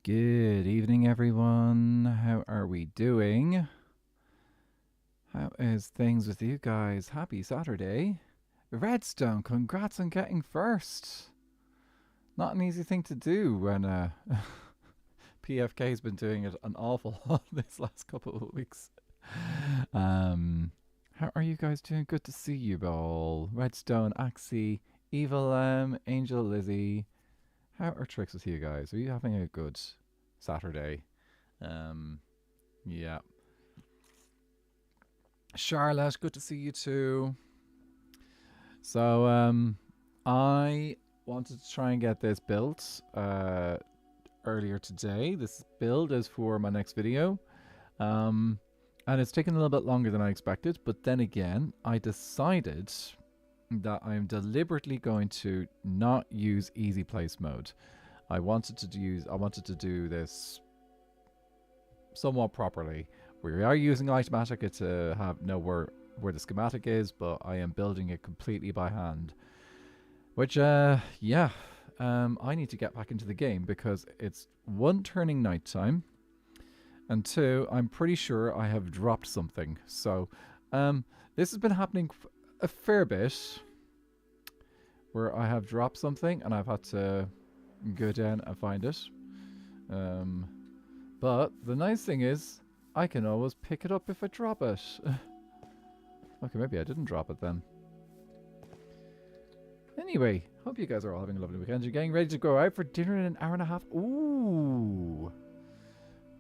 Good evening, everyone. How are we doing? How is things with you guys? Happy Saturday. Redstone, congrats on getting first. Not an easy thing to do when PFK's been doing it an awful lot this last couple of weeks. How are you guys doing? Good to see you all. Redstone, Axie, Evil Angel Lizzie. How are tricks with you guys? Are you having a good Saturday? Um, yeah. Charlotte, good to see you too. So, I wanted to try and get this built earlier today. This build is for my next video. And it's taken a little bit longer than I expected, but then again, I decided that I'm deliberately going to not use easy place mode. I wanted to do this somewhat properly. We are using Automatica to know where the schematic is, but I am building it completely by hand. Which, I need to get back into the game because it's one, turning nighttime, and two, I'm pretty sure I have dropped something. So, this has been happening a fair bit, where I have dropped something and I've had to go down and find it. But the nice thing is, I can always pick it up if I drop it. Okay, maybe I didn't drop it then. Anyway, hope you guys are all having a lovely weekend. You're getting ready to go out for dinner in an hour and a half. Ooh.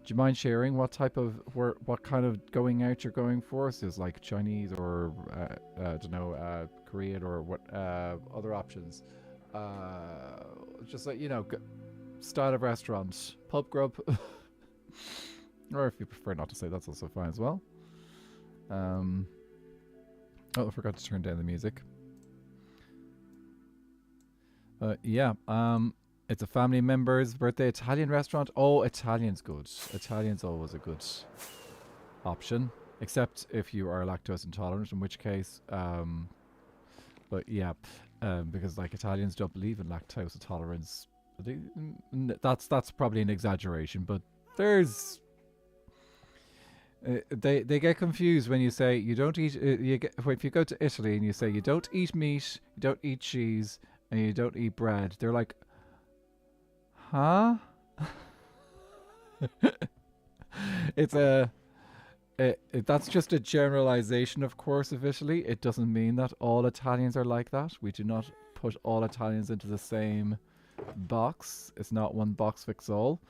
Do you mind sharing what type of, what kind of going out you're going for? Is this like Chinese or, I don't know, Korean or what other options? Just like, you know, style of restaurant, pub grub. Or if you prefer not to say, that's also fine as well. Oh, I forgot to turn down the music. Yeah, it's a family member's birthday. Italian restaurant. Oh, Italian's good. Italian's always a good option, except if you are lactose intolerant, in which case, but yeah, because like Italians don't believe in lactose intolerance. That's probably an exaggeration, but there's they get confused when you say you don't eat. If you go to Italy and you say you don't eat meat, you don't eat cheese, and you don't eat bread, they're like, huh? It's that's just a generalization, of course, of Italy. It doesn't mean that all Italians are like that. We do not put all Italians into the same box. It's not one box fits all.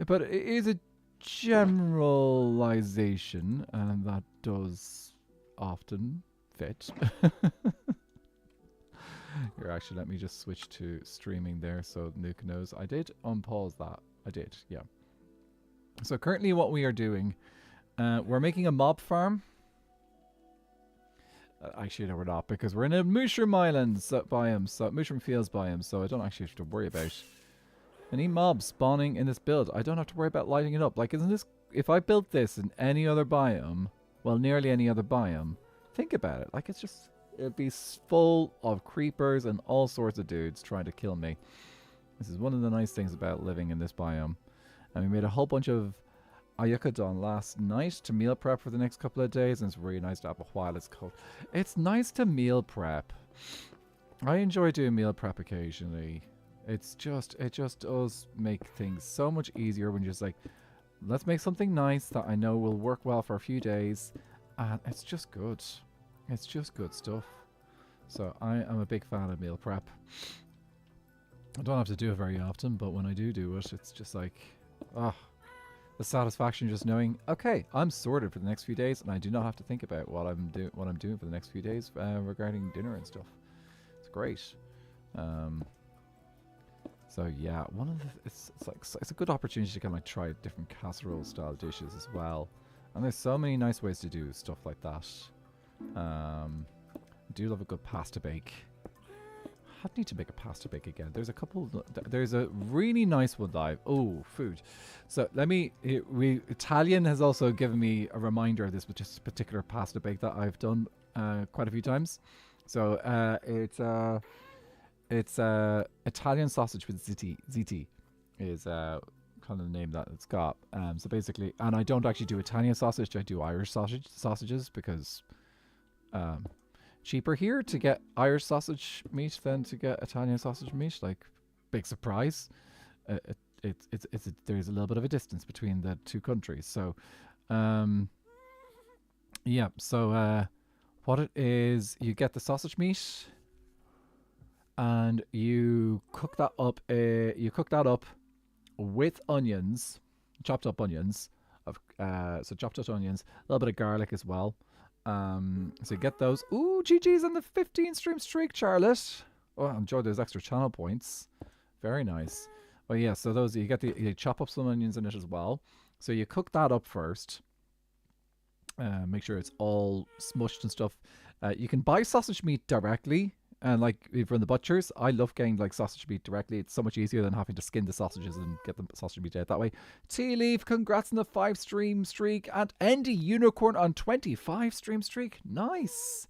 But it is a generalization, and that does often fit. Here, actually, let me just switch to streaming there so Nuke knows. I did unpause that. I did, yeah. So currently what we are doing, we're making a mob farm. Actually, no, we're not, because we're in a Mushroom Islands biome, so Mushroom Fields biome, so I don't actually have to worry about any mobs spawning in this build. I don't have to worry about lighting it up. Like, isn't this... If I built this in any other biome, well, nearly any other biome, think about it. Like, it's just... It'd be full of creepers and all sorts of dudes trying to kill me. This is one of the nice things about living in this biome. And we made a whole bunch of Ayukadon last night to meal prep for the next couple of days, and it's really nice to have a while it's cold. It's nice to meal prep. I enjoy doing meal prep occasionally. It just does make things so much easier when you're just like, let's make something nice that I know will work well for a few days, and it's just good. It's just good stuff. So I am a big fan of meal prep. I don't have to do it very often, but when I do it, it's just like, the satisfaction just knowing, okay, I'm sorted for the next few days, and I do not have to think about what I'm doing for the next few days regarding dinner and stuff. It's great. So yeah, it's a good opportunity to kind of like try different casserole style dishes as well, and there's so many nice ways to do stuff like that. I do love a good pasta bake. I need to make a pasta bake again. There's a couple. There's a really nice one live. Oh, food. So let me. Italian has also given me a reminder of this, with just a particular pasta bake that I've done quite a few times. So it's Italian sausage with ziti. Ziti is kind of the name that it's got. So basically, and I don't actually do Italian sausage. I do Irish sausages because cheaper here to get Irish sausage meat than to get Italian sausage meat. Like, big surprise. There's a little bit of a distance between the two countries. So, yeah. So what it is, you get the sausage meat, and you cook that up. With onions, chopped up onions, so chopped up onions, a little bit of garlic as well. So you get those. Ooh, GG's on the 15 stream streak, Charlotte. Oh, enjoy those extra channel points. Very nice. Oh yeah, so those you chop up some onions in it as well. So you cook that up first. Make sure it's all smushed and stuff. You can buy sausage meat directly. And like from the butchers, I love getting like sausage meat directly. It's so much easier than having to skin the sausages and get the sausage meat out that way. Tea Leaf, congrats on the 5 stream streak. And Endy Unicorn on 25 stream streak. Nice.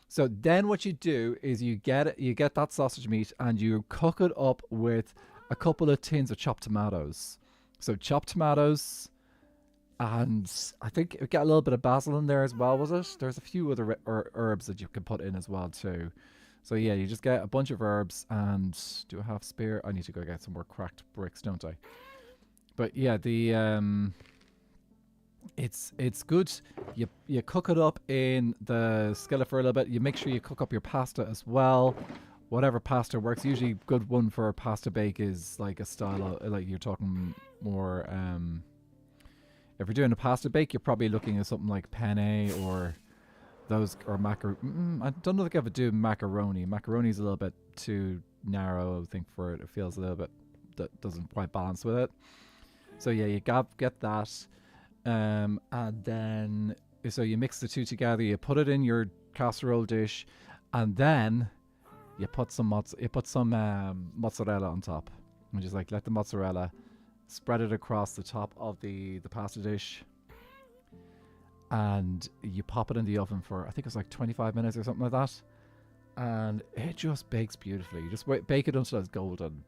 So then what you do is you get that sausage meat and you cook it up with a couple of tins of chopped tomatoes. So chopped tomatoes, and I think it got a little bit of basil in there as well, was it? There's a few other herbs that you can put in as well too. So yeah, you just get a bunch of herbs and do I have spare? I need to go get some more cracked bricks, don't I? But yeah, the it's good. You cook it up in the skillet for a little bit. You make sure you cook up your pasta as well. Whatever pasta works. Usually good one for a pasta bake is like a style of, like you're talking more if you're doing a pasta bake, you're probably looking at something like penne or those, or I don't know if I ever do macaroni. Macaroni's a little bit too narrow, I think, for it. It feels a little bit, that doesn't quite balance with it. So yeah, you get that. And then, so you mix the two together, you put it in your casserole dish, and then you put some mozzarella on top. And just like let the mozzarella, spread it across the top of the pasta dish. And you pop it in the oven for, I think it's like 25 minutes or something like that. And it just bakes beautifully. You just bake it until it's golden.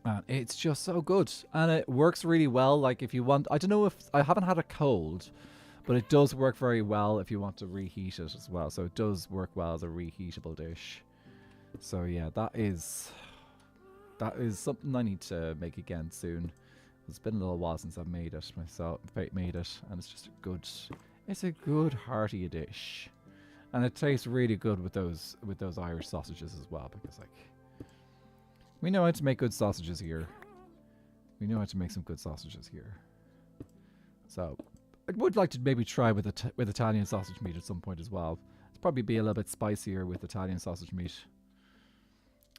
And it's just so good. And it works really well. Like if you want, I don't know if, I haven't had it cold, but it does work very well if you want to reheat it as well. So it does work well as a reheatable dish. So yeah, that is something I need to make again soon. It's been a little while since I've made it myself, and it's just it's a good hearty dish, and it tastes really good with those Irish sausages as well, because like we know how to make good sausages here. We know how to make some good sausages here. So I would like to maybe try with Italian sausage meat at some point as well. It's probably be a little bit spicier with Italian sausage meat.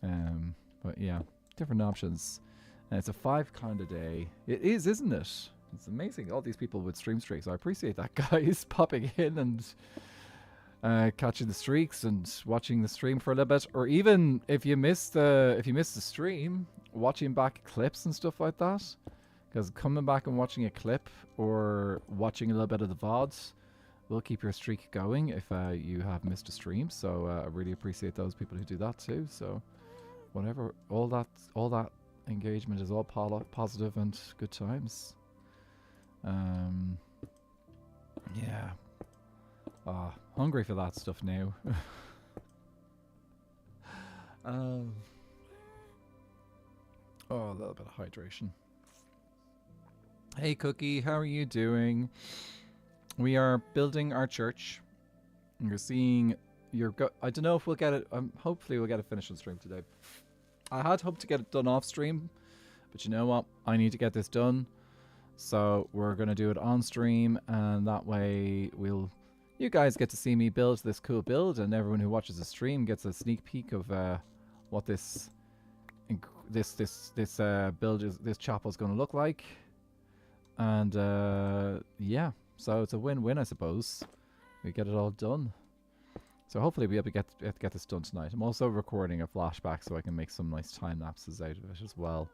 But yeah, different options. And it's a 5 kind of day. It is, isn't it? It's amazing. All these people with stream streaks. I appreciate that, guys, popping in and catching the streaks and watching the stream for a little bit. Or even if you missed the stream, watching back clips and stuff like that. Because coming back and watching a clip or watching a little bit of the VODs will keep your streak going if you have missed a stream. So I really appreciate those people who do that too. So whatever, all that engagement is all positive and good times. Yeah. Hungry for that stuff now. A little bit of hydration. Hey Cookie, how are you doing? We are building our church. You're seeing I don't know if we'll get it. Hopefully we'll get it finished on stream today. I had hoped to get it done off stream, but you know what? I need to get this done. So we're going to do it on stream, and that way you guys get to see me build this cool build, and everyone who watches the stream gets a sneak peek of what this chapel is going to look like. And yeah, so it's a win-win, I suppose. We get it all done. So hopefully we'll be able to get this done tonight. I'm also recording a flashback so I can make some nice time lapses out of it as well.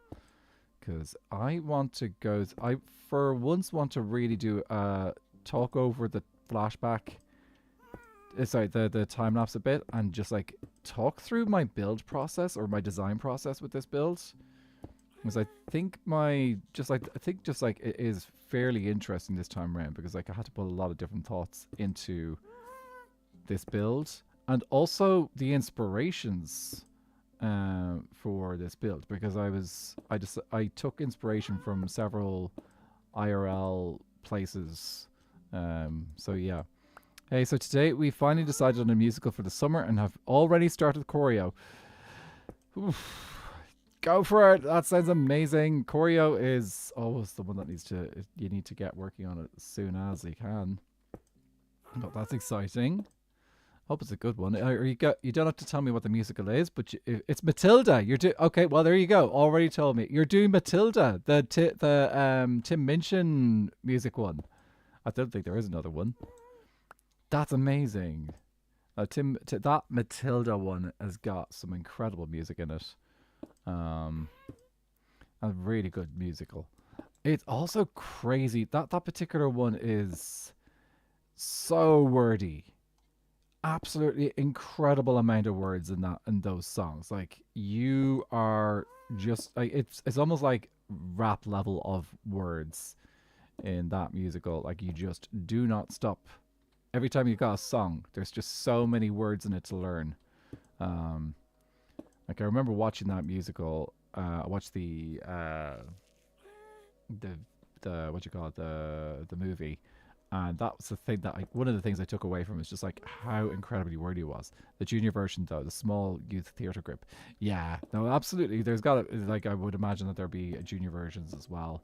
Because I want to I for once want to really do talk over the flashback. Sorry, the time lapse a bit, and just like talk through my build process or my design process with this build. Because I think it is fairly interesting this time around because like I had to put a lot of different thoughts into this build and also the inspirations for this build because I took inspiration from several IRL places. So yeah. Hey, so today we finally decided on a musical for the summer and have already started choreo. Oof. Go for it. That sounds amazing. Choreo is always the one that you need to get working on it as soon as you can. But that's exciting. Hope it's a good one. You don't have to tell me what the musical is, but it's Matilda. Okay. Well, there you go. Already told me you're doing Matilda, the Tim Minchin music one. I don't think there is another one. That's amazing. That Matilda one has got some incredible music in it. A really good musical. It's also crazy. That particular one is so wordy. Absolutely incredible amount of words in those songs. Like you are just like it's almost like rap level of words in that musical. Like you just do not stop. Every time you got a song, there's just so many words in it to learn. Like I remember watching that musical. I watched the what you call it, the movie, and that was the thing that one of the things I took away from it is just like how incredibly wordy it was. The junior version though, the small youth theatre group, yeah, no, absolutely. There's got to like I would imagine that there'd be junior versions as well.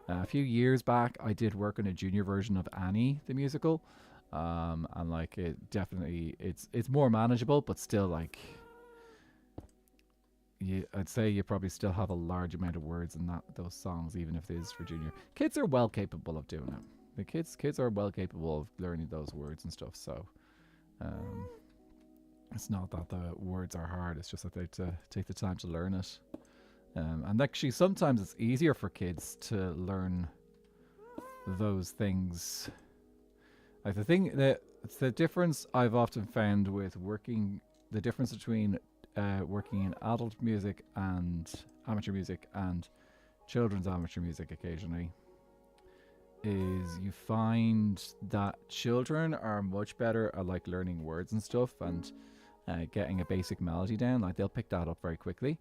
A few years back, I did work on a junior version of Annie the musical. And like it definitely it's more manageable, but still like I'd say you probably still have a large amount of words in those songs, even if it is for junior. Kids are well capable of doing it. The kids are well capable of learning those words and stuff. So it's not that the words are hard. It's just that they have to take the time to learn it. And actually, sometimes it's easier for kids to learn those things. Like the difference I've often found with the difference between working in adult music and amateur music and children's amateur music occasionally is you find that children are much better at like learning words and stuff and getting a basic melody down. Like they'll pick that up very quickly.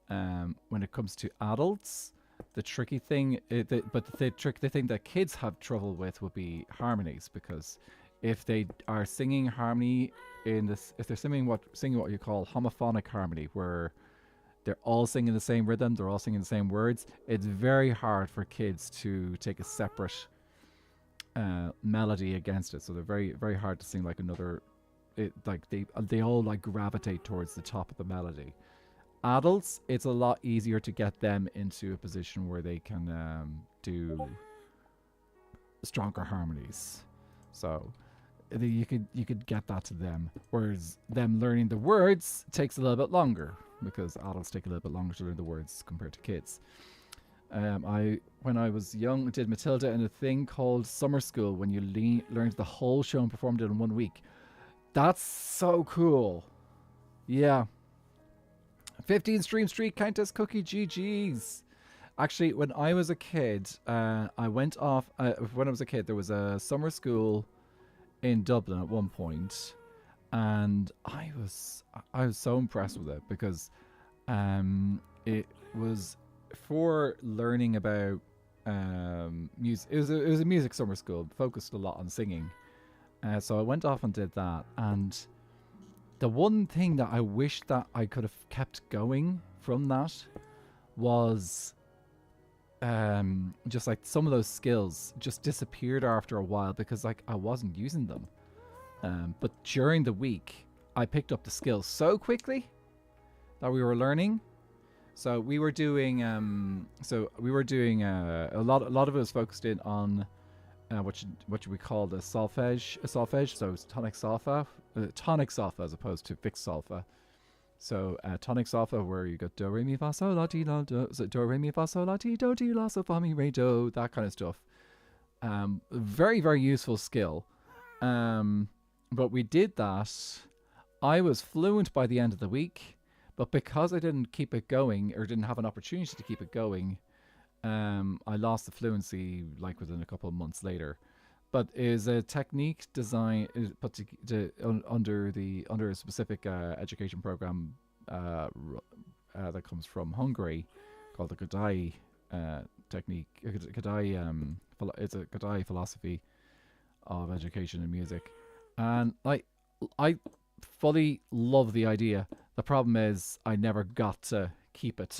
When it comes to adults, the tricky thing, the thing that kids have trouble with would be harmonies, because if they are singing harmony if they're singing what you call homophonic harmony, where they're all singing the same rhythm, they're all singing the same words, it's very hard for kids to take a separate melody against it. So they're very, very hard to sing like another. They all like gravitate towards the top of the melody. Adults, it's a lot easier to get them into a position where they can do stronger harmonies. So you could get that to them, whereas them learning the words takes a little bit longer, because adults take a little bit longer to learn the words compared to kids. When I was young, did Matilda in a thing called summer school, when you learned the whole show and performed it in 1 week. That's so cool. Yeah. 15 stream streak, Countess Cookie, GG's. Actually, when I was a kid, I went off. When I was a kid, there was a summer school in Dublin at one point, and I was so impressed with it, because it was for learning about music. It was a music summer school, focused a lot on singing. So I went off and did that, and the one thing that I wish that I could have kept going from that was just like some of those skills just disappeared after a while, because like I wasn't using them. But during the week, I picked up the skills so quickly that we were learning. So we were doing a lot of it was focused in on what we call the solfege. So it's tonic solfa as opposed to fixed solfa. So tonic solfa, where you got do re mi fa sol la ti la do, so do re mi fa sol la ti do ti la so fa mi re do, that kind of stuff. Very, very useful skill. But we did that. I was fluent by the end of the week, But because I didn't keep it going, or didn't have an opportunity to keep it going, I lost the fluency like within a couple of months later. But is a technique design put under a specific education program that comes from Hungary, called the Gaeilge technique. Gaeilge, it's a Gaeilge philosophy of education and music, and I fully love the idea. The problem is I never got to keep it.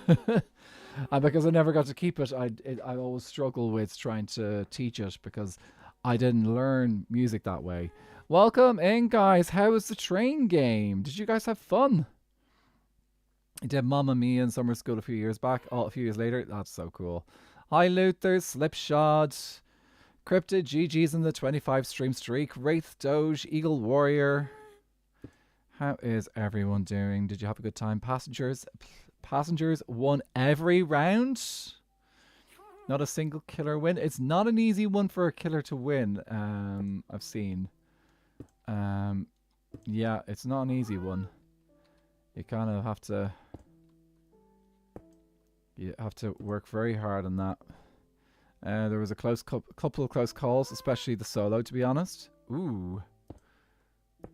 And because I never got to keep it, I always struggle with trying to teach it because I didn't learn music that way. Welcome in, guys. How was the train game? Did you guys have fun? I did Mamma Mia in summer school a few years back. Oh, a few years later. That's so cool. Hi, Luther, Slipshod, Cryptid, GG's in the 25 stream streak, Wraith, Doge, Eagle Warrior. How is everyone doing? Did you have a good time? Passengers won every round. Not a single killer win. It's not an easy one for a killer to win. I've seen. Yeah, it's not an easy one. You kind of have to. You have to work very hard on that. There was a couple of close calls, especially the solo, to be honest. Ooh.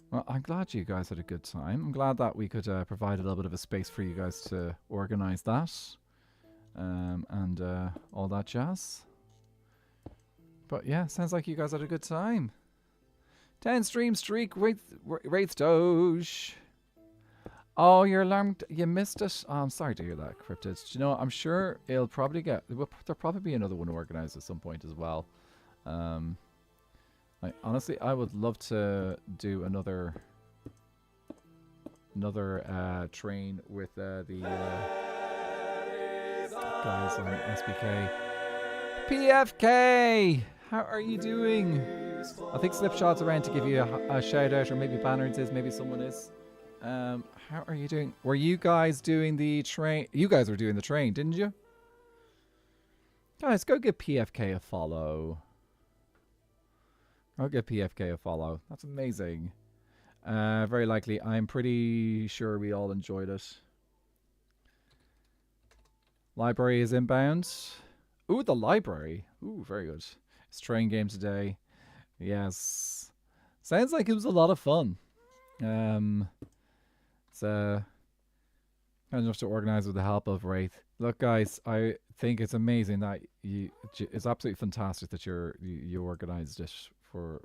Well, I'm glad you guys had a good time. I'm glad that we could provide a little bit of a space for you guys to organise that. And all that jazz. But yeah, sounds like you guys had a good time. 10 stream streak, Wraith Doge. Oh, your alarm, you missed it. Oh, I'm sorry to hear that, Cryptid. Do you know, I'm sure it'll probably there'll probably be another one organized at some point as well. Honestly, I would love to do another train with the guys on SBK. PFK! How are you doing? I think Slipshot's around to give you a shout out, or maybe Banners is, maybe someone is. How are you doing? Were you guys doing the train? You guys were doing the train, didn't you? Guys, go give PFK a follow. Go give PFK a follow. That's amazing. Very likely. I'm pretty sure we all enjoyed it. Library is inbound. Ooh, the library. Ooh, very good. It's train game today. Yes. Sounds like it was a lot of fun. It's kind enough to organize with the help of Wraith. Look, guys, I think it's amazing that it's absolutely fantastic that you organized it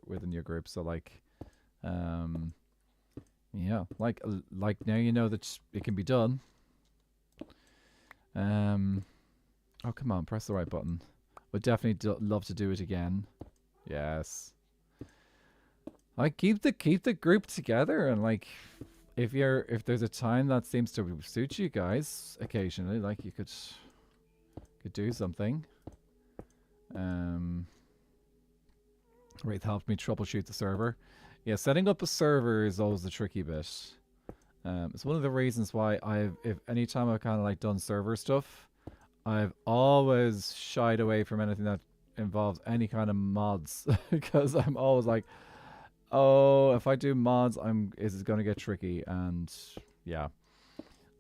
within your group. So like, yeah, like now you know that it can be done. Oh, come on, press the right button. Would definitely love to do it again. Yes. Like keep the group together, and like if there's a time that seems to suit you guys occasionally, like you could do something. Wraith helped me troubleshoot the server. Yeah, setting up a server is always the tricky bit. It's one of the reasons why anytime I've kind of like done server stuff, I've always shied away from anything that involves any kind of mods because I'm always like, oh, if I do mods, is it going to get tricky? And yeah,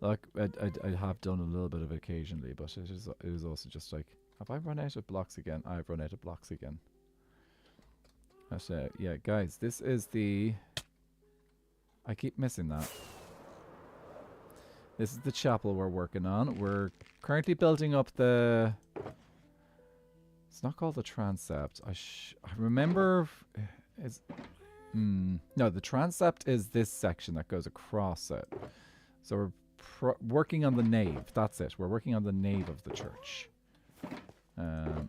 like I have done a little bit of it occasionally, but it is also just like, have I run out of blocks again? I've run out of blocks again. Yeah, guys, this is I keep missing that. This is the chapel we're working on. We're currently building up the... It's not called the transept. I remember... No, the transept is this section that goes across it. So we're working on the nave. That's it. We're working on the nave of the church. There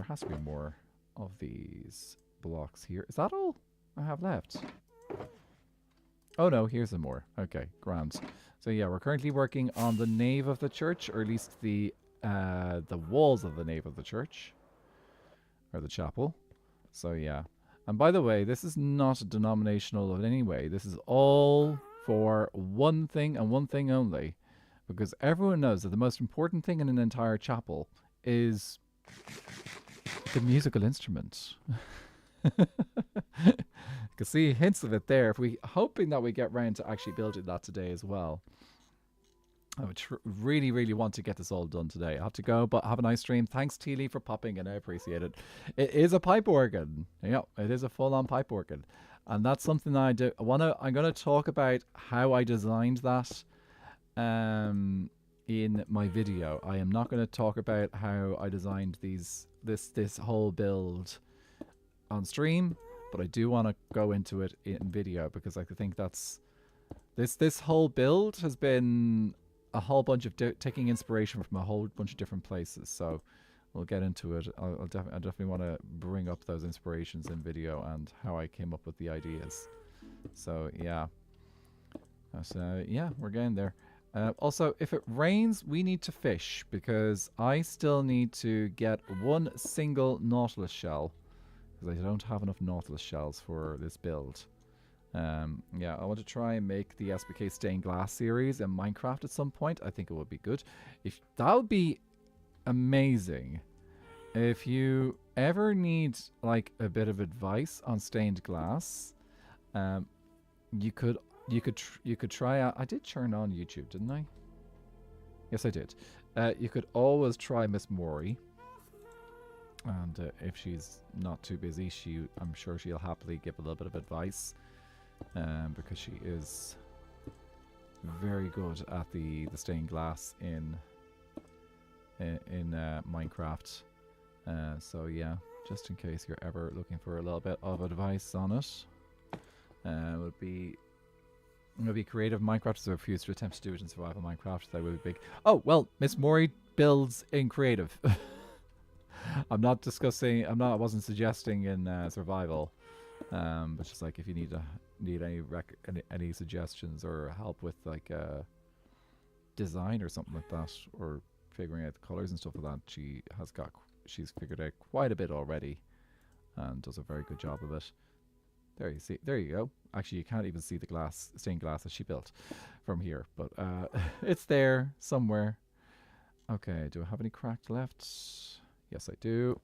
has to be more of these blocks here. Is that all I have left? Oh no, here's some more. Okay, grand. So yeah, we're currently working on the nave of the church, or at least the walls of the nave of the church, or the chapel. So yeah. And by the way, this is not denominational in any way. This is all for one thing and one thing only, because everyone knows that the most important thing in an entire chapel is the musical instrument. You can see hints of it there. If we hoping that we get round to actually building that today as well. I would really, really want to get this all done today. I have to go, but have a nice stream. Thanks, Teely, for popping in. I appreciate it. It is a pipe organ. Yeah, it is a full-on pipe organ, and that's something that I do. I'm gonna talk about how I designed that, in my video. I am not gonna talk about how I designed this whole build on stream, but I do want to go into it in video because I think that's this whole build has been a whole bunch of taking inspiration from a whole bunch of different places. So we'll get into it. I definitely want to bring up those inspirations in video and how I came up with the ideas. So yeah, yeah, we're getting there. Also, if it rains, we need to fish because I still need to get one single Nautilus shell because I don't have enough Nautilus shells for this build. Yeah, I want to try and make the SBK stained glass series in Minecraft at some point. I think it would be good. If that would be amazing. If you ever need like a bit of advice on stained glass, you could try out. I did turn on YouTube, didn't I? Yes, I did. You could always try Miss Mori. And if she's not too busy, I'm sure she'll happily give a little bit of advice. Because she is very good at the stained glass in Minecraft. So yeah, just in case you're ever looking for a little bit of advice on it, would be creative. Minecraft is a future attempt to do it in survival Minecraft. That would be big. Oh well, Miss Mori builds in creative. I wasn't suggesting in survival. But just like if you need any suggestions or help with like design or something like that, or figuring out the colors and stuff like that, she's figured out quite a bit already, and does a very good job of it. There you go. Actually, you can't even see the stained glass that she built from here, but it's there somewhere. Okay, do I have any cracked left? Yes, I do.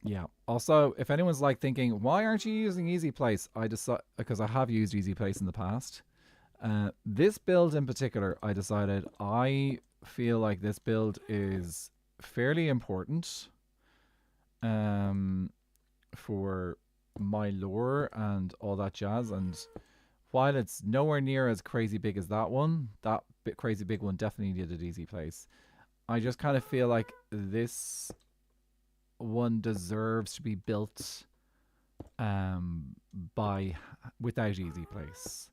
Yeah. Also, if anyone's like thinking, why aren't you using Easy Place? Because I have used Easy Place in the past. This build in particular, I decided I feel like this build is fairly important for my lore and all that jazz. And while it's nowhere near as crazy big as that one, that crazy big one definitely needed Easy Place. I just kind of feel like this one deserves to be built without Easy Place.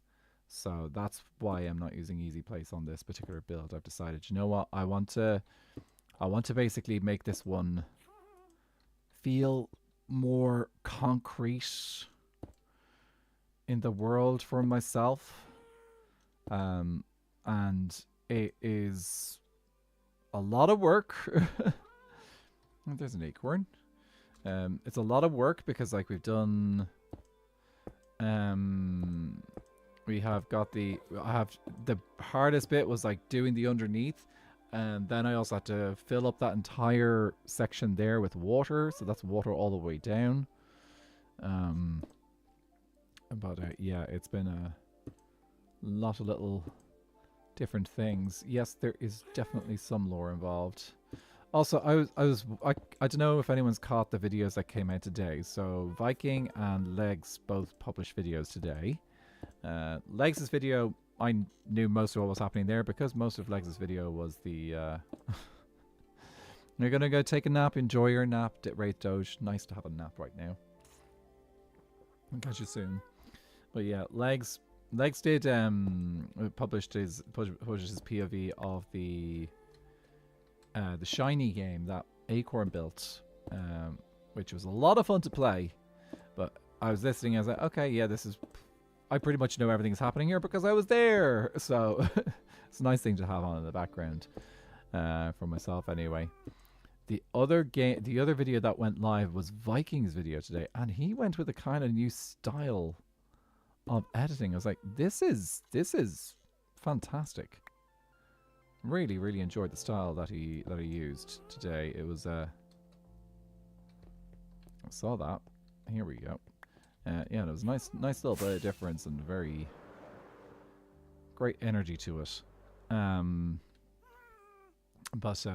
So that's why I'm not using Easy Place on this particular build. I've decided, you know what, I want to basically make this one feel more concrete in the world for myself. And it is a lot of work. There's an acorn. It's a lot of work because like we've done we have got the hardest bit was like doing the underneath, and then I also had to fill up that entire section there with water, so that's water all the way down. But yeah, it's been a lot of little different things. Yes, there is definitely some lore involved. Also, I don't know if anyone's caught the videos that came out today. So Viking and Legs both published videos today. Legs' video, I knew most of what was happening there because most of Legs' video was the you're gonna go take a nap, enjoy your nap, rate Doge. Nice to have a nap right now. I'll catch you soon. But yeah, Legs did published his POV of the shiny game that Acorn built, which was a lot of fun to play. But I was listening, I was like, okay, yeah, I pretty much know everything's happening here because I was there. So it's a nice thing to have on in the background for myself anyway. The other video that went live was Viking's video today, and he went with a kind of new style of editing. I was like, this is fantastic. Really, really enjoyed the style that he used today. It was I saw that. Here we go. Yeah, there was a nice little bit of difference and very great energy to it. But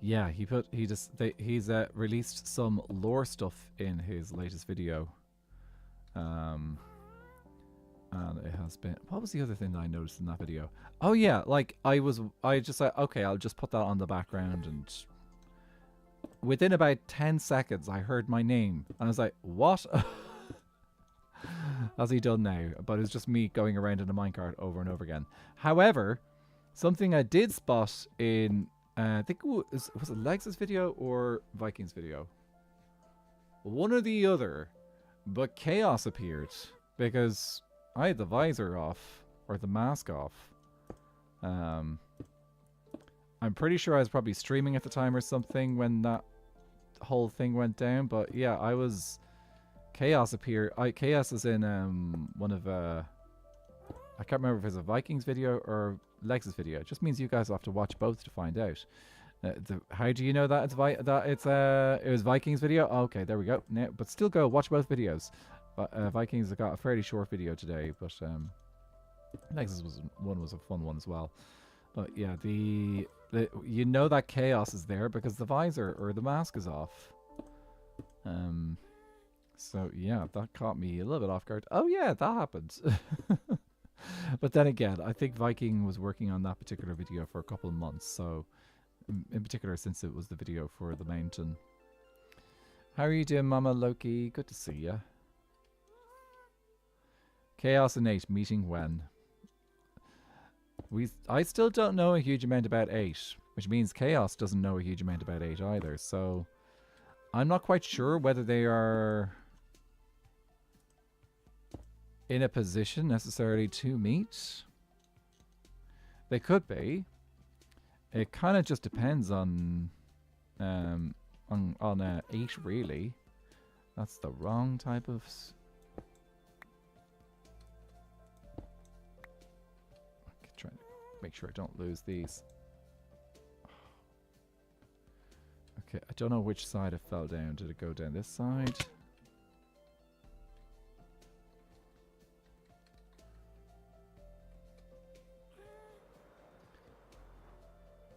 yeah, he's released some lore stuff in his latest video. And it has been, what was the other thing that I noticed in that video? Oh yeah, like I just said, okay, I'll just put that on the background, and within about 10 seconds I heard my name and I was like, what? Has he done now? But it was just me going around in a minecart over and over again. However, something I did spot in I think was it Legs' video or Vikings' video? One or the other, but chaos appeared because I had the visor off, or the mask off. I'm pretty sure I was probably streaming at the time or something when that whole thing went down. But yeah, chaos appeared. Chaos is in one of I can't remember if it's a Vikings video or Legs' video. It just means you guys will have to watch both to find out. How do you know that it was Vikings video? Oh, okay, there we go. Now, but still go watch both videos. Vikings have got a fairly short video today, but Legs' was a fun one as well. But yeah, you know that chaos is there because the visor or the mask is off. So yeah, that caught me a little bit off guard. Oh yeah, that happened. But then again, I think Viking was working on that particular video for a couple of months. So in particular, since it was the video for the mountain. How are you doing, Mama Loki? Good to see ya. Chaos and 8 meeting when? I still don't know a huge amount about 8, which means Chaos doesn't know a huge amount about 8 either. So I'm not quite sure whether they are in a position necessarily to meet. They could be. It kind of just depends on 8 really. That's the wrong type of. Trying to make sure I don't lose these. Okay, I don't know which side it fell down. Did it go down this side?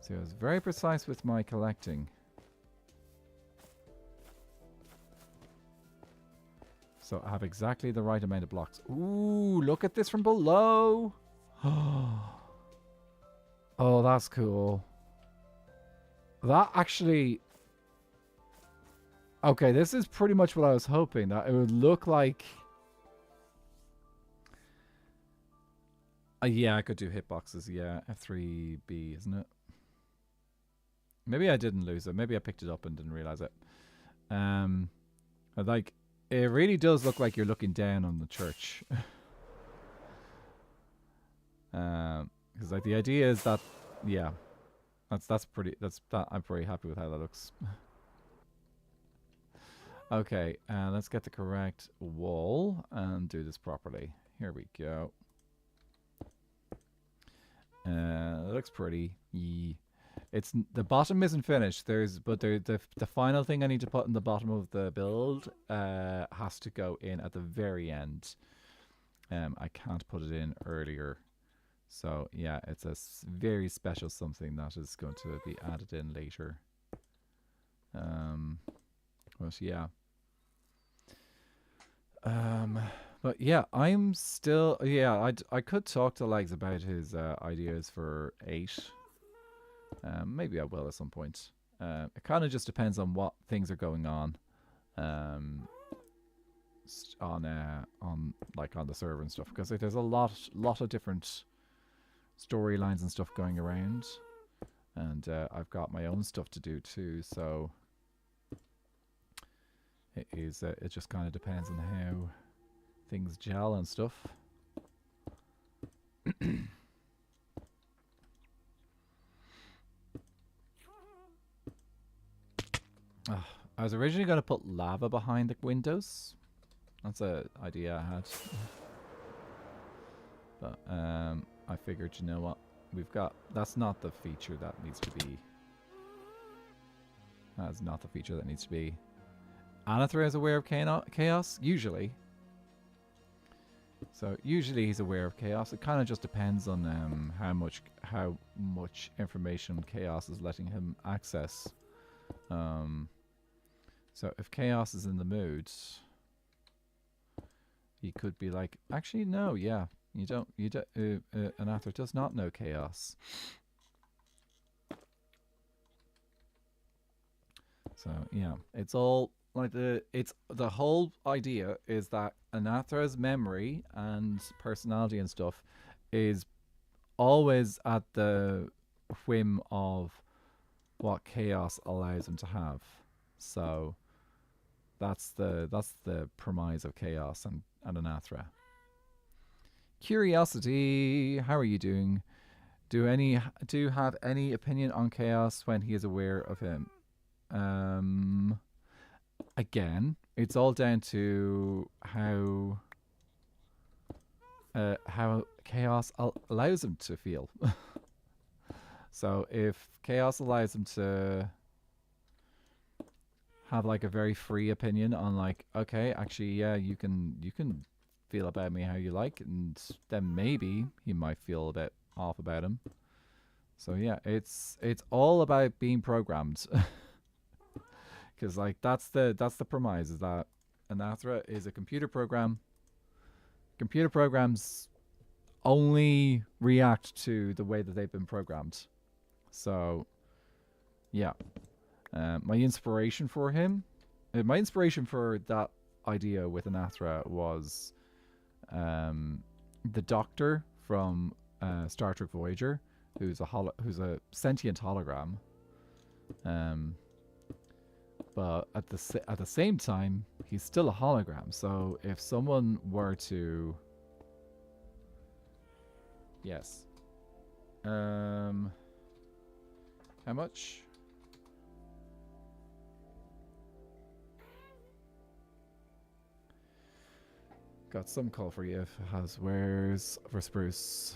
So I was very precise with my collecting. So I have exactly the right amount of blocks. Ooh, look at this from below. Oh, that's cool. That actually... Okay, this is pretty much what I was hoping. That it would look like... yeah, I could do hitboxes. Yeah, F3B, isn't it? Maybe I didn't lose it. Maybe I picked it up and didn't realize it. Like, it really does look like you're looking down on the church. Because like the idea is that, yeah, I'm pretty happy with how that looks. Okay, let's get the correct wall and do this properly. Here we go. It looks pretty. The bottom isn't finished. But the final thing I need to put in the bottom of the build has to go in at the very end. I can't put it in earlier. So yeah, it's a very special something that is going to be added in later. But yeah. But yeah, I'm still, yeah, I could talk to Legs about his ideas for 8. Maybe I will at some point. It kind of just depends on what things are going on. On the server and stuff, because like, there's a lot of different storylines and stuff going around, and I've got my own stuff to do too, so it just kind of depends on how things gel and stuff. I was originally going to put lava behind the windows. That's an idea I had. But I figured, you know what? We've got... That's not the feature that needs to be... That's not the feature that needs to be. Anathra is aware of chaos? Usually. So usually he's aware of chaos. It kind of just depends on how much information chaos is letting him access. So if chaos is in the mood, he could be like, actually no, yeah, Anathra does not know chaos. So yeah, it's all like the whole idea is that Anathra's memory and personality and stuff is always at the whim of what chaos allows him to have. So that's the premise of chaos and Anathra. Curiosity, how are you doing? Do you have any opinion on chaos when he is aware of him? Again, it's all down to how chaos allows him to feel. So if chaos allows him to have like a very free opinion on like, okay, actually, yeah, you can feel about me how you like, and then maybe he might feel a bit off about him. So yeah, it's all about being programmed. Because like that's the premise, is that Anathra is a computer program. Computer programs only react to the way that they've been programmed. So yeah, my inspiration for that idea with Anathra was the Doctor from Star Trek Voyager, who's a sentient hologram. But at the same time, he's still a hologram. So if someone were to... Yes. How much? Got some call for you if it has. Where's for Spruce?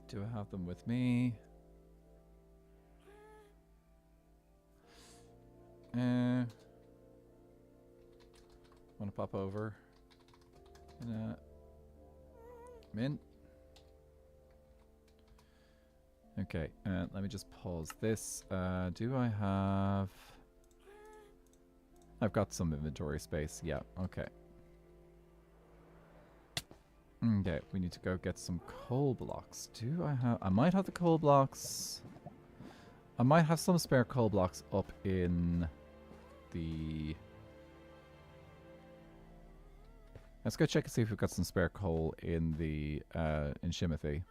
Do I have them with me? Want to pop over? Mint. Okay, let me just pause this. Do I have... I've got some inventory space. Yeah, okay. Okay, we need to go get some coal blocks. Do I have... I might have the coal blocks. I might have some spare coal blocks up in the... Let's go check and see if we've got some spare coal in the in Shimothy.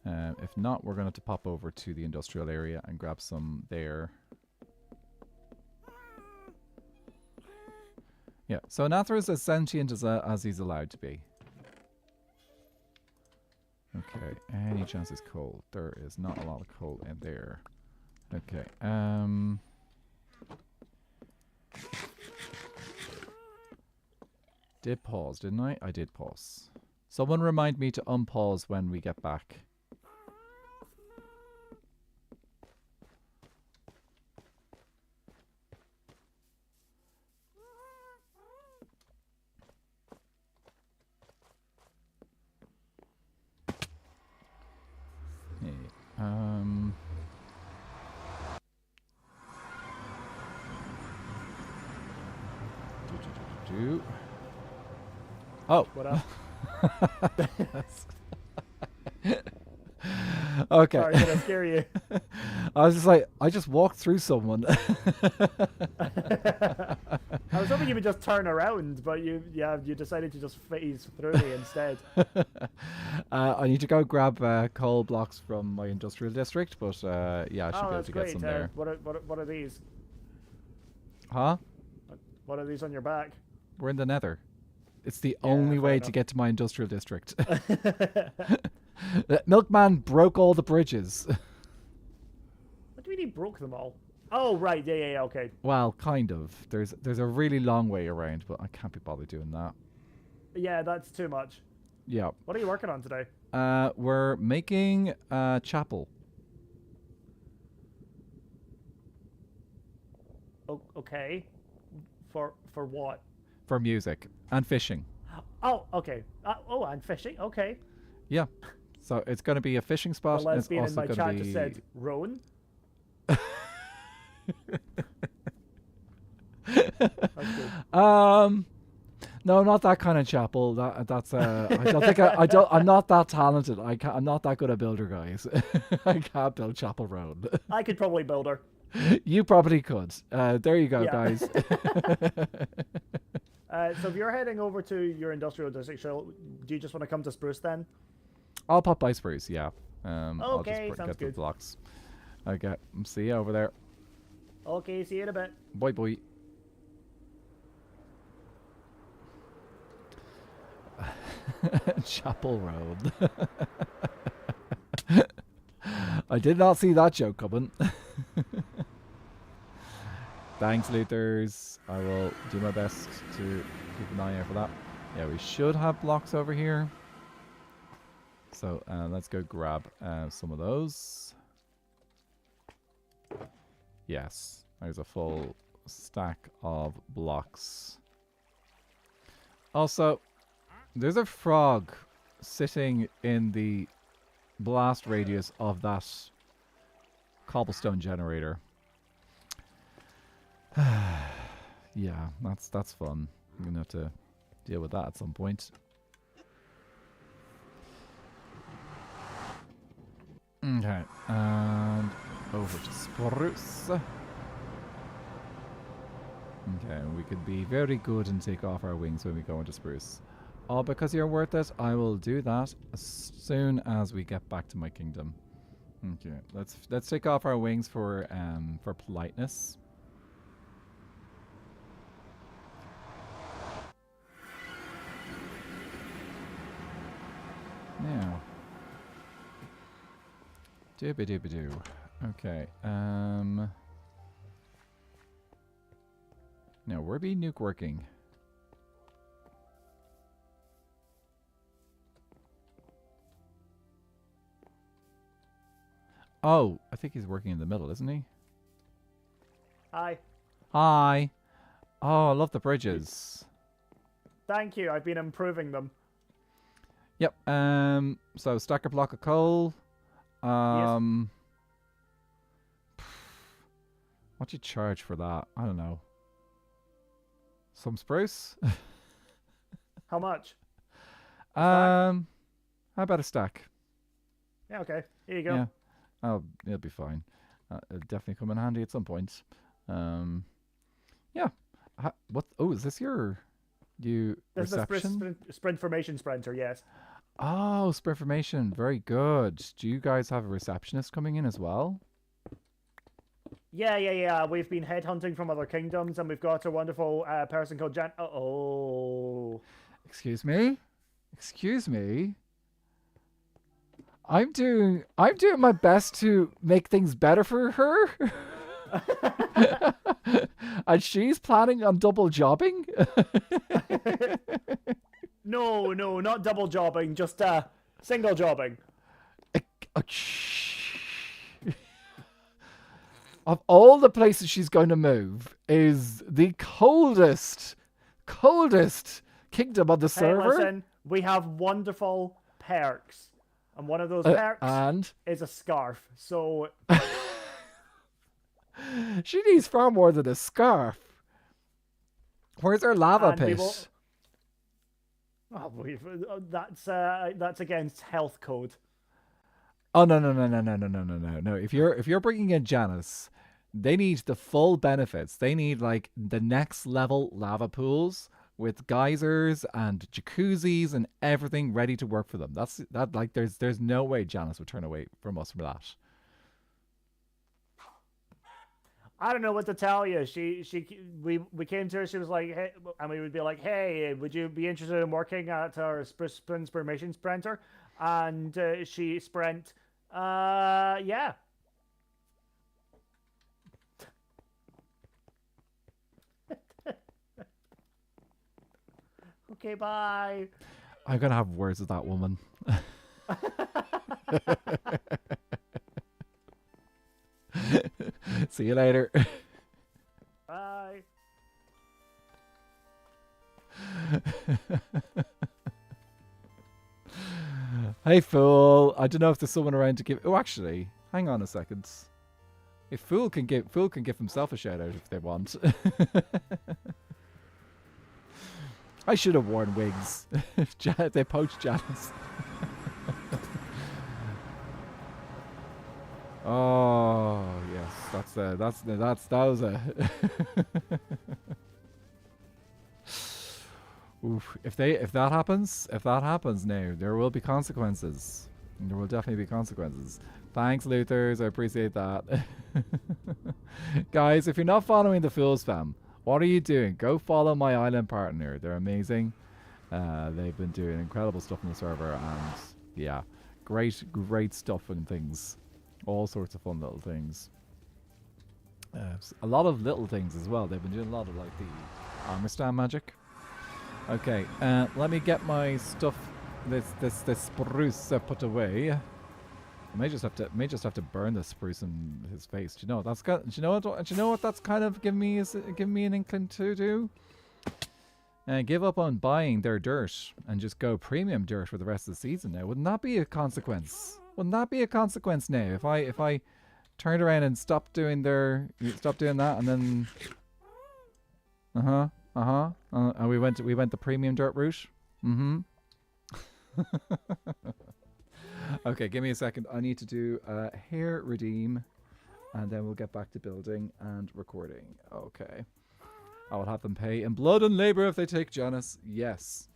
If not, we're going to have to pop over to the industrial area and grab some there. Yeah, so Anathra is as sentient as he's allowed to be. Okay, any chance it's coal? There is not a lot of coal in there. Okay, did pause, didn't I? I did pause. Someone remind me to unpause when we get back. Oh. What up? Okay. Sorry, did I scare you? I was just like, I just walked through someone. I was hoping you would just turn around, but you decided to just phase through me instead. I need to go grab coal blocks from my industrial district, but yeah, I should be able to get some there. What are these? Huh? What are these on your back? We're in the Nether. It's the only way to get to my industrial district. The milkman broke all the bridges. What do you mean he broke them all? Oh, right. Yeah, okay. Well, kind of. There's a really long way around, but I can't be bothered doing that. Yeah, that's too much. Yeah. What are you working on today? We're making a chapel. Okay. For what? For music and fishing. Oh, okay. And fishing. Okay. Yeah. So it's going to be a fishing spot. The And it's lesbian in also my going chat to be... just said, Roan. That's good. No, not that kind of chapel. That's I don't think I'm not that talented. I'm not that good at builder, guys. I can't build Chapel Road. I could probably build her. You probably could. There you go, Yeah. guys. So if you're heading over to your industrial district, do you just want to come to Spruce then? I'll pop by Spruce, yeah. I'll Okay, just sounds get the good. blocks. Okay, see you over there. Okay, see you in a bit. Bye, boy. Chapel Road. I did not see that joke coming. Thanks, looters. I will do my best to keep an eye out for that. Yeah, we should have blocks over here. So let's go grab some of those. Yes, there's a full stack of blocks. Also, there's a frog sitting in the blast radius of that cobblestone generator. Yeah, that's fun. I'm gonna have to deal with that at some point. Okay, and over to Spruce. Okay, we could be very good and take off our wings when we go into Spruce. Oh, because you're worth it, I will do that as soon as we get back to my kingdom. Okay, let's take off our wings for politeness. Now, dooby dooby doo. Okay, now where be nuke working? Oh, I think he's working in the middle, isn't he? Hi. Hi. Oh, I love the bridges. Thank you. I've been improving them. Yep. So stack a block of coal. Yes. What do you charge for that? I don't know. Some spruce? How much? How about a stack? Yeah, okay. Here you go. Yeah. Oh, it'll be fine. It'll definitely come in handy at some point. Yeah. What? Oh, is this your This reception? is the sprint formation sprinter, yes. Oh, sprint formation. Very good. Do you guys have a receptionist coming in as well? Yeah. We've been headhunting from other kingdoms, and we've got a wonderful person called Jan. Oh. Excuse me? Excuse me? I'm doing my best to make things better for her. And she's planning on double jobbing? No, not double jobbing, just single jobbing. Of all the places she's going to move is the coldest kingdom on the server. Listen, we have wonderful perks. And one of those perks is a scarf. So she needs far more than a scarf. Where's her lava pit? That's against health code. Oh no! If you're bringing in Janice, they need the full benefits. They need like the next level lava pools with geysers and jacuzzis and everything ready to work for them. There's no way Janice would turn away from us for that. I don't know what to tell you. We came to her. She was like, hey, and we would be like, hey, would you be interested in working at our Inspiration Sprinter? And she sprint, yeah. Okay, bye. I'm gonna have words with that woman. See you later. Bye. Hey, fool. I don't know if there's someone around to give. Oh, actually, hang on a second. If fool can give himself a shout out if they want. I should have worn wigs. If they poached Janice. Oh yes, that was a. Oof. If that happens now, there will be consequences. There will definitely be consequences. Thanks, Luthers. I appreciate that. Guys, if you're not following the Fools fam, what are you doing? Go follow my island partner. They're amazing. They've been doing incredible stuff on the server, and yeah, great stuff and things. All sorts of fun little things. A lot of little things as well. They've been doing a lot of like the armor stand magic. Okay, let me get my stuff. This spruce put away. I may just have to burn the spruce in his face. Do you know that's got? Do you know what that's kind of giving me an inkling to do? Give up on buying their dirt and just go premium dirt for the rest of the season. Now, wouldn't that be a consequence? Wouldn't that be a consequence now if I turned around and stopped doing that and then and we went the premium dirt route. Okay, give me a second. I need to do hair redeem, and then we'll get back to building and recording. Okay. I will have them pay in blood and labor if they take Janice. Yes.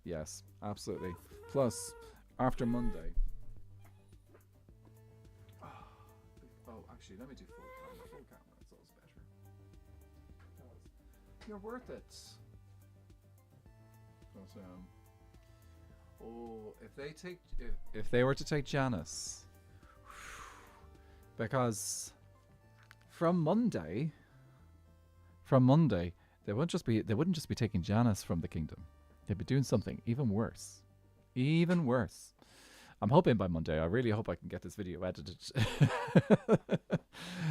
Yes, absolutely. Plus, after Monday. Oh, actually, let me do full camera. Full camera, it's always better. You're worth it. But, oh, if they were to take Janice, because from Monday, they wouldn't just be taking Janice from the kingdom. They'd be doing something even worse. Even worse. I'm hoping by Monday. I really hope I can get this video edited.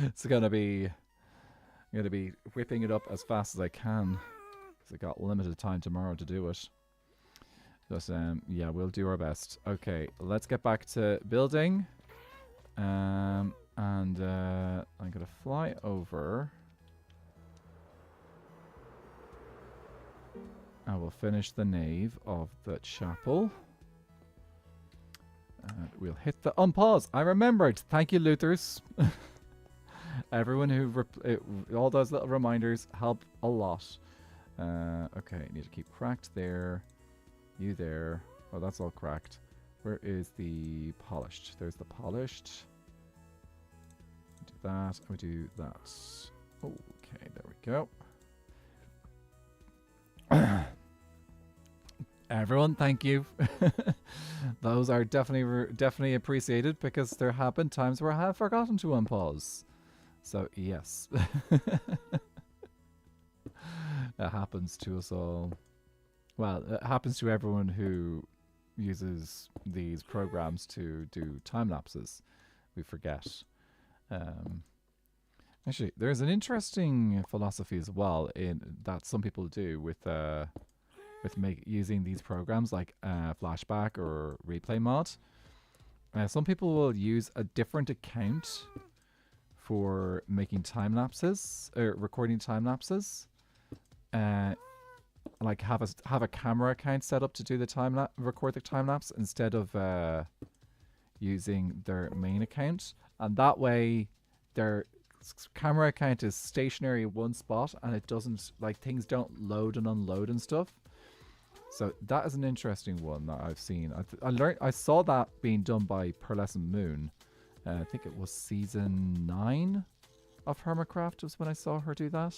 It's I'm gonna be whipping it up as fast as I can, because I got limited time tomorrow to do it. But yeah, we'll do our best. Okay, let's get back to building. And I'm gonna fly over. I will finish the nave of the chapel. And we'll hit the unpause. I remembered. Thank you, Luthers. Everyone who all those little reminders help a lot. Okay, I need to keep cracked there. You there. Oh, that's all cracked. Where is the polished? There's the polished. Do that. And we do that. Okay, there we go. Everyone, thank you. Those are definitely appreciated, because there have been times where I have forgotten to unpause. So yes, it happens to us all. Well, it happens to everyone who uses these programs to do time lapses. We forget. Actually, there's an interesting philosophy as well in that some people do with using these programs like Flashback or Replay Mod. Some people will use a different account for making time lapses or recording time lapses. Like have a camera account set up to do the record the time lapse instead of using their main account, and that way their camera account is stationary in one spot and it doesn't, like, things don't load and unload and stuff. So that is an interesting one that I've seen. I saw that being done by Pearlescent Moon. I think it was season 9 of Hermitcraft was when I saw her do that.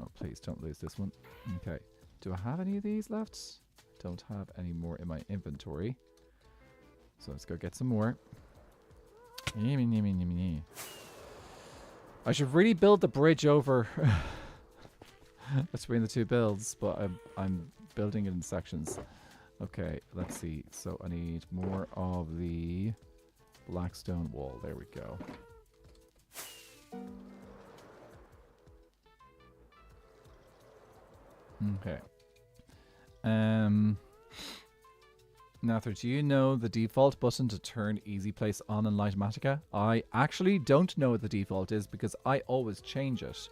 Oh, please don't lose this one. Okay. Do I have any of these left? Don't have any more in my inventory. So let's go get some more. I should really build the bridge over between the two builds, but I'm building it in sections. Okay, let's see. So I need more of the black stone wall. There we go. Okay. Nather, do you know the default button to turn Easy Place on in Litematica? I actually don't know what the default is because I always change it.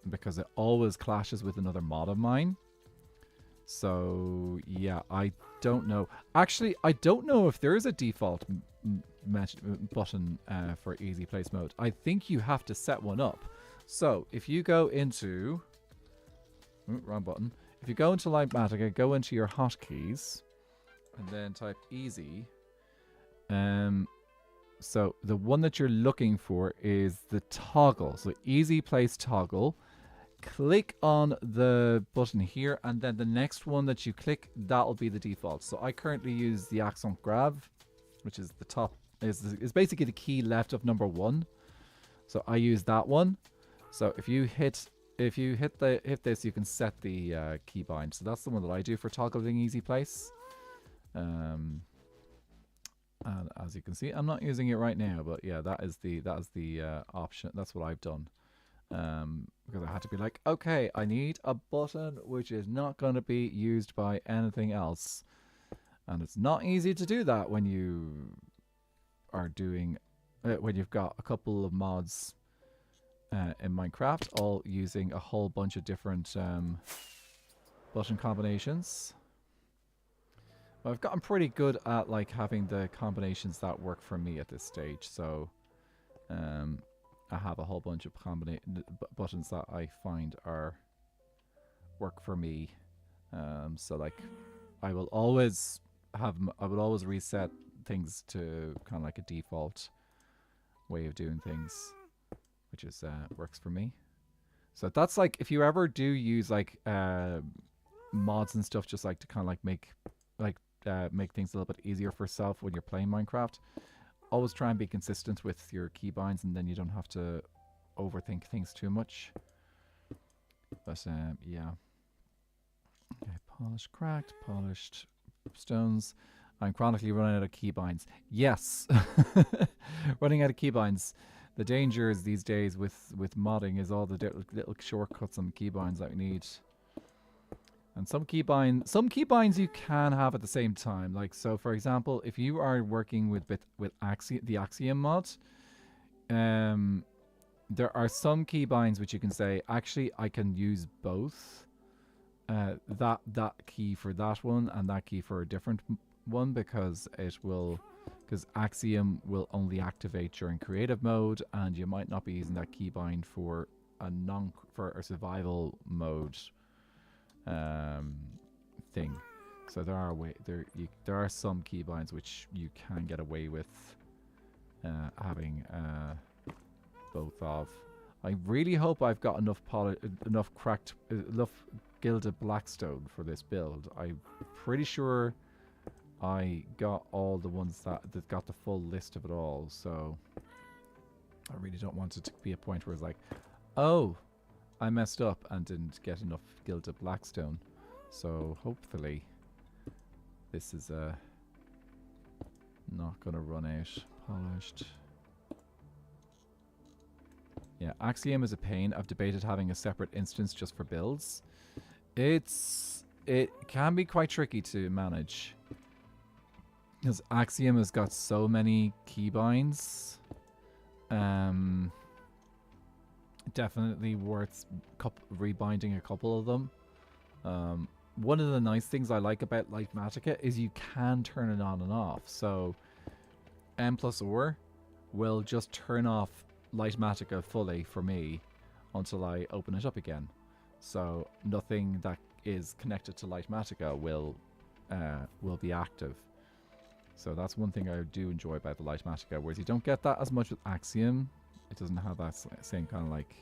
Because it always clashes with another mod of mine. So, yeah, I don't know. Actually, I don't know if there is a default button for Easy Place mode. I think you have to set one up. So, if you go into... Ooh, wrong button. If you go into Litematica, go into your hotkeys, and then type easy. So the one that you're looking for is the toggle. So Easy Place toggle. Click on the button here, and then the next one that you click, that'll be the default. So I currently use the accent grave, which is the top, is basically the key left of number 1. So I use that one. So if you hit this, you can set the keybind. So that's the one that I do for toggling Easy Place. And as you can see, I'm not using it right now, but yeah, that is the option. That's what I've done. Because I had to be like, okay, I need a button which is not going to be used by anything else. And it's not easy to do that when you are doing, when you've got a couple of mods in Minecraft, all using a whole bunch of different button combinations. But I've gotten pretty good at like having the combinations that work for me at this stage. So I have a whole bunch of buttons that I find work for me. So like I will always reset things to kind of like a default way of doing things, which is works for me. So that's like, if you ever do use like mods and stuff, just like to kind of like make things a little bit easier for yourself when you're playing Minecraft, always try and be consistent with your keybinds, and then you don't have to overthink things too much. But yeah. Okay, polished, cracked, polished stones. I'm chronically running out of keybinds. Yes, running out of keybinds. The dangers these days with modding is all the little shortcuts and keybinds that we need. And some keybinds you can have at the same time. Like, so for example, if you are working with the Axiom mod, there are some keybinds which you can say, actually, I can use both. That key for that one and that key for a different one, because Axiom will only activate during creative mode, and you might not be using that keybind for a survival mode thing. So there are some keybinds which you can get away with having both of. I really hope I've got enough gilded blackstone for this build. I'm pretty sure I got all the ones that got the full list of it all, so I really don't want it to be a point where it's like, oh, I messed up and didn't get enough gilded blackstone. So hopefully this is not gonna run out. Polished. Yeah, Axiom is a pain. I've debated having a separate instance just for builds. It can be quite tricky to manage, because Axiom has got so many keybinds. Definitely worth rebinding a couple of them. One of the nice things I like about Litematica is you can turn it on and off. So M+or will just turn off Litematica fully for me until I open it up again. So nothing that is connected to Litematica will be active. So that's one thing I do enjoy about the Litematica, whereas you don't get that as much with Axiom. It doesn't have that same kind of like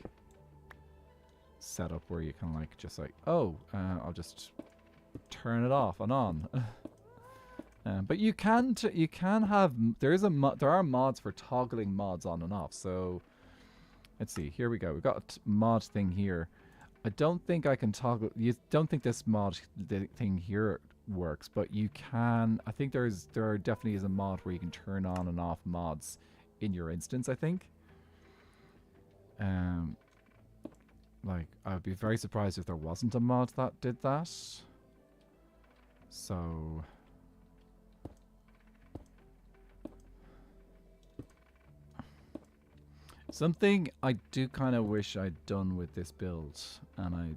setup where you can like just like, oh, I'll just turn it off and on. But you can have, there are mods for toggling mods on and off. So let's see, here we go. We've got a mod thing here. I don't think I can toggle, you don't think this mod thing here works, but you can, I think there definitely is a mod where you can turn on and off mods in your instance, I think. Like, I would be very surprised if there wasn't a mod that did that. So something I do kind of wish I'd done with this build, and I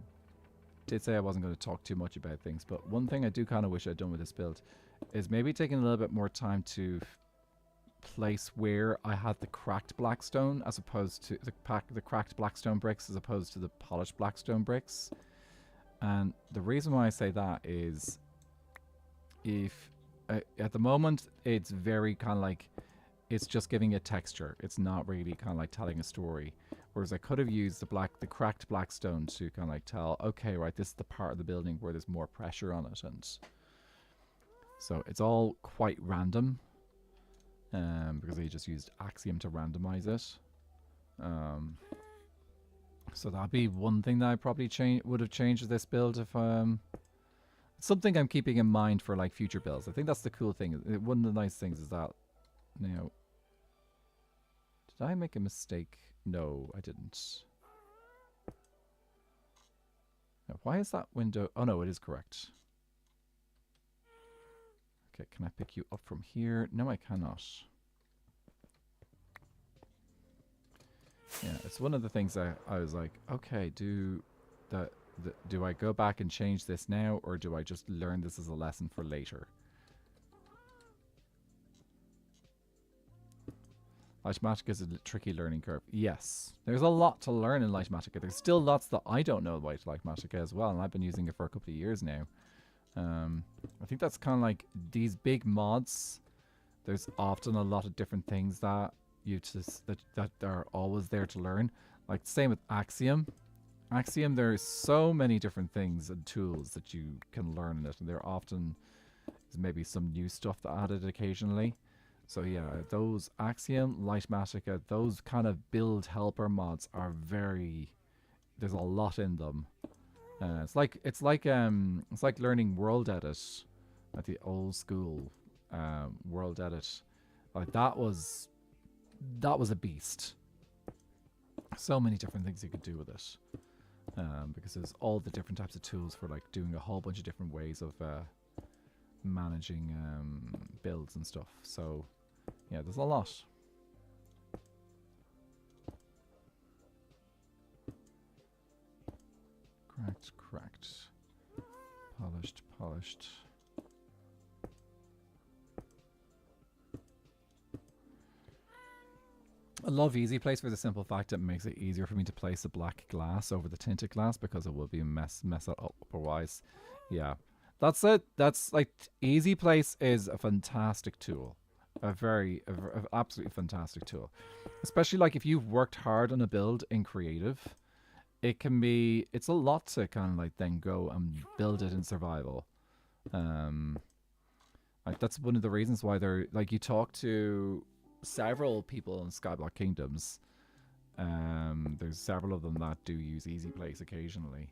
did say I wasn't going to talk too much about things, but one thing I do kind of wish I'd done with this build is maybe taking a little bit more time to place where I had the cracked blackstone as opposed to the cracked blackstone bricks as opposed to the polished blackstone bricks. And the reason why I say that is if at the moment it's very kind of like it's just giving it texture. It's not really kind of like telling a story. Whereas I could have used the cracked blackstone to kind of like tell, okay, right, this is the part of the building where there's more pressure on it, and so it's all quite random. Because they just used Axiom to randomize it. So that'd be one thing that I probably would have changed with this build if something I'm keeping in mind for like future builds. I think that's the cool thing. One of the nice things is that, you know, did I make a mistake? No, I didn't. Now, why is that window? Oh no, it is correct. Okay, can I pick you up from here? No, I cannot. Yeah, it's one of the things I was like, okay, do I go back and change this now, or do I just learn this as a lesson for later? Litematica is a tricky learning curve. Yes, there's a lot to learn in Litematica. There's still lots that I don't know about Litematica as well, and I've been using it for a couple of years now. I think that's kind of like these big mods. There's often a lot of different things that that are always there to learn. Like same with Axiom. Axiom, there's so many different things and tools that you can learn in it, and there often is maybe some new stuff that added occasionally. So yeah, those Axiom, Litematica, those kind of build helper mods are very. There's a lot in them. It's like learning World Edit, like the old school World Edit. Like that was a beast. So many different things you could do with it, because there's all the different types of tools for like doing a whole bunch of different ways of managing builds and stuff. So yeah, there's a lot. Cracked. Polished. I love Easy Place for the simple fact it makes it easier for me to place the black glass over the tinted glass, because it will be a mess it up otherwise. Yeah. That's it. That's like, Easy Place is a fantastic tool. A absolutely fantastic tool. Especially like if you've worked hard on a build in creative. It's a lot to kind of like then go and build it in survival. Like that's one of the reasons why they're like, you talk to several people in Skyblock Kingdoms. There's several of them that do use Easy Place occasionally,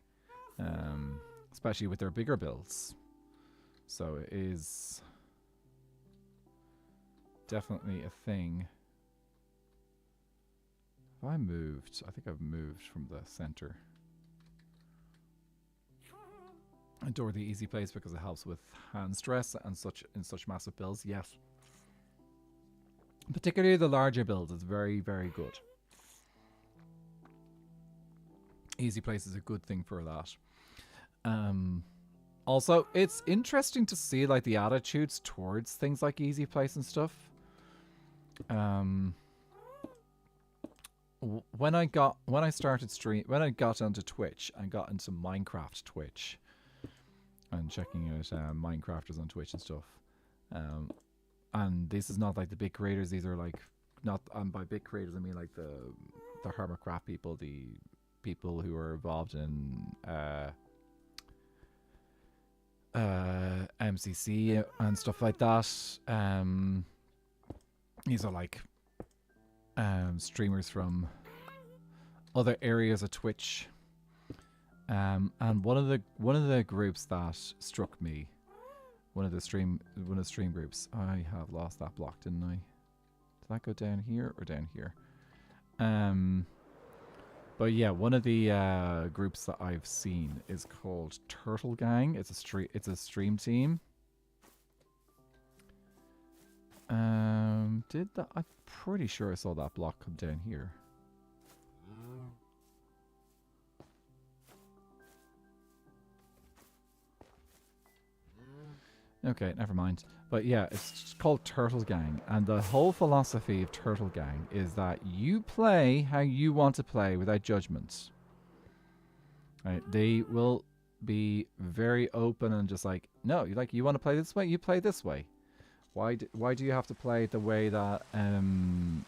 especially with their bigger builds. So it is definitely a thing. I think I've moved from the center. I adore the Easy Place because it helps with hand stress and in such massive builds. Yes. Particularly the larger builds, it's very, very good. Easy Place is a good thing for that. Also, it's interesting to see like the attitudes towards things like Easy Place and stuff. When I got onto Twitch and got into Minecraft Twitch and checking out Minecrafters on Twitch and stuff, and this is not like the big creators, these are like not by big creators I mean like the Hermitcraft people, the people who are involved in MCC and stuff like that. These are like streamers from other areas of Twitch. And one of the groups that struck me, one of the stream groups, I have lost that block, didn't I? Did that go down here or down here? But yeah, one of the groups that I've seen is called Turtle Gang. It's a stream team. I'm pretty sure I saw that block come down here. Okay, never mind. But yeah, it's called Turtle Gang, and the whole philosophy of Turtle Gang is that you play how you want to play without judgment. Right? They will be very open and just like, no, you want to play this way, you play this way. Why do you have to play the way that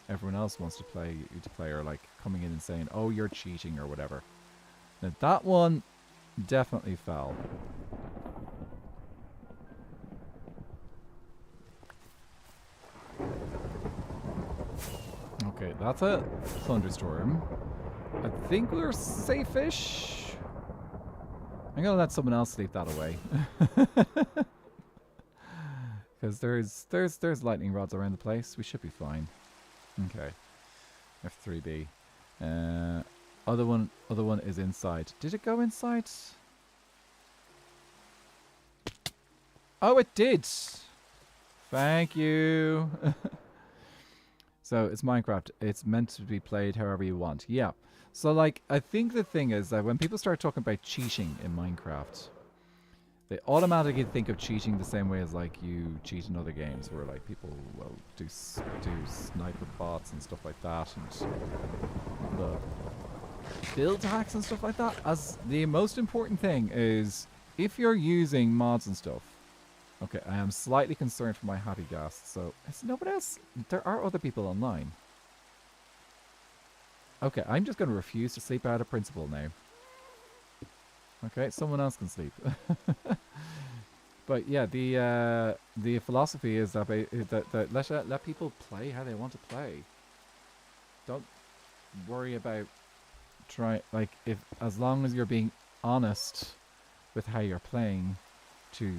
everyone else wants to play or like coming in and saying, oh, you're cheating or whatever. Now that one definitely fell. Okay, that's a thunderstorm. I think we're safe-ish. I'm gonna let someone else sleep that away. Because there's lightning rods around the place. We should be fine. Okay. F3B. Other one is inside. Did it go inside? Oh, it did! Thank you! So it's Minecraft. It's meant to be played however you want. Yeah. So like, I think the thing is that when people start talking about cheating in Minecraft, they automatically think of cheating the same way as like you cheat in other games, where like people will do sniper bots and stuff like that, and the build hacks and stuff like that. As the most important thing is, if you're using mods and stuff. Okay, I am slightly concerned for my happy guests, so it's nobody else. There are other people online. Okay, I'm just going to refuse to sleep out of principle now. Okay, someone else can sleep. But yeah, the philosophy is that let people play how they want to play. Don't worry about as long as you're being honest with how you're playing to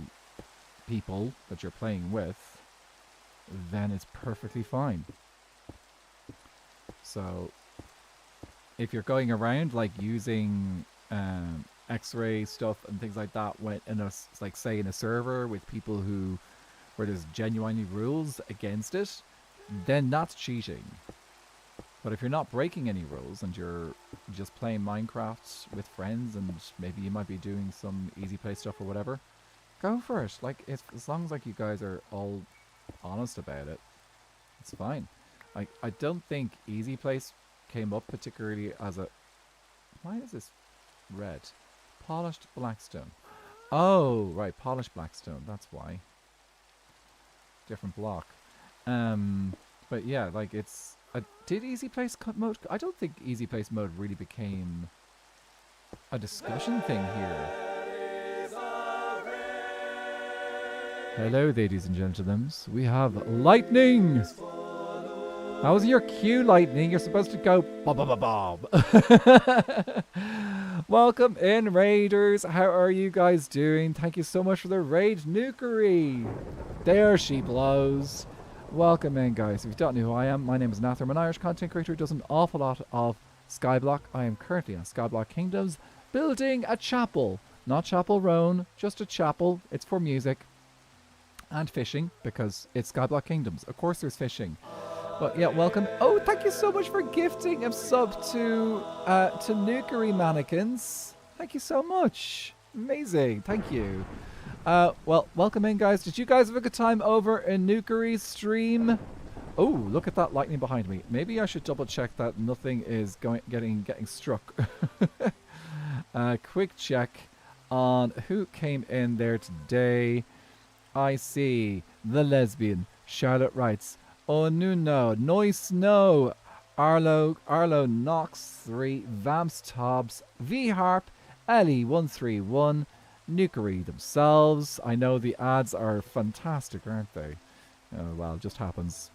people that you're playing with, then it's perfectly fine. So if you're going around like using X-ray stuff and things like that when in a say in a server with people where there's genuinely rules against it, then that's cheating. But if you're not breaking any rules and you're just playing Minecraft with friends and maybe you might be doing some easy play stuff or whatever, go for it. Like, as long as like you guys are all honest about it, it's fine. Like, I don't think easy place came up particularly as a. Why is this red? Polished blackstone. Oh, right, polished blackstone. That's why. Different block. But yeah, like it's. Did easy place mode? I don't think easy place mode really became a discussion thing here. Hello, ladies and gentlemen. We have lightning. That was your cue, lightning. You're supposed to go bob bob bob bob. Welcome in, raiders. How are you guys doing? Thank you so much for the raid, Nukery. There she blows. Welcome in, guys. If you don't know who I am, my name is Nathan. I'm an Irish content creator who does an awful lot of Skyblock. I am currently on Skyblock Kingdoms, building a chapel. Not Chapel Roan, just a chapel. It's for music. And fishing, because it's Skyblock Kingdoms. Of course there's fishing. But yeah, welcome. Oh, thank you so much for gifting a sub to Nukery Mannequins. Thank you so much. Amazing. Thank you. Well, welcome in, guys. Did you guys have a good time over in Nukery's stream? Oh, look at that lightning behind me. Maybe I should double check that nothing is getting struck. Quick check on who came in there today. I see the lesbian Charlotte writes, Oh, Nuno. Noise No. Arlo Knox 3. Vamps Tobbs. V Harp. Ellie131. Nukery themselves. I know the ads are fantastic, aren't they? Oh, well, it just happens.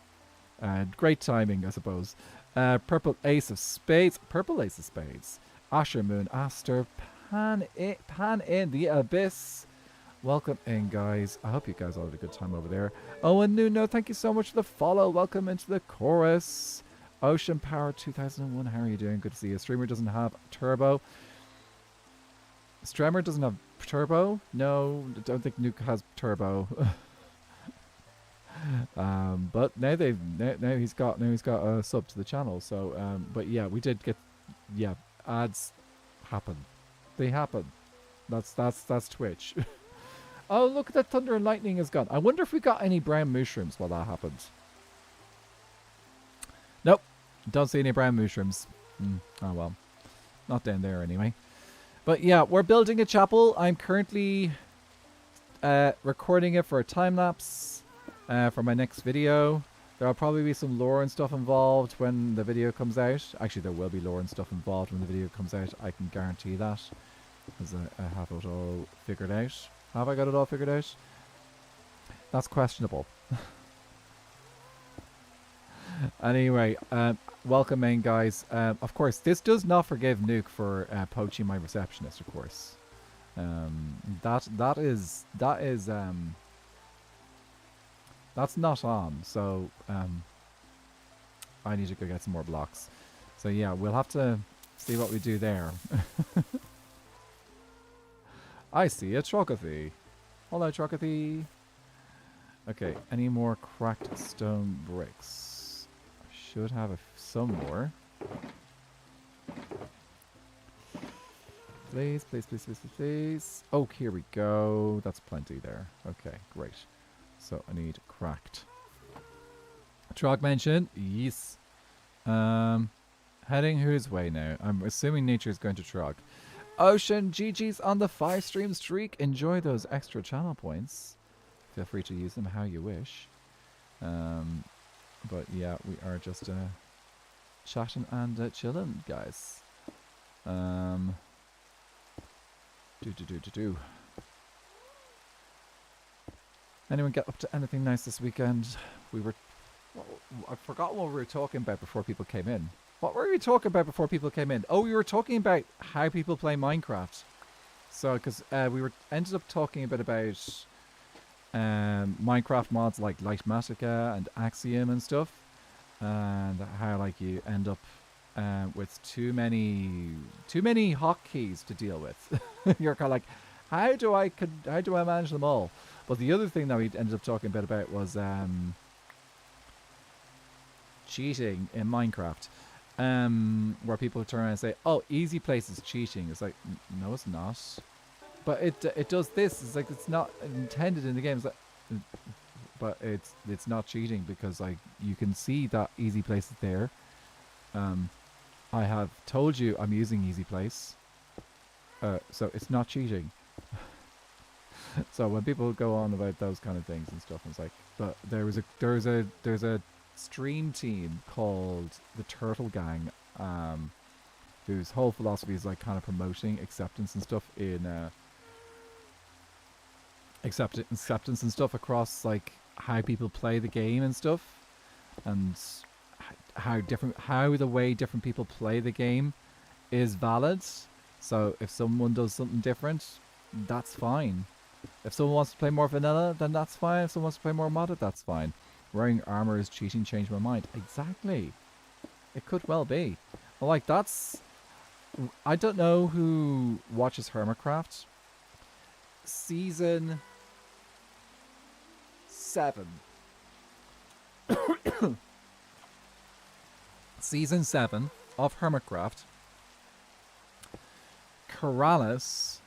Great timing, I suppose. Purple Ace of Spades. Purple Ace of Spades. Asher Moon Aster. Pan in the Abyss. Welcome in, guys. I hope you guys all had a good time over there. Oh, and Nuno, thank you so much for the follow. Welcome into the chorus. Ocean Power 2001. How are you doing? Good to see you. Streamer doesn't have turbo. Streamer doesn't have turbo? No, I don't think Nuke has turbo. But now he's got a sub to the channel. So but yeah, we did get ads happen. They happen. That's Twitch. Oh, look at that, thunder and lightning is gone. I wonder if we got any brown mushrooms while that happened. Nope, don't see any brown mushrooms. Oh well, not down there anyway. But yeah, we're building a chapel. I'm currently recording it for a time lapse for my next video. There'll probably be some lore and stuff involved when the video comes out. Actually, there will be lore and stuff involved when the video comes out. I can guarantee that, because I have it all figured out. Have I got it all figured out? That's questionable. Anyway, welcome in, guys. Of course, this does not forgive Nuke for poaching my receptionist, of course. That's not on. So I need to go get some more blocks. So yeah, we'll have to see what we do there. I see a Trocathy. Hello, Trocathy. Okay, any more cracked stone bricks? I should have some more. Please, please, please, please, please, please. Oh, here we go. That's plenty there. Okay, great. So I need cracked. Trog mentioned. Yes. Heading whose way now? I'm assuming nature is going to Trog. Ocean, GG's on the 5-stream streak. Enjoy those extra channel points. Feel free to use them how you wish. But yeah, we are just chatting and chilling, guys. Anyone get up to anything nice this weekend? I forgot what we were talking about before people came in. What were we talking about before people came in? Oh, we were talking about how people play Minecraft. So, because we ended up talking a bit about Minecraft mods like Lightmatica and Axiom and stuff, and how like you end up with too many hotkeys to deal with. You're kind of like, how do I manage them all? But the other thing that we ended up talking a bit about was cheating in Minecraft. Where people turn around and say, "Oh, easy place is cheating." It's like, no, it's not. But it does this. It's like it's not intended in the game. It's like, but it's not cheating because like you can see that easy place is there. I have told you I'm using easy place, so it's not cheating. So when people go on about those kind of things and stuff, it's like, but there's a stream team called the Turtle Gang, whose whole philosophy is like kind of promoting acceptance and stuff in acceptance and stuff across like how people play the game and stuff, and how the way different people play the game is valid. So if someone does something different, that's fine. If someone wants to play more vanilla, then that's fine. If someone wants to play more modded, that's fine. Wearing armor is cheating, changed my mind. Exactly. It could well be. Well, like, that's... I don't know who watches Hermitcraft. Season 7. Season 7 of Hermitcraft. Corrales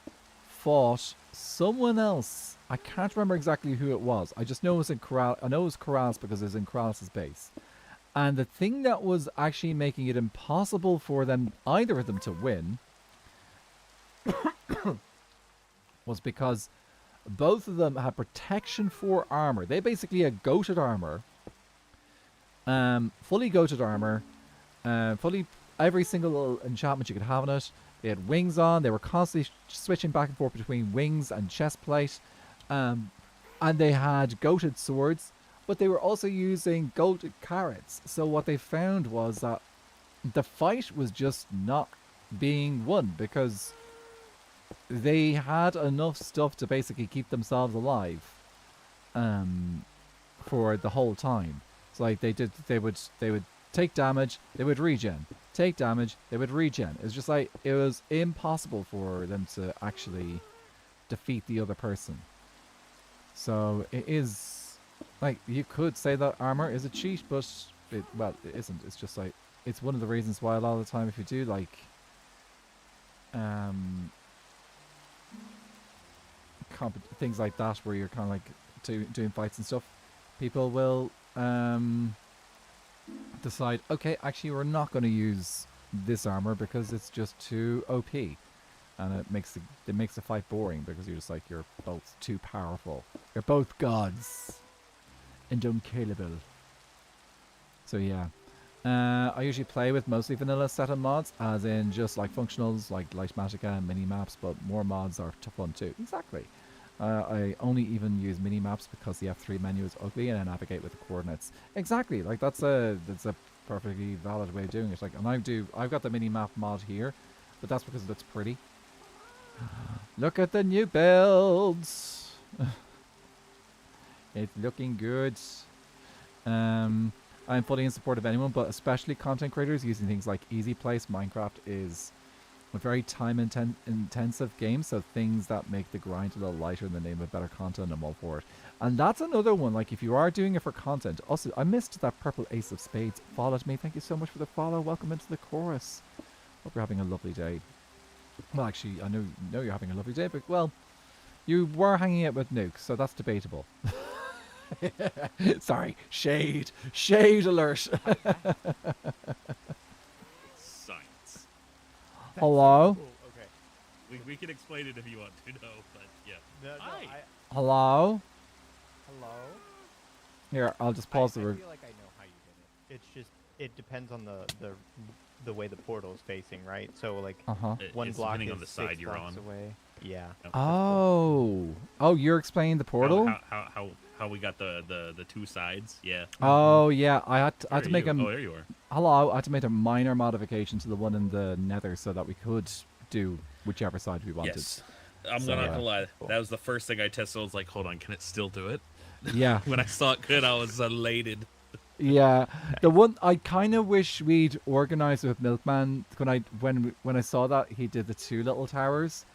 fought someone else. I can't remember exactly who it was. I just know it was in Corral. I know it was Corrales because it was in Corrales' base. And the thing that was actually making it impossible for them, either of them, to win was because both of them had protection 4 armor. They basically had goated armor. Fully goated armor. Fully every single little enchantment you could have on it. They had wings on. They were constantly switching back and forth between wings and chest plate. And they had goated swords, but they were also using goated carrots. So what they found was that the fight was just not being won because they had enough stuff to basically keep themselves alive for the whole time. So like they would take damage, they would regen. Take damage, they would regen. It's just like it was impossible for them to actually defeat the other person. So it is like you could say that armor is a cheat, but it isn't. It's just like it's one of the reasons why a lot of the time if you do like things like that where you're kind of like doing fights and stuff, people will decide, okay, actually we're not going to use this armor because it's just too OP, and it makes the fight boring because you're just like you're both too powerful. You're both gods and unkillable. So yeah. I usually play with mostly vanilla set of mods, as in just like functionals like Lightmatica and mini maps, but more mods are fun too. Exactly. I only even use mini maps because the F3 menu is ugly and I navigate with the coordinates. Exactly. Like that's a perfectly valid way of doing it. Like, and I've got the mini map mod here, but that's because it looks pretty. Look at the new builds. It's looking good. I'm fully in support of anyone, but especially content creators using things like Easy Place. Minecraft is a very time-intensive game, so things that make the grind a little lighter in the name of better content, I'm all for it. And that's another one, like if you are doing it for content. Also, I missed that purple ace of spades. Followed me. Thank you so much for the follow. Welcome into the chorus. Hope you're having a lovely day. Well, actually, I know you're having a lovely day, but, well, you were hanging out with Nuke, so that's debatable. Sorry, shade alert. Science. Hello. Cool. Okay. We can explain it if you want to know, but yeah. Hi. Hello. Hello. Here, I'll just pause I the. feel like I know how you did it. It's just it depends on the way the portal is facing, right? So like one It's block depending is on the side 6 you're blocks on. away. Yeah. Oh, you're explaining the portal. How we got the two sides? Yeah. Oh yeah, I had to make a. Oh, there you are. Hello, I had to make a minor modification to the one in the Nether so that we could do whichever side we wanted. Yes. I'm So, not gonna lie. cool. That was the first thing I tested. I was like, hold on, can it still do it? Yeah. When I saw it could, I was elated. Yeah, the one I kind of wish we'd organized with Milkman when I saw that he did the 2 little towers.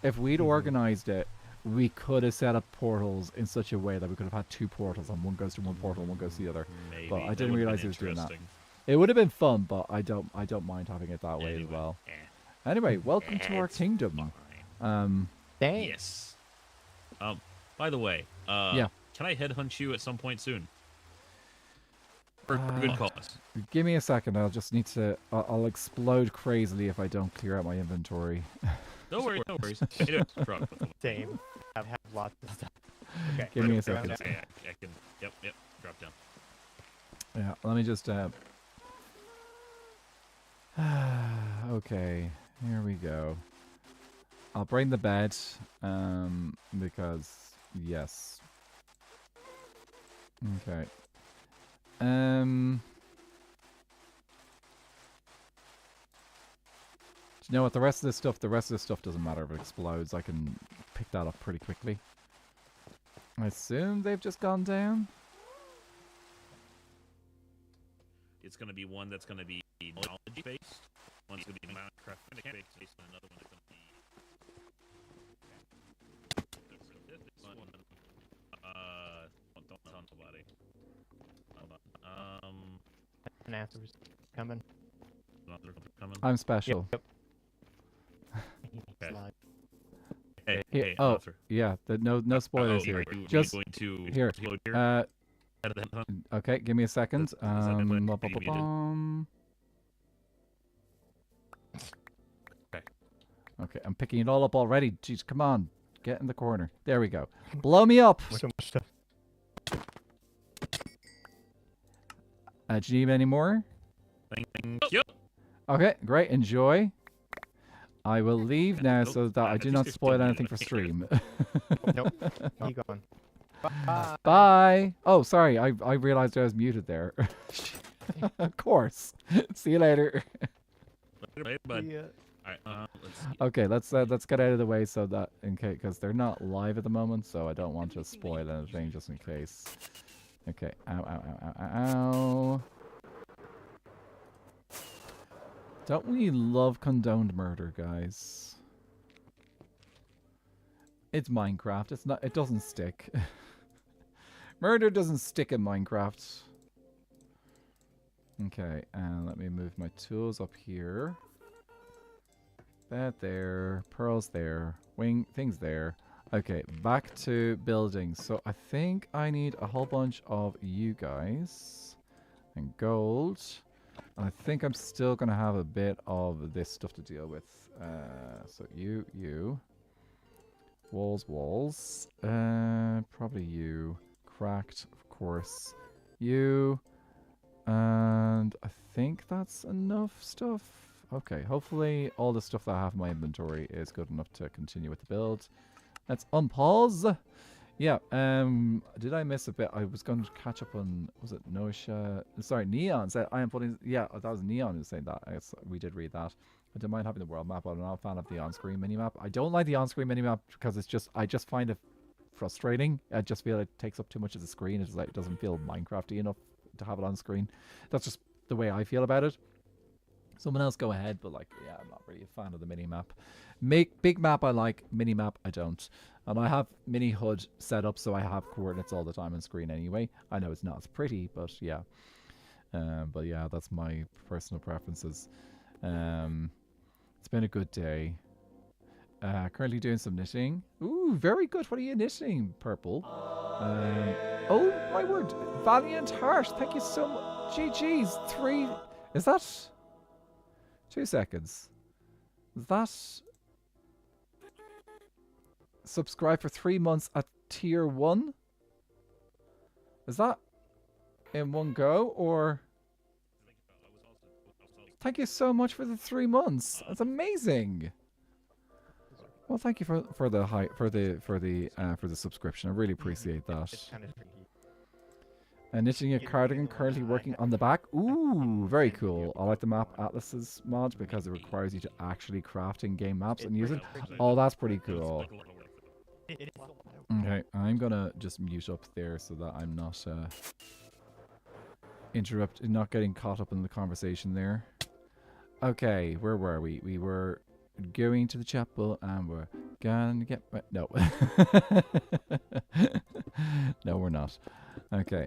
If we'd organized it, we could have set up portals in such a way that we could have had 2 portals, and one goes to one portal and one goes to the other. Maybe. But I That didn't would've realize been he was doing that. interesting. It would have been fun, but I don't mind having it that way as Anyway, well. eh. Anyway, welcome to our It's kingdom. fine. Thanks. Yes. By the way, Yeah. can I headhunt you at some point soon? For good cause. Give me a second. I'll just need to. I'll explode crazily if I don't clear out my inventory. No worries, no worries. Hey, do it. Drop with them. Same. Have lots of stuff. Okay. Give me a drop second. down. I can. Yep. Drop down. Yeah, let me just. Okay, here we go. I'll bring the bed, because yes. Okay. Do you know what? The rest of this stuff doesn't matter if it explodes. I can pick that up pretty quickly. I assume they've just gone down. It's going to be one that's going to be knowledge based. One's going to be Minecraft mechanics based, and another one is going to be. This one, don't tell nobody. Hold on. An answer's coming. Another coming. I'm special. Yep. Okay. Slide. Hey, oh, Arthur. yeah. No spoilers here. Are you Just going to here. explode here? Head of the hunt? Okay, give me a second. Is that in my Bum. Okay. Okay, I'm picking it all up already. Jeez, come on. Get in the corner. There we go. Blow me up. So much stuff. Do you need any more? Thank you. Okay, great. Enjoy. I will leave now so that I do not spoil anything for stream. Nope. He gone. Bye. Bye. Oh, sorry. I realized I was muted there. Of course. See you later. Later, bud. See ya. Alright, let's see. Okay, let's get out of the way so that because they're not live at the moment, so I don't want to spoil anything just in case. Okay. Ow, ow, ow, ow, ow. Don't we love condoned murder, guys? It's Minecraft. It's not. It doesn't stick. Murder doesn't stick in Minecraft. Okay, and let me move my tools up here. That there, pearls there, wing things there. Okay, back to building. So I think I need a whole bunch of you guys and gold. I think I'm still gonna have a bit of this stuff to deal with. So you, walls. Probably you, cracked, of course. You, and I think that's enough stuff. Okay, hopefully all the stuff that I have in my inventory is good enough to continue with the build. Let's unpause. Yeah, did I miss a bit? I was going to catch up on, was it Noisha? Sorry, Neon said, I am putting, yeah, that was Neon who said that. We did read that. I don't mind having the world map, but I'm not a fan of the on-screen minimap. I don't like the on-screen minimap because it's just, I just find it frustrating. I just feel it takes up too much of the screen. It's like, it doesn't feel Minecrafty enough to have it on screen. That's just the way I feel about it. Someone else go ahead, but like, yeah, I'm not really a fan of the mini-map. Big map I like, mini-map I don't. And I have mini HUD set up so I have coordinates all the time on screen anyway. I know it's not as pretty, but yeah. But yeah, that's my personal preferences. It's been a good day. Currently doing some knitting. Ooh, very good. What are you knitting, Purple? Oh, my word. Valiant Heart. Thank you so much. GG's. 3... Is that... 2 seconds. Is that... Subscribe for 3 months at tier 1? Is that in one go, or... Thank you so much for the 3 months. That's amazing. Well, thank you for the subscription. I really appreciate that. It's kind of tricky. And knitting a cardigan, currently working on the back. Ooh, very cool. I like the map atlases mod because it requires you to actually craft in-game maps and use it. Oh, that's pretty cool. Okay, I'm gonna just mute up there so that I'm not not getting caught up in the conversation there. Okay, where were we? We were going to the chapel and we're gonna get... No. No, we're not. Okay,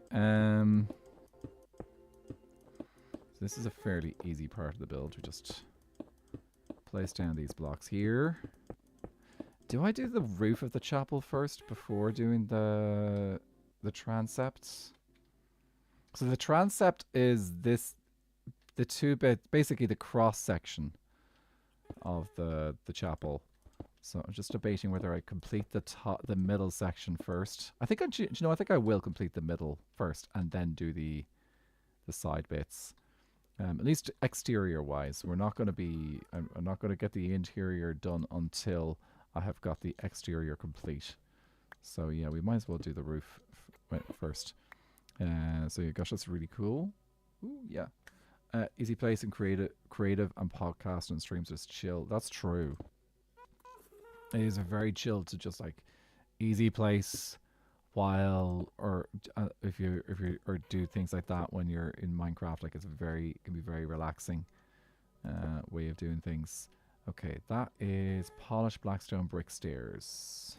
this is a fairly easy part of the build. We just place down these blocks here. Do I do the roof of the chapel first before doing the transepts? So the transept is this, the 2-bit, basically the cross section of the chapel. So I'm just debating whether I complete the middle section first. I think I think I will complete the middle first and then do the side bits. At least exterior wise, we're not going to be. I'm not going to get the interior done until I have got the exterior complete. So yeah, we might as well do the roof first. So yeah, gosh, that's really cool. Ooh, yeah. Easy place and creative and podcast and streams just chill. That's true. It is a very chill to just like easy place while or if you or do things like that when you're in Minecraft. Like it's can be very relaxing way of doing things. Okay, that is polished blackstone brick stairs.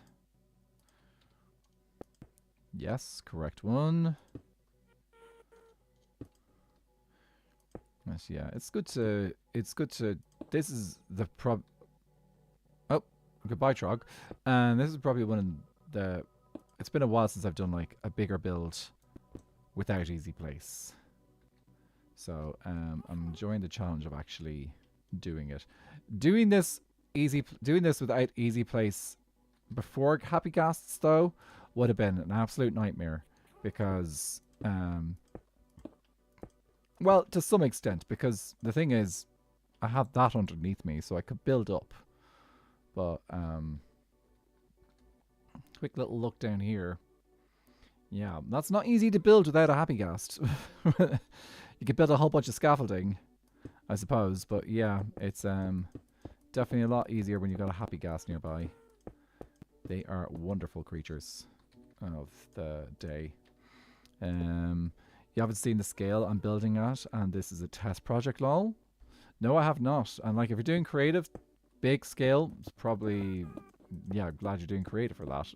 Yes, correct one. Yes, yeah, it's good to this is the oh, goodbye Trog. And this is probably one of the it's been a while since I've done like a bigger build without easy place. So I'm enjoying the challenge of actually doing it. Doing this without easy place before Happy Ghasts though would have been an absolute nightmare because Well, to some extent, because the thing is, I have that underneath me, so I could build up. But, quick little look down here. Yeah, that's not easy to build without a happy ghast. You could build a whole bunch of scaffolding, I suppose, but yeah, it's definitely a lot easier when you've got a happy ghast nearby. They are wonderful creatures of the day. You haven't seen the scale I'm building at, and this is a test project, lol. No, I have not. And like, if you're doing creative, big scale, it's probably, yeah, glad you're doing creative for that.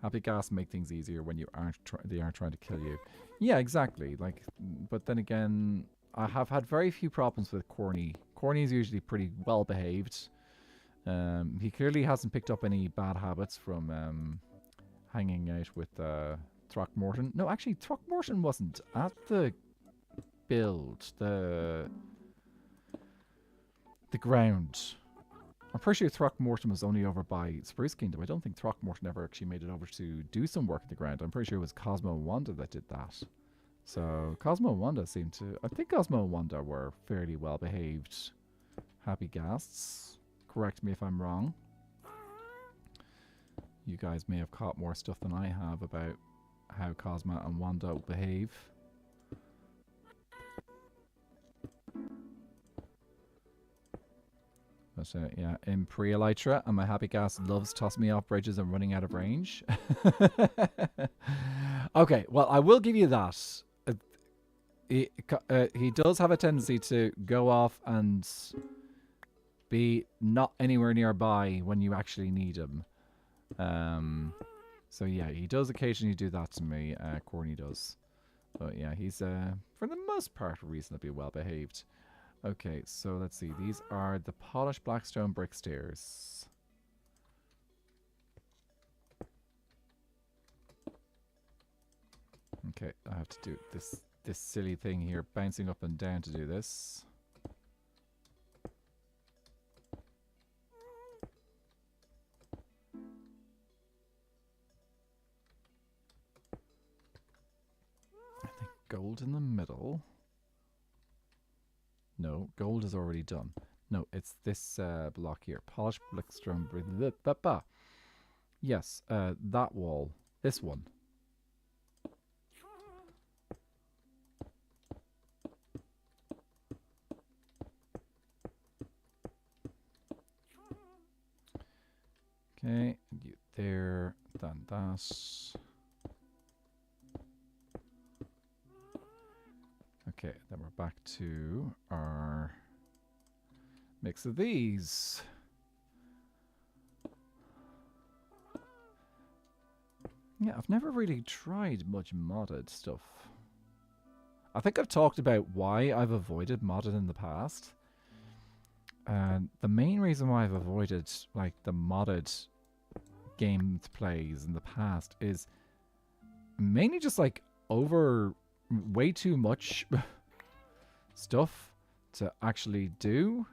Happy ghast make things easier when you aren't they aren't trying to kill you. Yeah, exactly. Like, but then again, I have had very few problems with Corny. Corny's usually pretty well behaved. He clearly hasn't picked up any bad habits from hanging out with Throckmorton. No, actually, Throckmorton wasn't at the build. The ground. I'm pretty sure Throckmorton was only over by Spruce Kingdom. I don't think Throckmorton ever actually made it over to do some work at the ground. I'm pretty sure it was Cosmo and Wanda that did that. So Cosmo and Wanda seemed to... I think Cosmo and Wanda were fairly well behaved. Happy ghasts. Correct me if I'm wrong. You guys may have caught more stuff than I have about how Cosmo and Wanda behave. But yeah, in pre-Elytra, and my happy ghast loves tossing me off bridges and running out of range. Okay, well, I will give you that. He does have a tendency to go off and be not anywhere nearby when you actually need him. So yeah, he does occasionally do that to me. Corny does. But yeah, he's for the most part reasonably well behaved. Okay, so let's see. These are the polished blackstone brick stairs. Okay, I have to do this silly thing here, bouncing up and down to do this. I think gold in the middle. No, gold is already done. No, it's this block here. Polished blackstone brick. Yes, that wall. This one. Okay, you there, done that. Okay, then we're back to our mix of these. Yeah, I've never really tried much modded stuff. I think I've talked about why I've avoided modded in the past. And the main reason why I've avoided like the modded gameplays in the past is mainly just like over way too much stuff to actually do,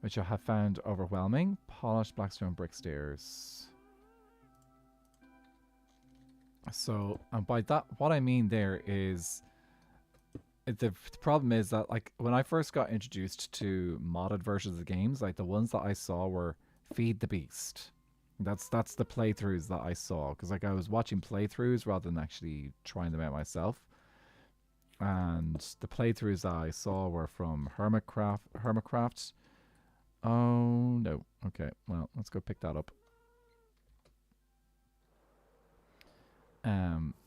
which I have found overwhelming. Polished blackstone brick stairs. So, and by that, what I mean there is, the problem is that, like, when I first got introduced to modded versions of games, like, the ones that I saw were Feed the Beast. That's the playthroughs that I saw, because, like, I was watching playthroughs rather than actually trying them out myself. And the playthroughs that I saw were from Hermitcraft. Oh, no. Okay, well, let's go pick that up.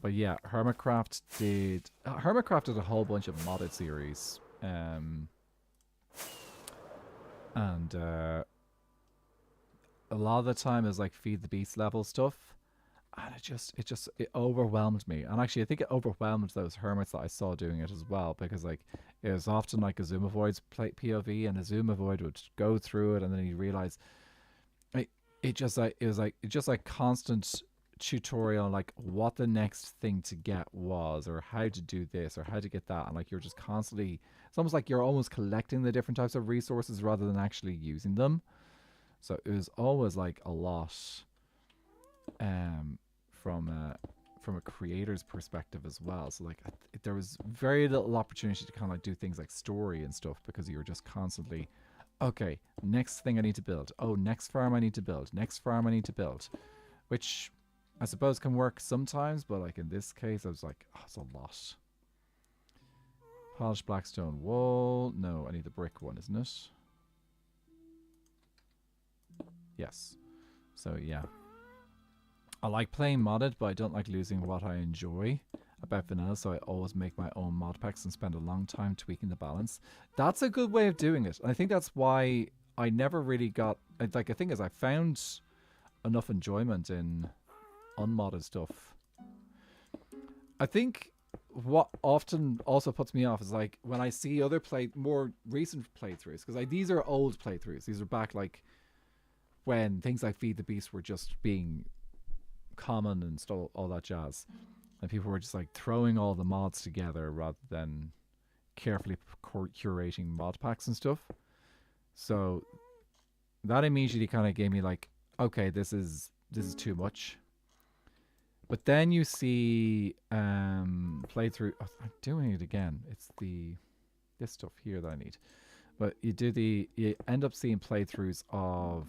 But yeah, Hermitcraft did a whole bunch of modded series. And a lot of the time is like Feed the Beast level stuff. And it overwhelmed me. And actually I think it overwhelmed those hermits that I saw doing it as well, because like it was often like Azumavoid's POV, and Azumavoid would go through it and then he'd realize it was like constant tutorial, like what the next thing to get was, or how to do this, or how to get that, and like you're just constantly, it's almost like you're almost collecting the different types of resources rather than actually using them. So it was always like a lot from from a creator's perspective as well. So like there was very little opportunity to kind of like do things like story and stuff because you were just constantly, okay, next thing I need to build. Oh, next farm I need to build. Next farm I need to build, which I suppose can work sometimes, but like in this case, I was like, oh, it's a lot. Polished blackstone wall. No, I need the brick one, isn't it? Yes. So yeah. I like playing modded, but I don't like losing what I enjoy about vanilla, so I always make my own mod packs and spend a long time tweaking the balance. That's a good way of doing it. I think that's why I never really got... Like, the thing is, I found enough enjoyment in unmodded stuff. I think what often also puts me off is, like, when I see other more recent playthroughs, because like, these are old playthroughs. These are back, like, when things like Feed the Beast were just being common and all that jazz, and people were just like throwing all the mods together rather than carefully curating mod packs and stuff. So that immediately kind of gave me like, okay, this is too much. But then you see playthrough. Oh, I'm doing it again. It's this stuff here that I need. But you end up seeing playthroughs of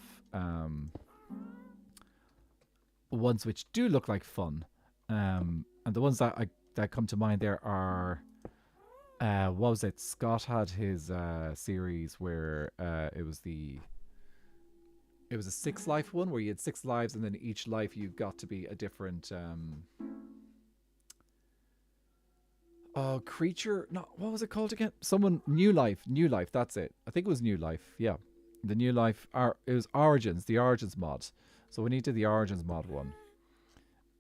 ones which do look like fun, and the ones that come to mind there are what was it? Scott had his series where it was a 6 life one where you had 6 lives, and then each life you got to be a different creature. No, what was it called again? New life. That's it. I think it was New Life. Yeah, the New Life. It was Origins. The Origins mod. So we needed the Origins mod one.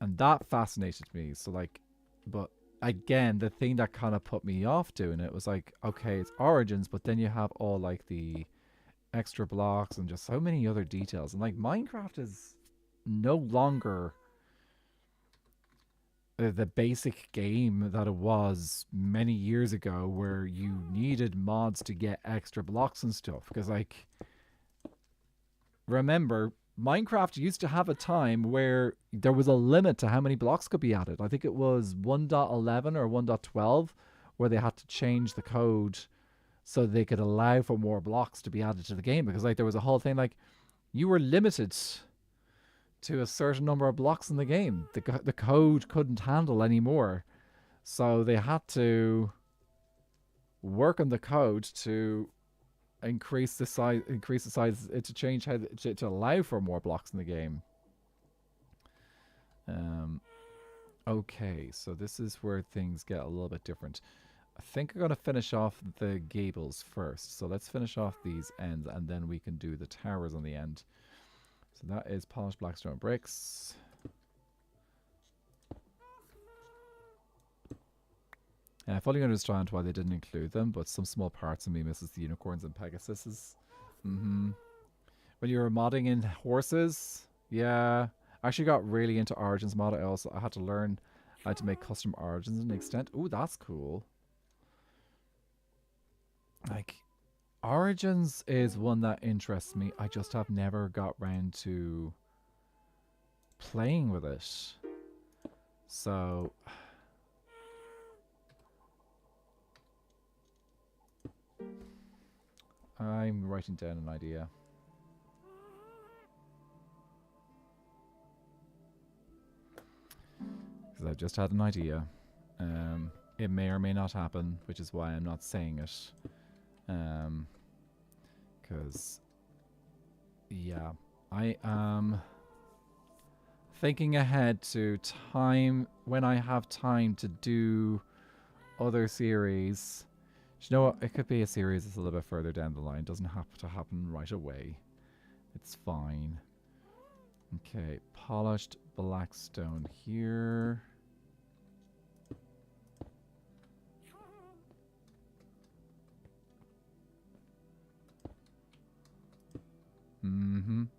And that fascinated me. So like, but again, the thing that kind of put me off doing it was like, okay, it's Origins, but then you have all like the extra blocks and just so many other details. And like Minecraft is no longer the basic game that it was many years ago where you needed mods to get extra blocks and stuff. Because like, remember, Minecraft used to have a time where there was a limit to how many blocks could be added. I think it was 1.11 or 1.12 where they had to change the code so they could allow for more blocks to be added to the game. Because like there was a whole thing like you were limited to a certain number of blocks in the game. The code couldn't handle any more. So they had to work on the code to increase the size to change how to allow for more blocks in the game. Okay, so this is where things get a little bit different. I think I'm going to finish off the gables first. So let's finish off these ends and then we can do the towers on the end. So that is polished blackstone bricks. And I fully understand why they didn't include them, but some small parts of me misses the unicorns and pegasuses. When you were modding in horses, yeah. I actually got really into Origins mod. I had to learn how to make custom Origins to an extent. Ooh, that's cool. Like, Origins is one that interests me. I just have never got round to playing with it. So I'm writing down an idea. Because I've just had an idea. It may or may not happen, which is why I'm not saying it. Because, yeah, I am thinking ahead to time when I have time to do other series. You know what? It could be a series that's a little bit further down the line. It doesn't have to happen right away. It's fine. Okay, polished blackstone here. And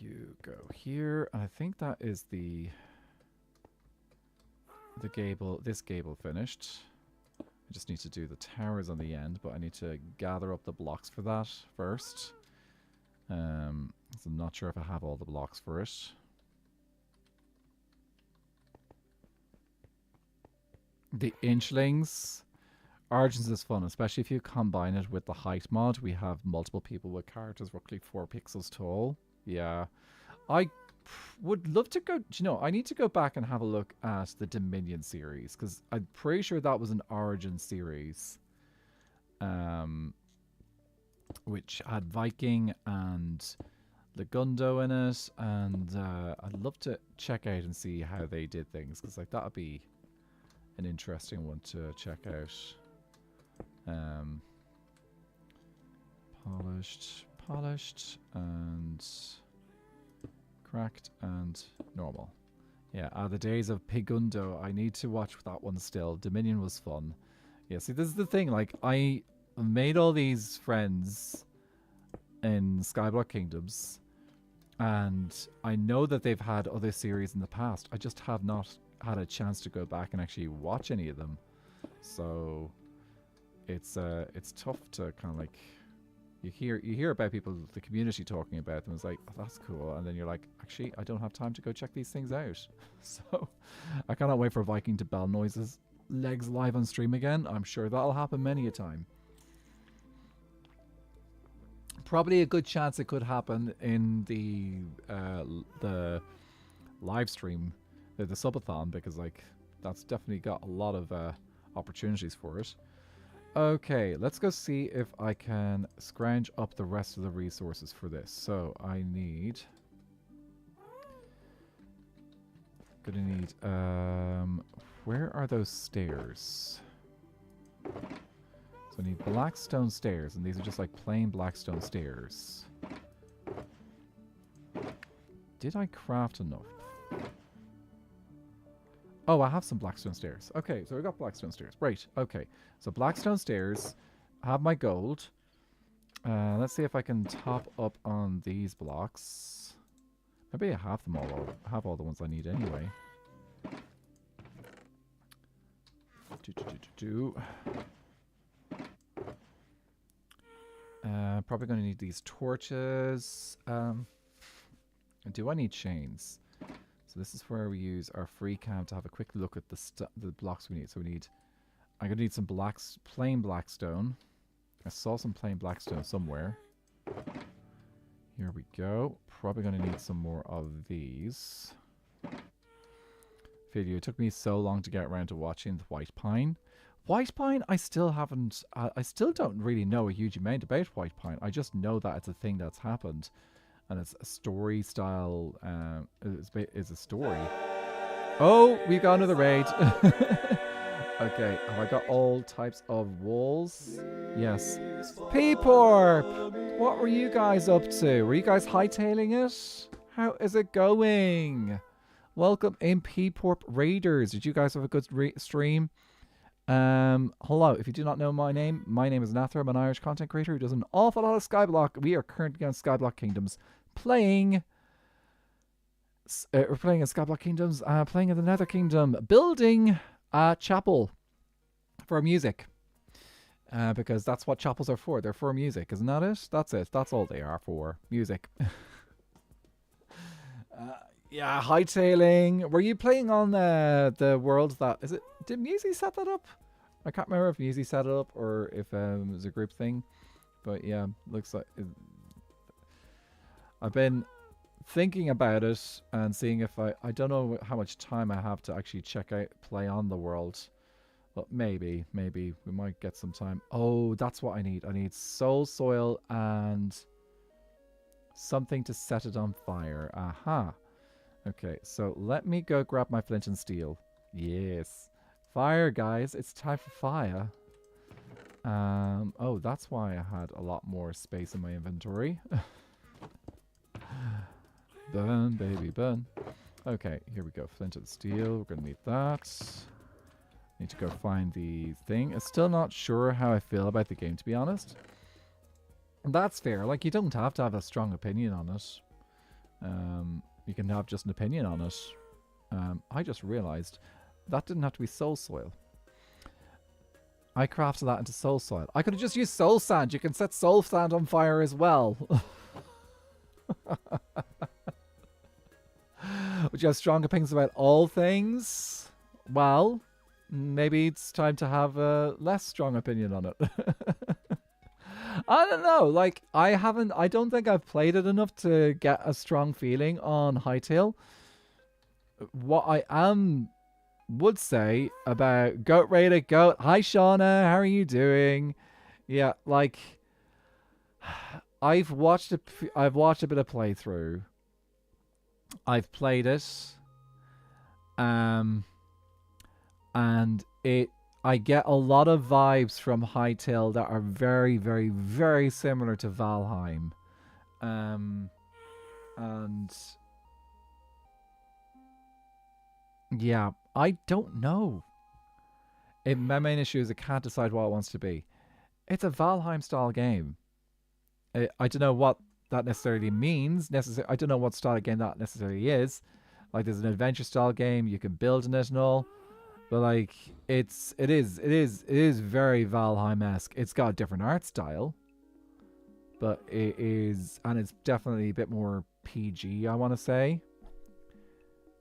you go here. And I think that is the gable, this gable finished. I just need to do the towers on the end, but I need to gather up the blocks for that first. So I'm not sure if I have all the blocks for it. The Inchlings. Origins is fun, especially if you combine it with the height mod. We have multiple people with characters roughly 4 pixels tall. Yeah. I would love to go... Do you know, I need to go back and have a look at the Dominion series, because I'm pretty sure that was an Origin series. Which had Viking and Legundo in it, and I'd love to check out and see how they did things, because like that would be an interesting one to check out. Polished, and cracked, and normal. Yeah, the days of Pigundo. I need to watch that one still. Dominion was fun. Yeah, see, this is the thing. Like, I made all these friends in Skyblock Kingdoms, and I know that they've had other series in the past. I just have not had a chance to go back and actually watch any of them. So it's tough to kind of like, you hear about people, the community talking about them. It's like, oh, that's cool, and then you're like, actually, I don't have time to go check these things out. So I cannot wait for Viking to bell noises legs live on stream again. I'm sure that'll happen many a time. Probably a good chance it could happen in the live stream, the subathon, because like that's definitely got a lot of opportunities for it. Okay, let's go see if I can scrounge up the rest of the resources for this. So I need... Gonna need... where are those stairs? So I need black stone stairs, and these are just like plain black stone stairs. Did I craft enough? Oh, I have some blackstone stairs. Okay, so I got blackstone stairs. Right, okay. So blackstone stairs. I have my gold. Let's see if I can top up on these blocks. Maybe I have them all. I have all the ones I need anyway. Probably going to need these torches. Do I need chains? So this is where we use our free cam to have a quick look at the blocks we need. So we need... I'm going to need some plain blackstone. I saw some plain blackstone somewhere. Here we go. Probably going to need some more of these. Video. It took me so long to get around to watching the White Pine. White Pine, I still haven't... I still don't really know a huge amount about White Pine. I just know that it's a thing that's happened. And it's a story style... it's a story. Oh, we got another raid. Okay, have I got all types of walls? Yes. Peeporp! What were you guys up to? Were you guys hightailing it? How is it going? Welcome in, Peeporp Raiders. Did you guys have a good stream? Hello, if you do not know my name is Nather. I'm an Irish content creator who does an awful lot of Skyblock. We are currently on Skyblock Kingdoms playing... we're playing in Skyblock Kingdoms, playing in the Nether Kingdom, building a chapel for music. Because that's what chapels are for. They're for music, isn't that it? That's it. That's all they are for. Music. Yeah, hightailing. Were you playing on the world that... Is it... Did Musi set that up? I can't remember if Musi set it up or if it was a group thing. But yeah, looks like... I've been thinking about it and seeing if I don't know how much time I have to actually check out play on the world. But maybe we might get some time. Oh, that's what I need. I need soul soil and something to set it on fire. Aha. Okay, so let me go grab my flint and steel. Yes. Fire, guys. It's time for fire. Oh, that's why I had a lot more space in my inventory. Burn, baby, burn. Okay, here we go. Flint and steel. We're going to need that. Need to go find the thing. I'm still not sure how I feel about the game, to be honest. That's fair. Like, you don't have to have a strong opinion on it. You can have just an opinion on it. I just realized that didn't have to be soul soil. I crafted that into soul soil. I could have just used soul sand. You can set soul sand on fire as well. Would you have strong opinions about all things? Well, maybe it's time to have a less strong opinion on it. I don't know. Like, I don't think I've played it enough to get a strong feeling on Hytale. What would say about Goat Raider Goat. Hi, Shauna. How are you doing? Yeah, like, I've watched a bit of playthrough. I've played it. And I get a lot of vibes from Hytale that are very, very, very similar to Valheim. And yeah, I don't know. My main issue is I can't decide what it wants to be. It's a Valheim style game. I don't know what that necessarily means. I don't know what style of game that necessarily is. Like, there's an adventure style game, you can build in it and all. But like, it is very Valheim-esque. It's got a different art style, but it's definitely a bit more PG, I want to say.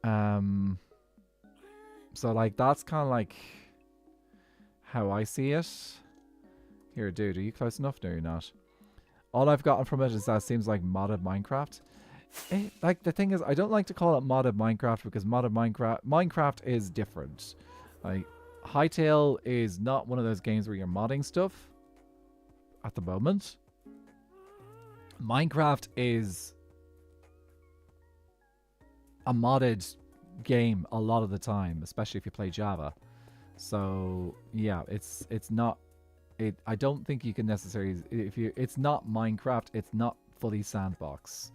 So like, that's kind of like how I see it. Here, dude, are you close enough? No, you're not. All I've gotten from it is that it seems like modded Minecraft. Like, the thing is, I don't like to call it modded Minecraft because modded Minecraft is different. Like, Hytale is not one of those games where you're modding stuff at the moment. Minecraft is a modded game a lot of the time, especially if you play Java. So yeah, it's not. I don't think you can necessarily. It's not Minecraft. It's not fully sandbox.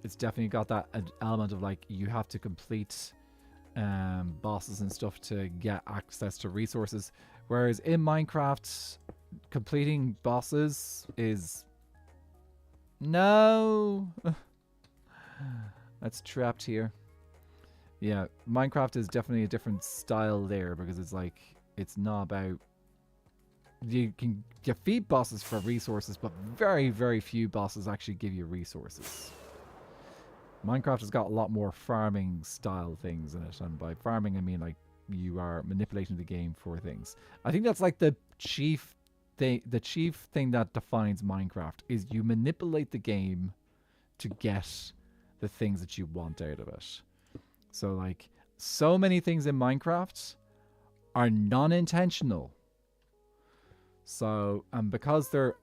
It's definitely got that element of like you have to complete bosses and stuff to get access to resources. Whereas in Minecraft, completing bosses is no. That's trapped here. Yeah, Minecraft is definitely a different style there because it's like it's not about you feed bosses for resources, but very, very few bosses actually give you resources. Minecraft has got a lot more farming style things in it, and by farming I mean like you are manipulating the game for things. I think that's like the chief thing that defines Minecraft is you manipulate the game to get the things that you want out of it. So like, so many things in Minecraft are non-intentional. So, and because they're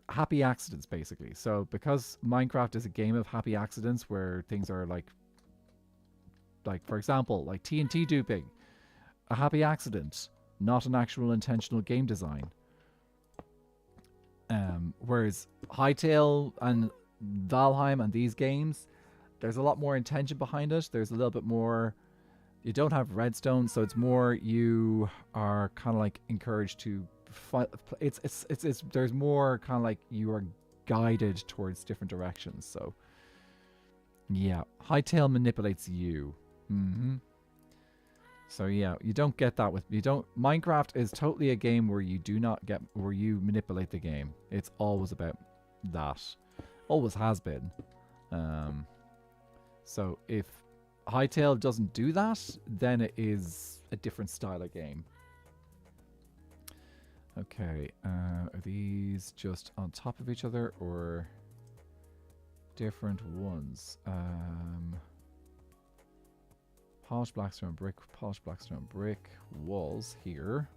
happy accidents basically. So because Minecraft is a game of happy accidents where things are like for example, like TNT duping, a happy accident, not an actual intentional game design. Whereas Hytale and Valheim and these games, there's a lot more intention behind it. There's a little bit more. You don't have redstone, so it's more you are kind of like encouraged to. There's more kind of like you are guided towards different directions. So yeah, Hytale manipulates you. So yeah, you don't get that with Minecraft is totally a game where you manipulate the game. It's always about that. Always has been. So if Hytale doesn't do that, then it is a different style of game. Okay, are these just on top of each other or different ones? Polished blackstone brick, walls here.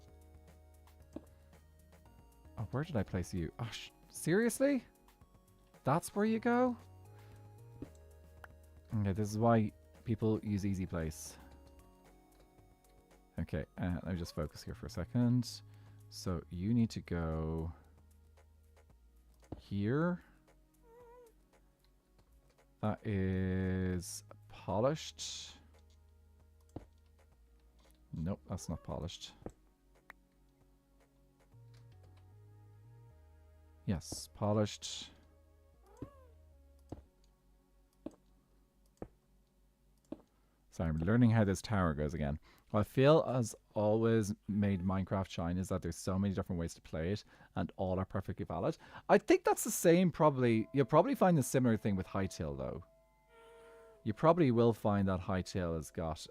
Oh, where did I place you? Oh, seriously? That's where you go? Okay, this is why people use easy place. Okay, let me just focus here for a second. So you need to go here. That is polished. Nope, that's not polished. Yes, polished. Sorry, I'm learning how this tower goes again. What I feel has always made Minecraft shine is that there's so many different ways to play it, and all are perfectly valid. I think that's the same probably. You'll probably find a similar thing with Hytale though. You probably will find that Hytale has got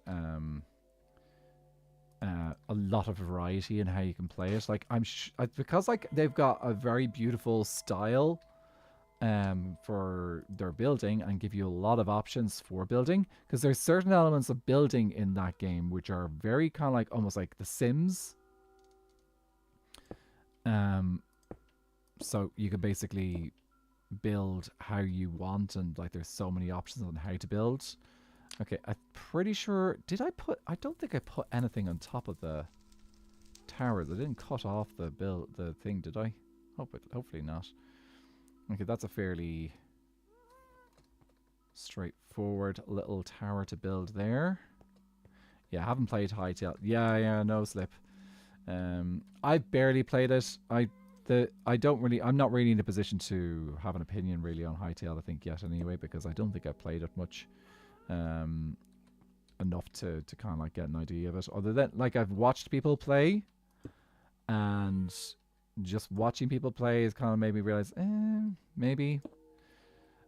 a lot of variety in how you can play it. Like because like they've got a very beautiful style for their building and give you a lot of options for building, because there's certain elements of building in that game which are very kind of like almost like The Sims. So you can basically build how you want, and like there's so many options on how to build. Okay, I'm pretty sure, I don't think I put anything on top of the towers. I didn't cut off the thing, did I? Hopefully not. Okay, that's a fairly straightforward little tower to build there. Yeah, I haven't played Hytale. Yeah, no slip. I barely played it. I'm not really in a position to have an opinion really on Hytale, I think, yet anyway, because I don't think I've played it much. Enough to kind of like get an idea of it. Other than like I've watched people play, and just watching people play has kind of made me realize, maybe.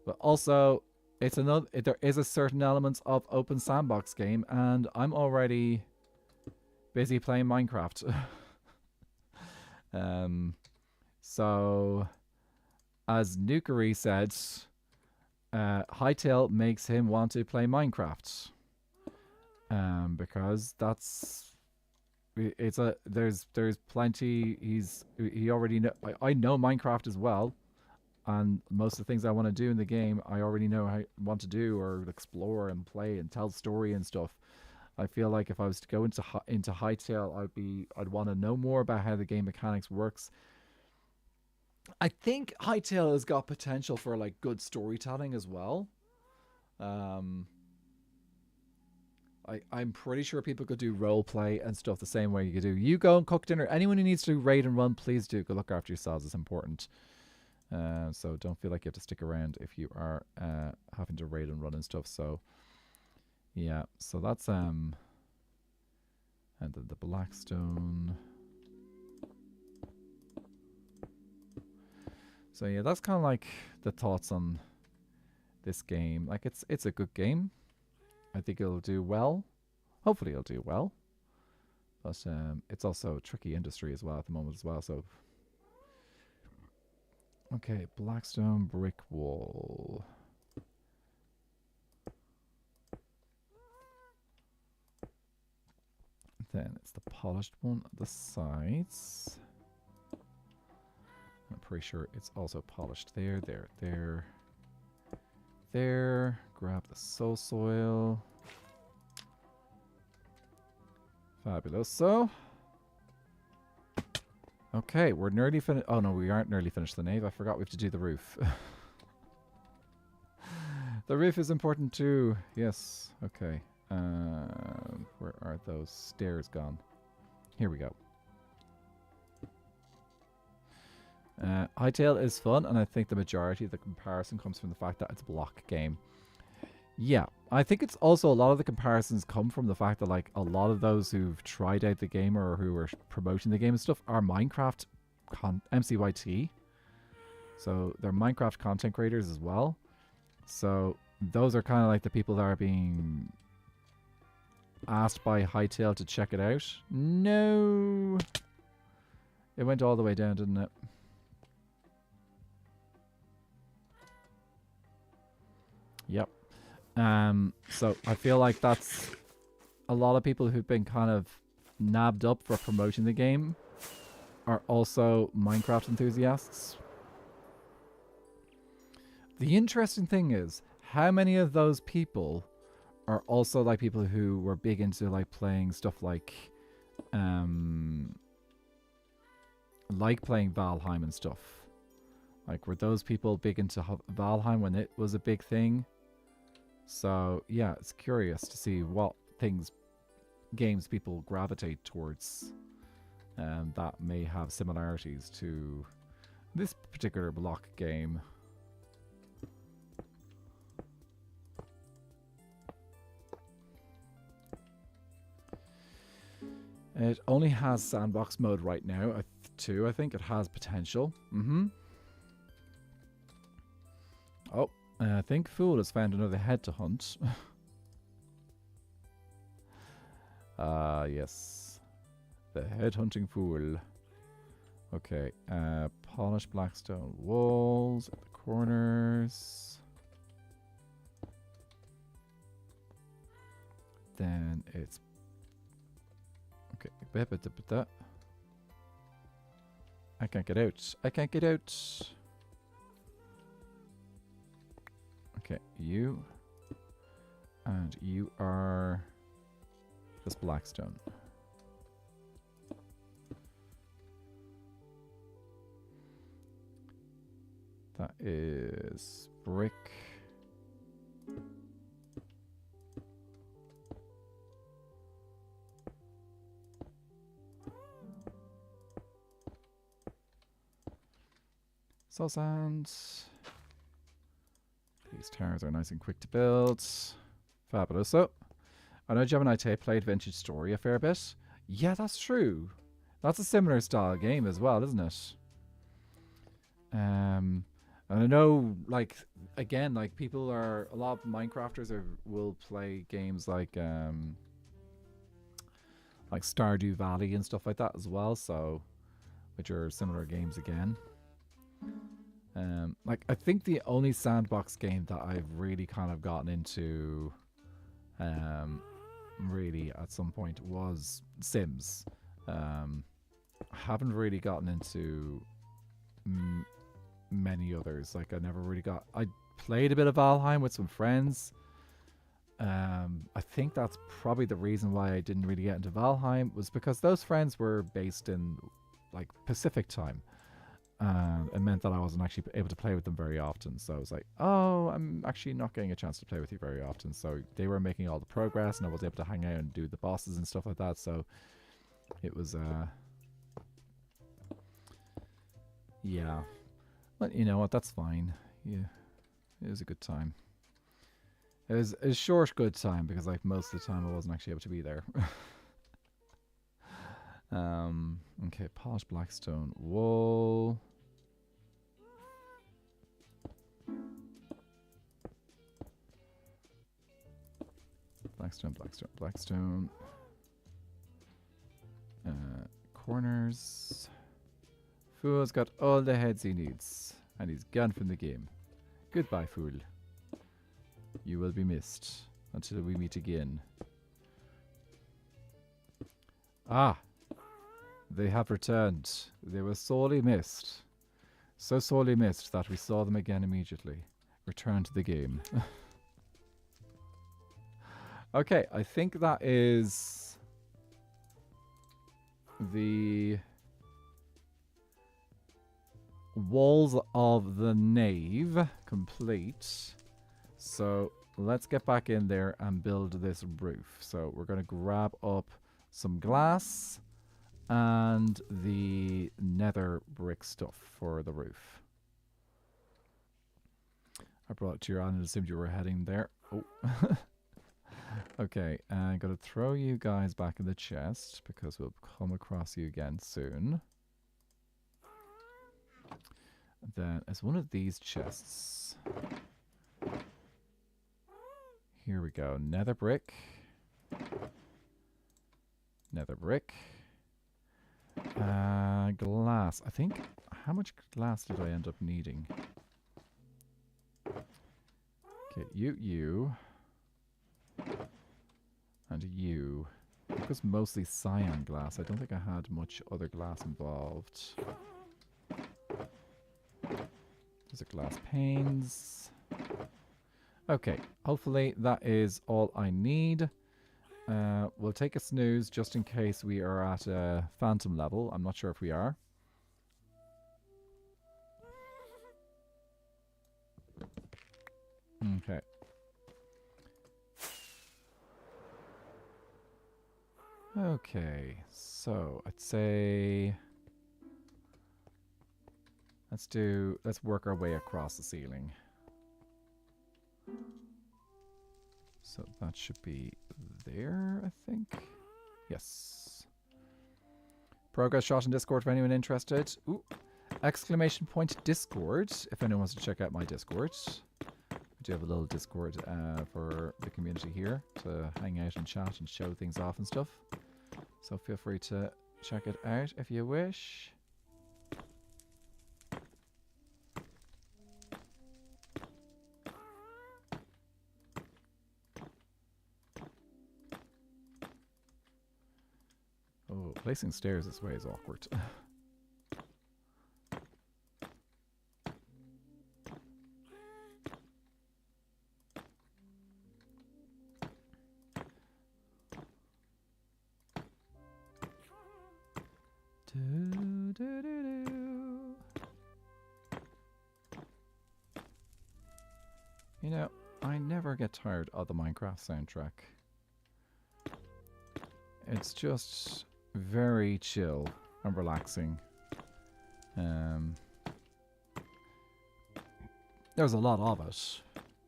But also, there is a certain element of open sandbox game, and I'm already busy playing Minecraft. So, as Nukery said, Hytale makes him want to play Minecraft. Because there's plenty. He already know. I know Minecraft as well, and most of the things I want to do in the game, I already know how I want to do or explore and play and tell story and stuff. I feel like if I was to go into Hytale, I'd want to know more about how the game mechanics works. I think Hytale has got potential for like good storytelling as well. I'm pretty sure people could do role play and stuff the same way you could do. You go and cook dinner. Anyone who needs to raid and run, please do. Go look after yourselves. It's important. So don't feel like you have to stick around if you are having to raid and run and stuff. So yeah, so that's and then the Blackstone. So yeah, that's kind of like the thoughts on this game. Like it's a good game. I think it'll do well. Hopefully it'll do well. But it's also a tricky industry as well at the moment as well. So okay, Blackstone brick wall. Then it's the polished one at the sides. I'm pretty sure it's also polished there. There. Grab the soul soil. Fabuloso. Okay, we're nearly finished. Oh no, we aren't nearly finished the nave. I forgot we have to do the roof. The roof is important too. Yes. Okay. Where are those stairs gone? Here we go. Hytale is fun, and I think the majority of the comparison comes from the fact that it's a block game. Yeah, I think it's also a lot of the comparisons come from the fact that like a lot of those who've tried out the game or who are promoting the game and stuff are Minecraft MCYT. So they're Minecraft content creators as well. So those are kind of like the people that are being asked by Hytale to check it out. No! It went all the way down, didn't it? Yep. So I feel like that's a lot of people who've been kind of nabbed up for promoting the game are also Minecraft enthusiasts. The interesting thing is, how many of those people are also like people who were big into like playing stuff like playing Valheim and stuff? Like, were those people big into Valheim when it was a big thing? So yeah, it's curious to see what games people gravitate towards that may have similarities to this particular block game. It only has sandbox mode right now. I too. I think it has potential. Mm-hmm. Oh, I think Fool has found another head to hunt. Yes. The head-hunting fool. Okay, polished blackstone walls at the corners. Then it's... Okay, I can't get out. I can't get out. Okay, you. And you are this blackstone. That is brick. Soul sand. These towers are nice and quick to build. Fabulous. So, I know Gemini Tape played Vintage Story a fair bit. Yeah, that's true. That's a similar style game as well, isn't it? And I know, like, again, like people are, a lot of Minecrafters will play games like Stardew Valley and stuff like that as well. So, which are similar games again. Like I think the only sandbox game that I've really kind of gotten into, really at some point was Sims. I haven't really gotten into many others. Like I never really got. I played a bit of Valheim with some friends. I think that's probably the reason why I didn't really get into Valheim was because those friends were based in like Pacific time. It meant that I wasn't actually able to play with them very often. So I was like, oh, I'm actually not getting a chance to play with you very often. So they were making all the progress and I was able to hang out and do the bosses and stuff like that. So it was, yeah. But you know what? That's fine. Yeah. It was a good time. It was a short good time because like most of the time I wasn't actually able to be there. Okay, polished blackstone wall. Blackstone, blackstone, blackstone. Corners. Fool's got all the heads he needs, and he's gone from the game. Goodbye, Fool. You will be missed until we meet again. Ah! They have returned. They were sorely missed. So sorely missed that we saw them again immediately. Return to the game. Okay, I think that is the walls of the nave complete. So let's get back in there and build this roof. So we're going to grab up some glass and the nether brick stuff for the roof. I brought it to your island and assumed you were heading there. Oh. Okay, I'm going to throw you guys back in the chest because we'll come across you again soon. Then as one of these chests. Here we go. Nether brick. Nether brick. Glass. I think, how much glass did I end up needing? Okay, you. And you. It was mostly cyan glass. I don't think I had much other glass involved. Those are glass panes. Okay, hopefully that is all I need. We'll take a snooze just in case we are at a phantom level. I'm not sure if we are. Okay. Okay, so I'd say let's work our way across the ceiling. So that should be there, I think. Yes. Progress shot in Discord for anyone interested. Ooh. Exclamation point Discord if anyone wants to check out my Discord. We do have a little Discord for the community here to hang out and chat and show things off and stuff. So feel free to check it out if you wish. Oh, placing stairs this way is awkward. You know, I never get tired of the Minecraft soundtrack. It's just very chill and relaxing. There's a lot of it.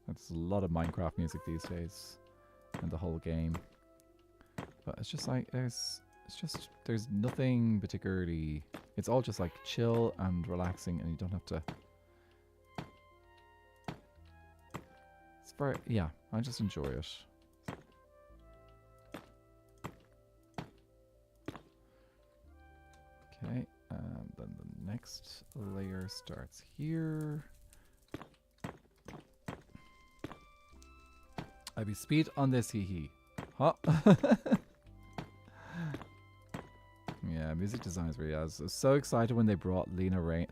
There's a lot of Minecraft music these days, and the whole game. But it's just like there's nothing particularly. It's all just like chill and relaxing, and you don't have to. It's very yeah. I just enjoy it. Okay, and then the next layer starts here. I be speed on this, hee hee. Huh? Yeah, music design is really. I was so excited when they brought Lena Rain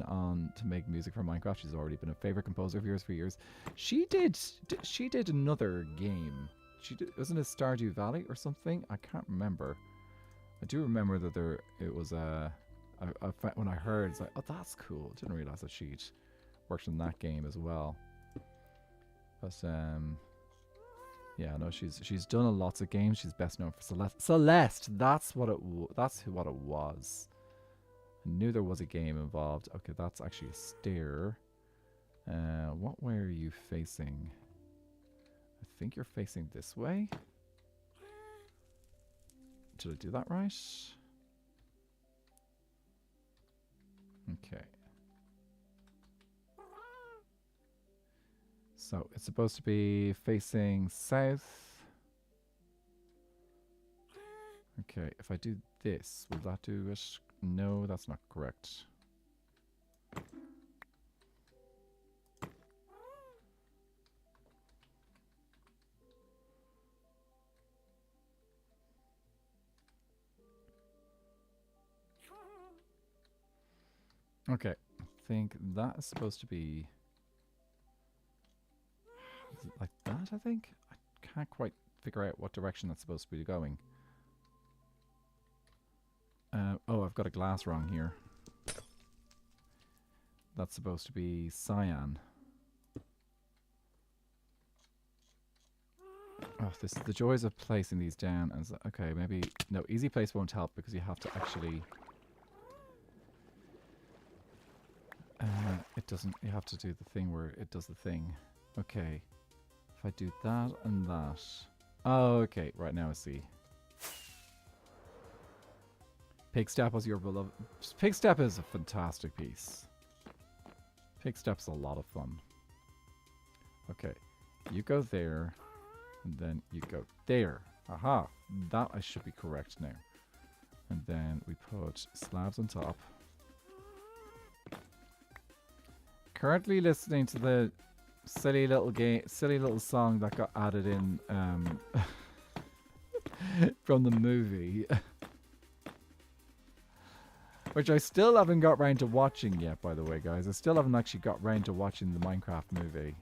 on to make music for Minecraft. She's already been a favorite composer of yours for years. She did another game. Wasn't it Stardew Valley or something? I can't remember. I do remember that it was when I heard, it's like, oh, that's cool. I didn't realize that she'd worked on that game as well. But yeah, no, she's done lots of games. She's best known for Celeste. Celeste, that's what it was. I knew there was a game involved. Okay, that's actually a stair. What way are you facing? I think you're facing this way. Did I do that right? Okay. So it's supposed to be facing south. Okay, if I do this, will that do it? No, that's not correct. Okay, I think that is supposed to be... Is it like that, I think? I can't quite figure out what direction that's supposed to be going. Oh, I've got a glass wrong here. That's supposed to be cyan. Oh, this is the joys of placing these down. As okay, maybe... No, easy place won't help because you have to actually... it doesn't... You have to do the thing where it does the thing. Okay. If I do that and that... Oh, okay. Right now I see. Pigstep was your beloved... Pigstep is a fantastic piece. Pigstep's a lot of fun. Okay. You go there. And then you go there. Aha. That I should be correct now. And then we put slabs on top. Currently listening to the silly little song that got added in from the movie. Which I still haven't got round to watching yet, by the way, guys. I still haven't actually got round to watching the Minecraft movie.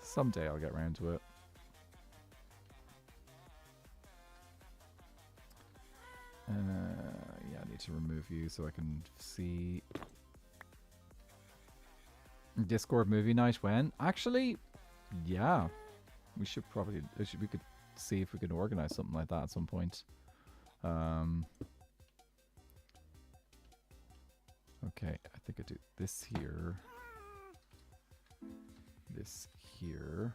Someday I'll get round to it. Yeah, I need to remove you so I can see. Discord movie night when? Actually, yeah. We should probably... we could see if we could organize something like that at some point. Okay, I think I do this here. This here.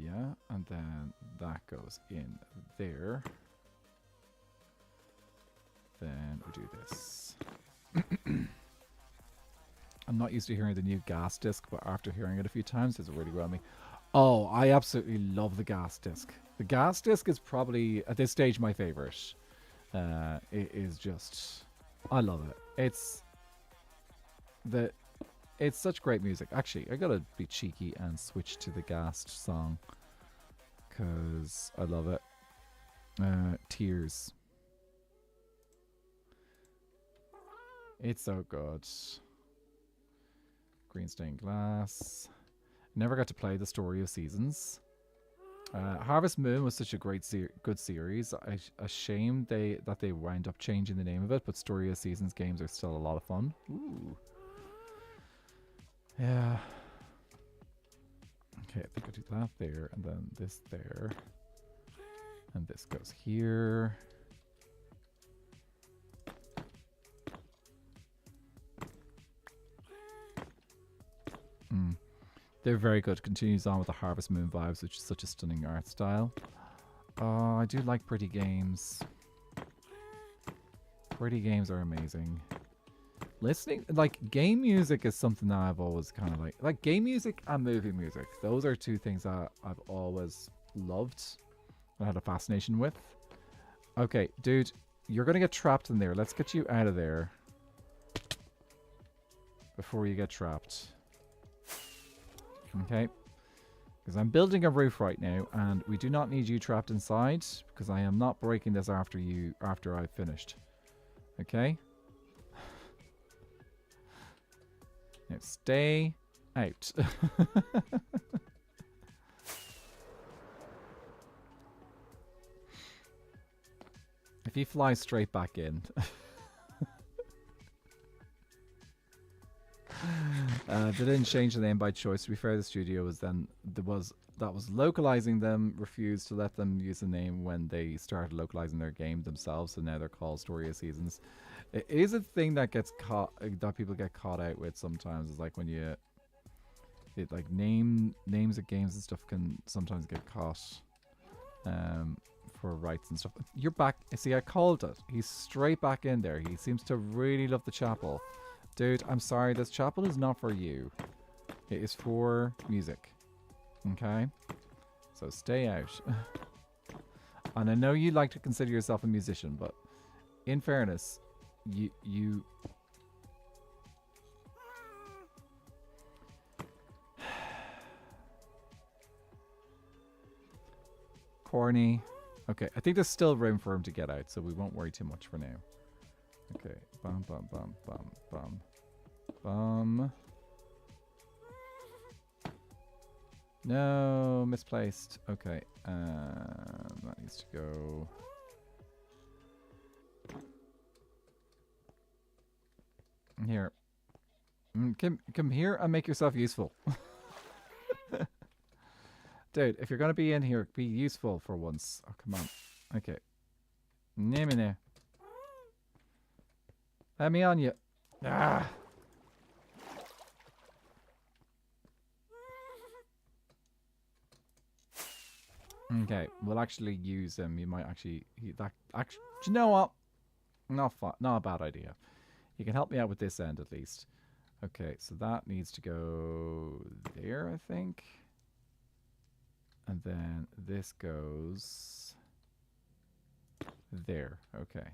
Yeah, and then that goes in there. Then we do this. I'm not used to hearing the new gas disc, but after hearing it a few times, it's really well me. Oh, I absolutely love the gas disc. The gas disc is probably, at this stage, my favorite. It is just... I love it. It's such great music. Actually, I gotta be cheeky and switch to the Ghast song, because I love it. Tears. It's so good. Green stained glass. Never got to play the Story of Seasons. Harvest Moon was such a great good series. A shame that they wound up changing the name of it, but Story of Seasons games are still a lot of fun. Ooh. Yeah. Okay, I think I'll do that there, and then this there. And this goes here. They're very good. Continues on with the Harvest Moon vibes, which is such a stunning art style. Oh, I do like pretty games. Pretty games are amazing. Listening, like, game music is something that I've always kind of like game music and movie music. Those are two things that I've always loved and had a fascination with. Okay, dude, you're going to get trapped in there. Let's get you out of there before you get trapped. Okay, because I'm building a roof right now, and we do not need you trapped inside, because I am not breaking this after I've finished. Okay. Now stay out. If you fly straight back in. They didn't change the name by choice. To be fair, the studio was that was localizing them refused to let them use the name when they started localizing their game themselves. So now they're called Story of Seasons. It is a thing that gets caught, that people get caught out with sometimes. It's like when like names of games and stuff can sometimes get caught for rights and stuff. You're back. See, I called it. He's straight back in there. He seems to really love the chapel. Dude, I'm sorry, this chapel is not for you. It is for music. Okay? So stay out. And I know you like to consider yourself a musician, but in fairness, you corny. Okay, I think there's still room for him to get out, so we won't worry too much for now. Okay, bum, bum, bum, bum, bum, bum. No, misplaced. Okay, that needs to go. Here. Come here and make yourself useful. Dude, if you're going to be in here, be useful for once. Oh, come on. Okay. Nimine. Let me on you. Ah. Okay, we'll actually use him. You might actually... do you know what? Not a bad idea. You can help me out with this end at least. Okay, so that needs to go there, I think. And then this goes there. Okay.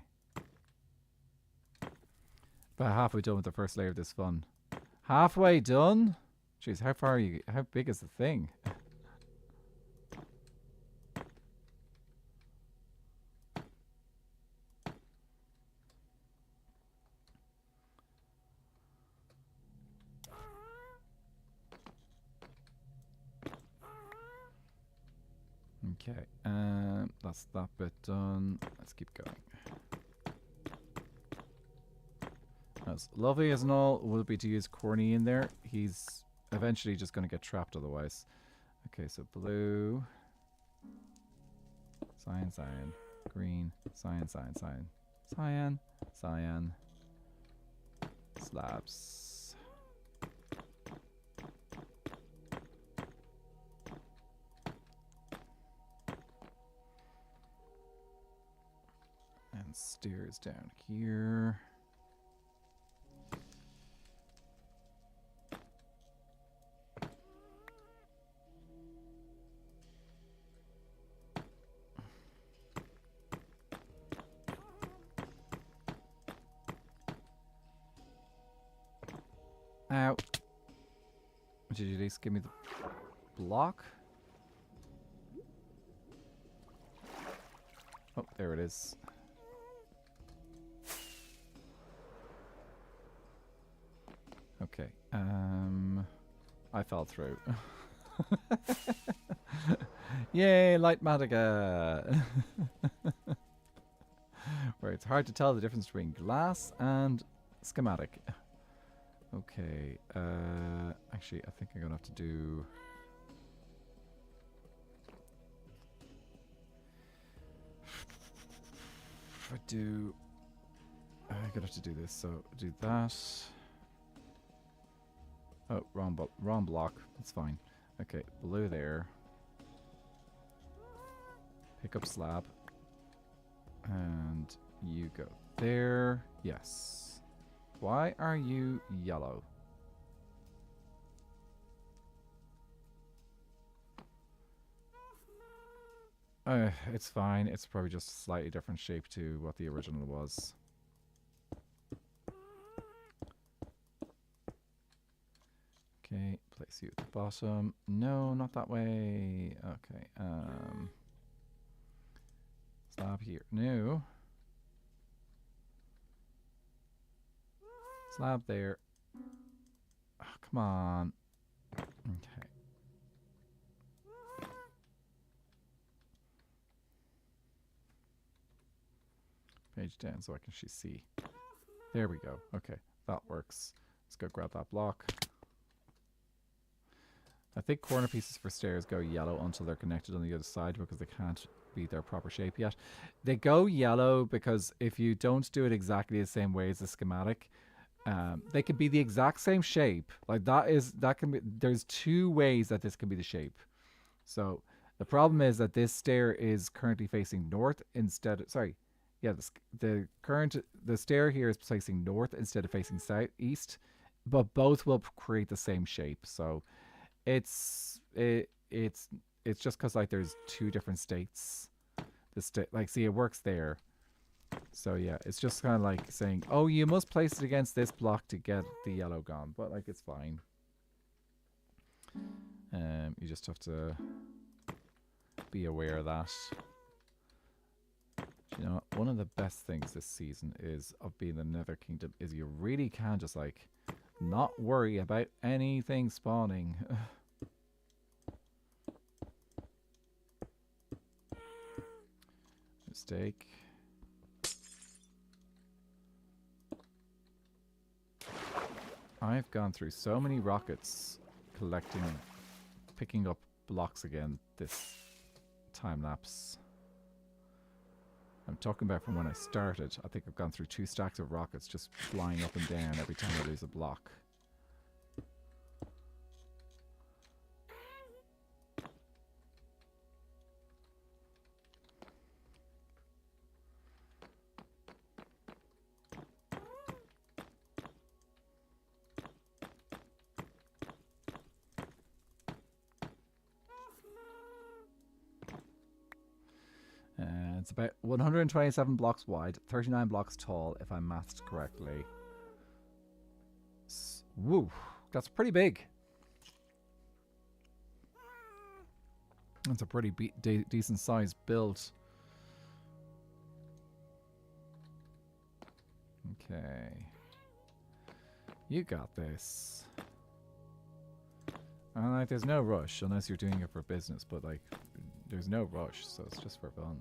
About halfway done with the first layer of this fun. Halfway done? Jeez, how far are you? How big is the thing? Okay, that's that bit done. Let's keep going. As lovely as and all will be to use Corny in there, he's eventually just going to get trapped otherwise. Okay, so blue, cyan, cyan, green, cyan, cyan, cyan, cyan, cyan, slabs. stairs down here. Ow. Did you at least give me the block? Oh, there it is. Okay. I fell through. Yay, Light Madiga! Where it's hard to tell the difference between glass and schematic. Okay, actually, I think I'm gonna have to do... I'm gonna have to do this, so do that. Oh, wrong block. That's fine. Okay, blue there. Pick up slab. And you go there. Yes. Why are you yellow? It's fine. It's probably just a slightly different shape to what the original was. Okay, place you at the bottom. No, not that way. Okay, slab here. No. Slab there. Oh, come on. Okay. Page down so I can actually see. There we go. Okay, that works. Let's go grab that block. I think corner pieces for stairs go yellow until they're connected on the other side because they can't be their proper shape yet. They go yellow because if you don't do it exactly the same way as the schematic, they can be the exact same shape. Like that can be. There's two ways that this can be the shape. So the problem is that this stair is currently facing north instead. Sorry, yeah, the stair here is facing north instead of facing east, but both will create the same shape. So it's just because like there's two different states. Like see it works there. So yeah, it's just kind of like saying, oh, you must place it against this block to get the yellow gone, but like it's fine. You just have to be aware of that. You know, one of the best things this season of being the Nether Kingdom is you really can just like not worry about anything spawning. Mistake. I've gone through so many rockets picking up blocks again this time lapse. I'm talking about from when I started. I think I've gone through 2 stacks of rockets just flying up and down every time I lose a block. It's about 127 blocks wide, 39 blocks tall, if I mathed correctly. Woo, that's pretty big. That's a pretty decent sized build. Okay. You got this. And like, there's no rush unless you're doing it for business, but like, there's no rush, so it's just for fun.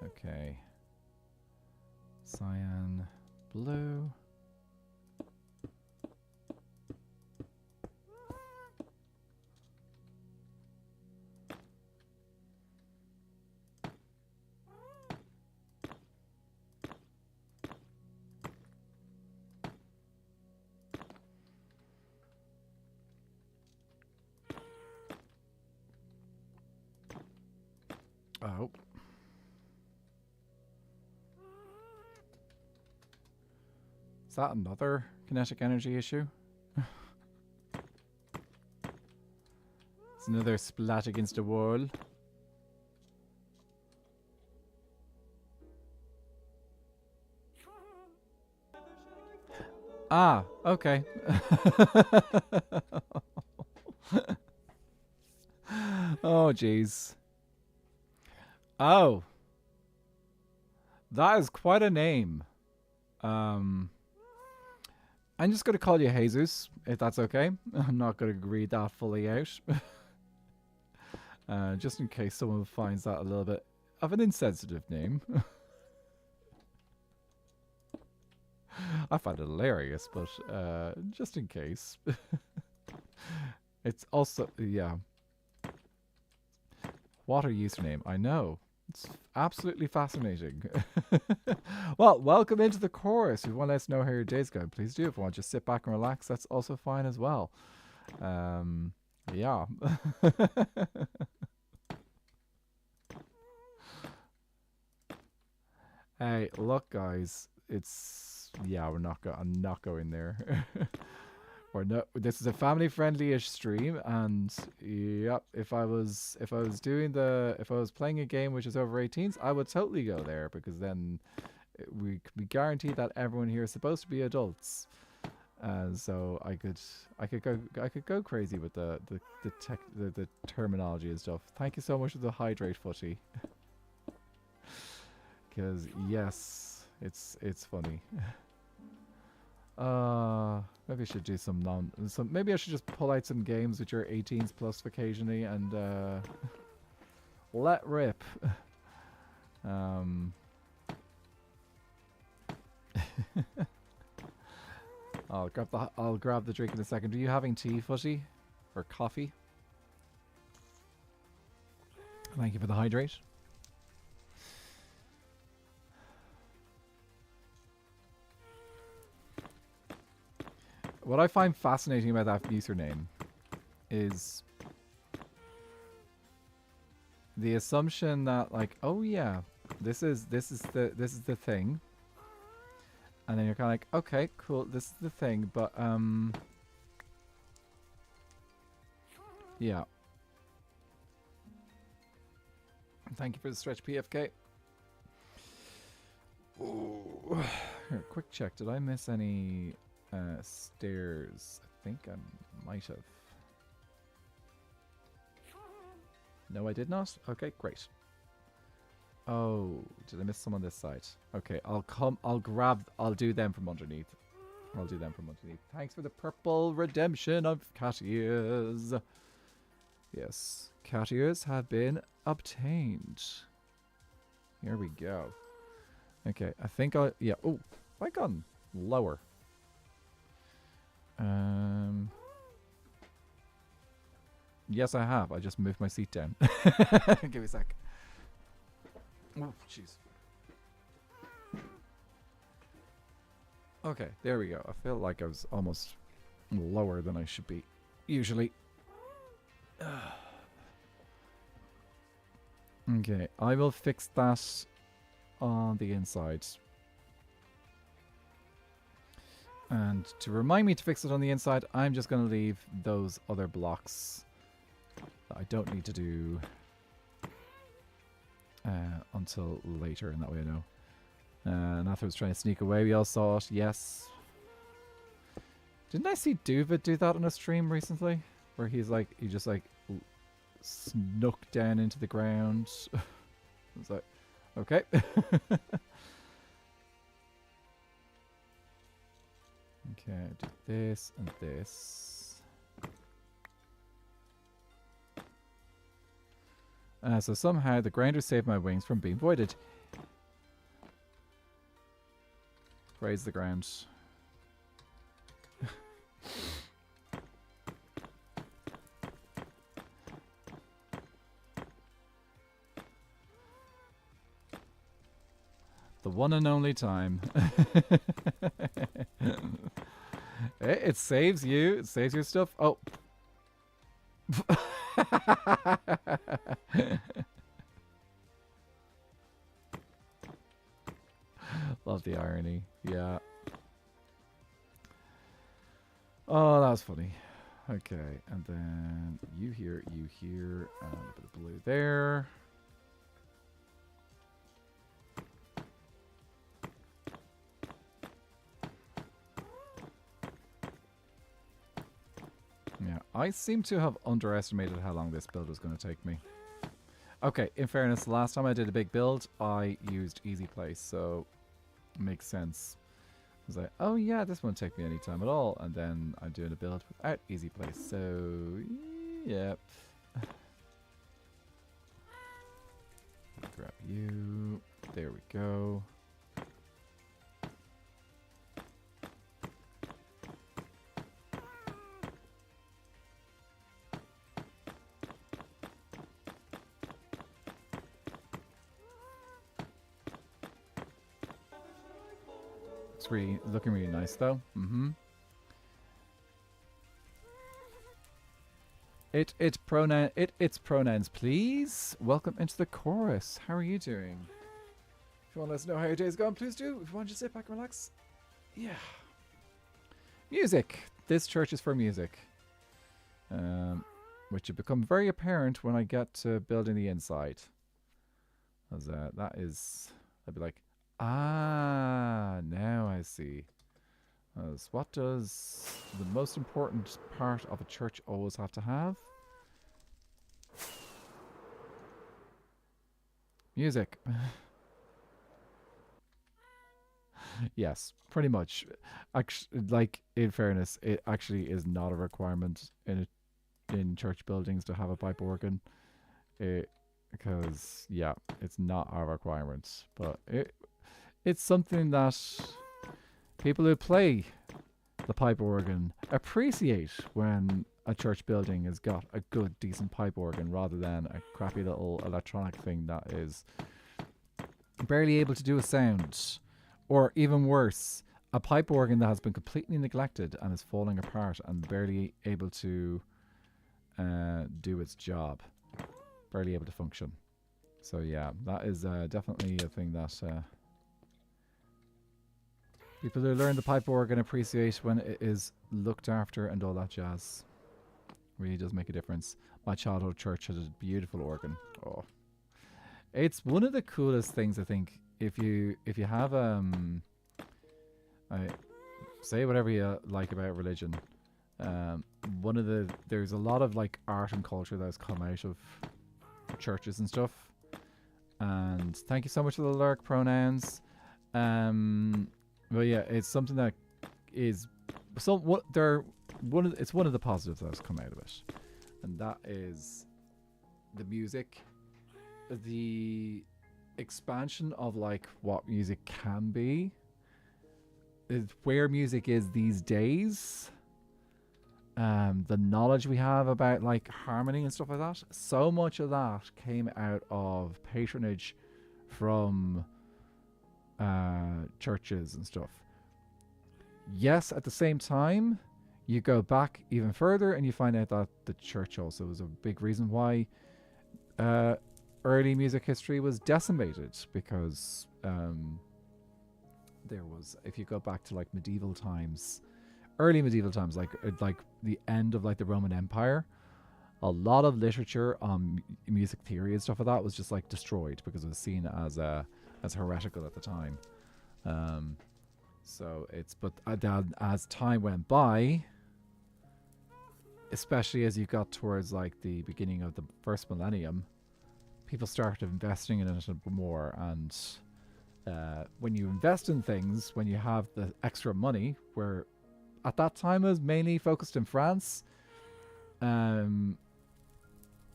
Okay. Cyan, blue. Oh. Is that another kinetic energy issue? It's another splat against a wall. Ah, okay. Oh, jeez. Oh. That is quite a name. I'm just going to call you Jesus, if that's okay. I'm not going to read that fully out. Just in case someone finds that a little bit of an insensitive name. I find it hilarious, but just in case. It's also, yeah. What a username. I know. It's absolutely fascinating. Well, welcome into the chorus. If you want to let us know how your day's going, please do. If you want to just sit back and relax, that's also fine as well. Yeah. Hey, look, guys. It's, yeah, I'm not going there. Or no, this is a family-friendly-ish stream, and yep, if I was playing a game which is over 18s, I would totally go there, because then we guarantee that everyone here is supposed to be adults, so I could go crazy with the terminology and stuff. Thank you so much for the hydrate, footy, because yes, it's funny. Maybe I should do maybe I should just pull out some games which are 18s plus occasionally and let rip. I'll grab the drink in a second. Are you having tea, footy? Or coffee? Thank you for the hydrate. What I find fascinating about that username is the assumption that, like, oh yeah, this is the thing, and then you're kind of like, okay, cool, this is the thing, but yeah. Thank you for the stretch, PFK. Ooh. Here, quick check. Did I miss any? Stairs. I think I might have. No, I did not? Okay, great. Oh, did I miss some on this side? Okay, I'll do them from underneath. I'll do them from underneath. Thanks for the purple redemption of cat ears. Yes, cat ears have been obtained. Here we go. Okay, I think yeah. Oh, have I gone lower? Yes, I have. I just moved my seat down. Give me a sec. Oh, jeez. Okay, there we go. I feel like I was almost lower than I should be, usually. Okay, I will fix that on the inside. And to remind me to fix it on the inside, I'm just going to leave those other blocks that I don't need to do until later, and that way I know. Nathan was trying to sneak away. We all saw it. Yes. Didn't I see Duvid do that on a stream recently? Where he's like, he just like snuck down into the ground. I was like, okay. Okay, I do this and this. So somehow the grinder saved my wings from being voided. Praise the ground. The one and only time. It saves you. It saves your stuff. Oh. love the irony. Yeah. Oh, that was funny. Okay, and then you here, and a bit of blue there. Yeah, I seem to have underestimated how long this build was going to take me. Okay, in fairness, the last time I did a big build, I used easy place, so makes sense. I was like, oh yeah, this won't take me any time at all, and then I'm doing a build without easy place, so yeah. Grab you. There we go. It's really looking really nice though. Mm-hmm. It's pronouns, please. Welcome into the chorus. How are you doing? If you want to let us know how your day's going, please do. If you want to just sit back and relax. Yeah. Music. This church is for music. Which will become very apparent when I get to building the inside. As that is, I'd be like, ah, now I see. As what does the most important part of a church always have to have? Music. Yes, pretty much. Actually, like, in fairness, it actually is not a requirement in church buildings to have a pipe organ. Because, yeah, it's not a requirement. But it's something that people who play the pipe organ appreciate when a church building has got a good, decent pipe organ rather than a crappy little electronic thing that is barely able to do a sound. Or even worse, a pipe organ that has been completely neglected and is falling apart and barely able to do its job. Barely able to function. So yeah, that is definitely a thing that people who learn the pipe organ appreciate when it is looked after and all that jazz. Really does make a difference. My childhood church had a beautiful organ. Oh, it's one of the coolest things, I think. If you have I say whatever you like about religion. There's a lot of like art and culture that has come out of churches and stuff. And thank you so much for the lyric pronouns. But yeah, it's something that is it's one of the positives that has come out of it, and that is the music, the expansion of like what music can be, is where music is these days. The knowledge we have about like harmony and stuff like that. So much of that came out of patronage from churches and stuff. Yes, at the same time, you go back even further and you find out that the church also was a big reason why early music history was decimated, because there was, if you go back to like medieval times, early medieval times, like the end of like the Roman Empire, a lot of literature on music theory and stuff like that was just like destroyed because it was seen as heretical at the time. So it's, but as time went by, especially as you got towards like the beginning of the first millennium, people started investing in it more. And when you invest in things, when you have the extra money, where at that time it was mainly focused in France, a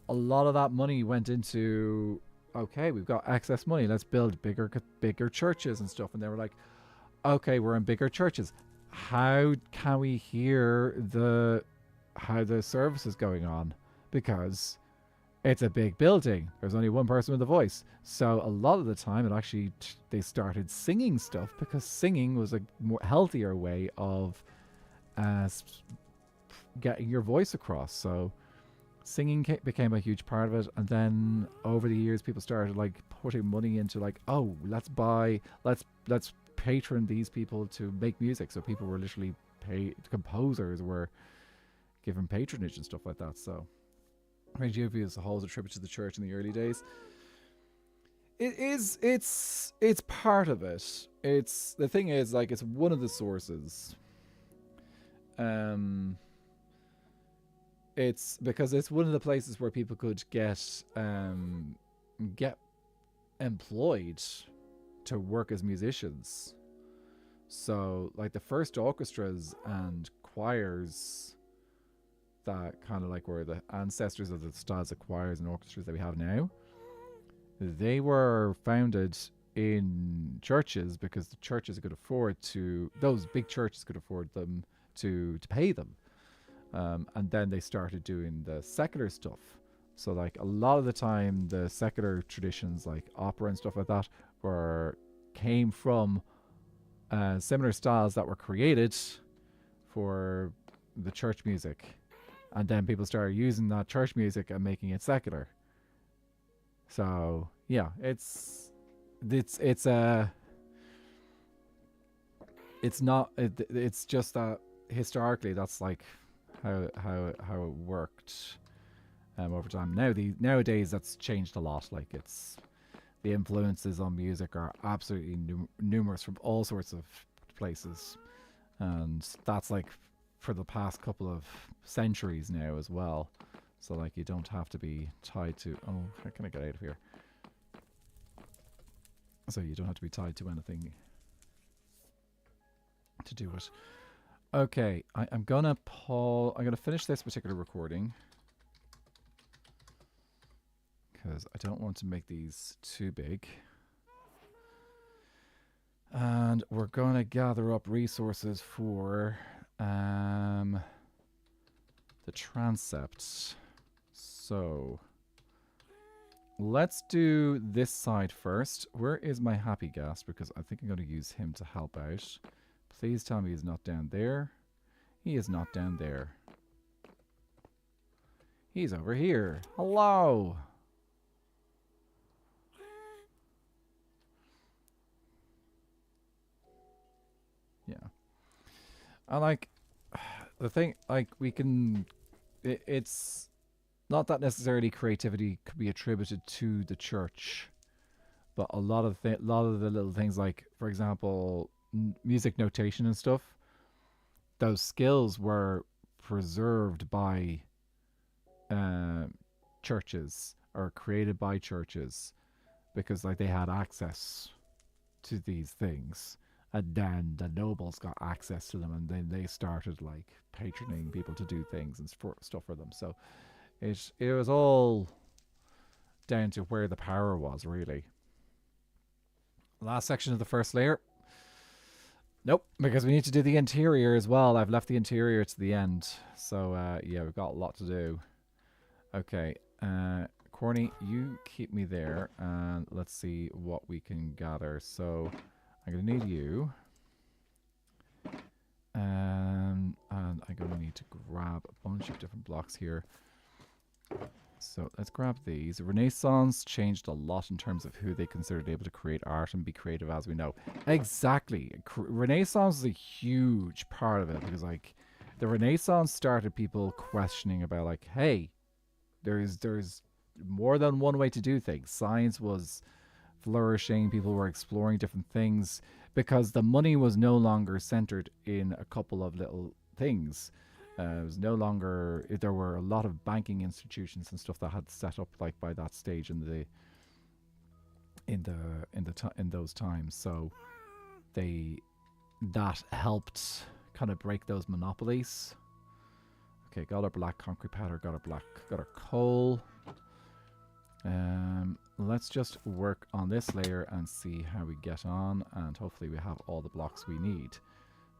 lot of that money went into, okay, we've got excess money, let's build bigger churches and stuff. And they were like, okay, we're in bigger churches, how can we hear how the service is going on? Because it's a big building, there's only one person with a voice. So a lot of the time it actually they started singing stuff, because singing was a more healthier way of getting your voice across. So singing became a huge part of it. And then over the years people started like putting money into like, oh, let's patron these people to make music. So people were literally composers were given patronage and stuff like that. So creativity as a whole is a tribute to the church in the early days. It's part of it. It's the thing is, like, it's one of the sources. It's because it's one of the places where people could get employed to work as musicians. So like the first orchestras and choirs that kind of like were the ancestors of the styles of choirs and orchestras that we have now, they were founded in churches because the churches could afford to, those big churches could afford them to pay them. And then they started doing the secular stuff. So like a lot of the time the secular traditions like opera and stuff like that came from similar styles that were created for the church music. And then people started using that church music and making it secular. So yeah, it's just that historically that's like how it worked over time. Nowadays that's changed a lot. Like it's the influences on music are absolutely numerous from all sorts of places, and that's like for the past couple of centuries now as well. So like you don't have to be tied to, oh, how can I get out of here? So you don't have to be tied to anything to do it. Okay, I'm gonna finish this particular recording because I don't want to make these too big. And we're gonna gather up resources for the transept. So let's do this side first. Where is my happy gas? Because I think I'm going to use him to help out. Please tell me he's not down there. He is not down there. He's over here. Hello. Yeah. I like the thing, like we can, it's not that necessarily creativity could be attributed to the church, but a lot of the little things, like for example music notation and stuff, those skills were preserved by churches or created by churches because like they had access to these things, and then the nobles got access to them, and then they started like patroning people to do things and stuff for them. So it was all down to where the power was, really. Last section of the first layer. Nope, because we need to do the interior as well. I've left the interior to the end. So yeah, we've got a lot to do. Okay, Corny, you keep me there, and let's see what we can gather. So I'm going to need you. And I'm going to need to grab a bunch of different blocks here. So let's grab these. Renaissance changed a lot in terms of who they considered able to create art and be creative, as we know. Exactly. Renaissance is a huge part of it, because like the Renaissance started people questioning about like, hey, there's more than one way to do things. Science was flourishing. People were exploring different things because the money was no longer centered in a couple of little things. It was no longer, there were a lot of banking institutions and stuff that had set up like by that stage in those times. So that helped kind of break those monopolies. Okay, got our black concrete powder, got our coal. Let's just work on this layer and see how we get on, and hopefully we have all the blocks we need.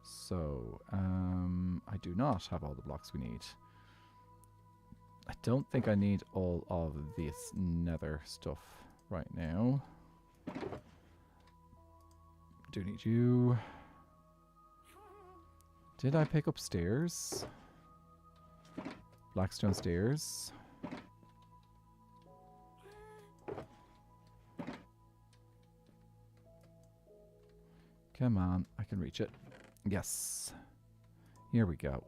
So, I do not have all the blocks we need. I don't think I need all of this nether stuff right now. Do need you. Did I pick up stairs? Blackstone stairs. Come on, I can reach it. Yes. Here we go.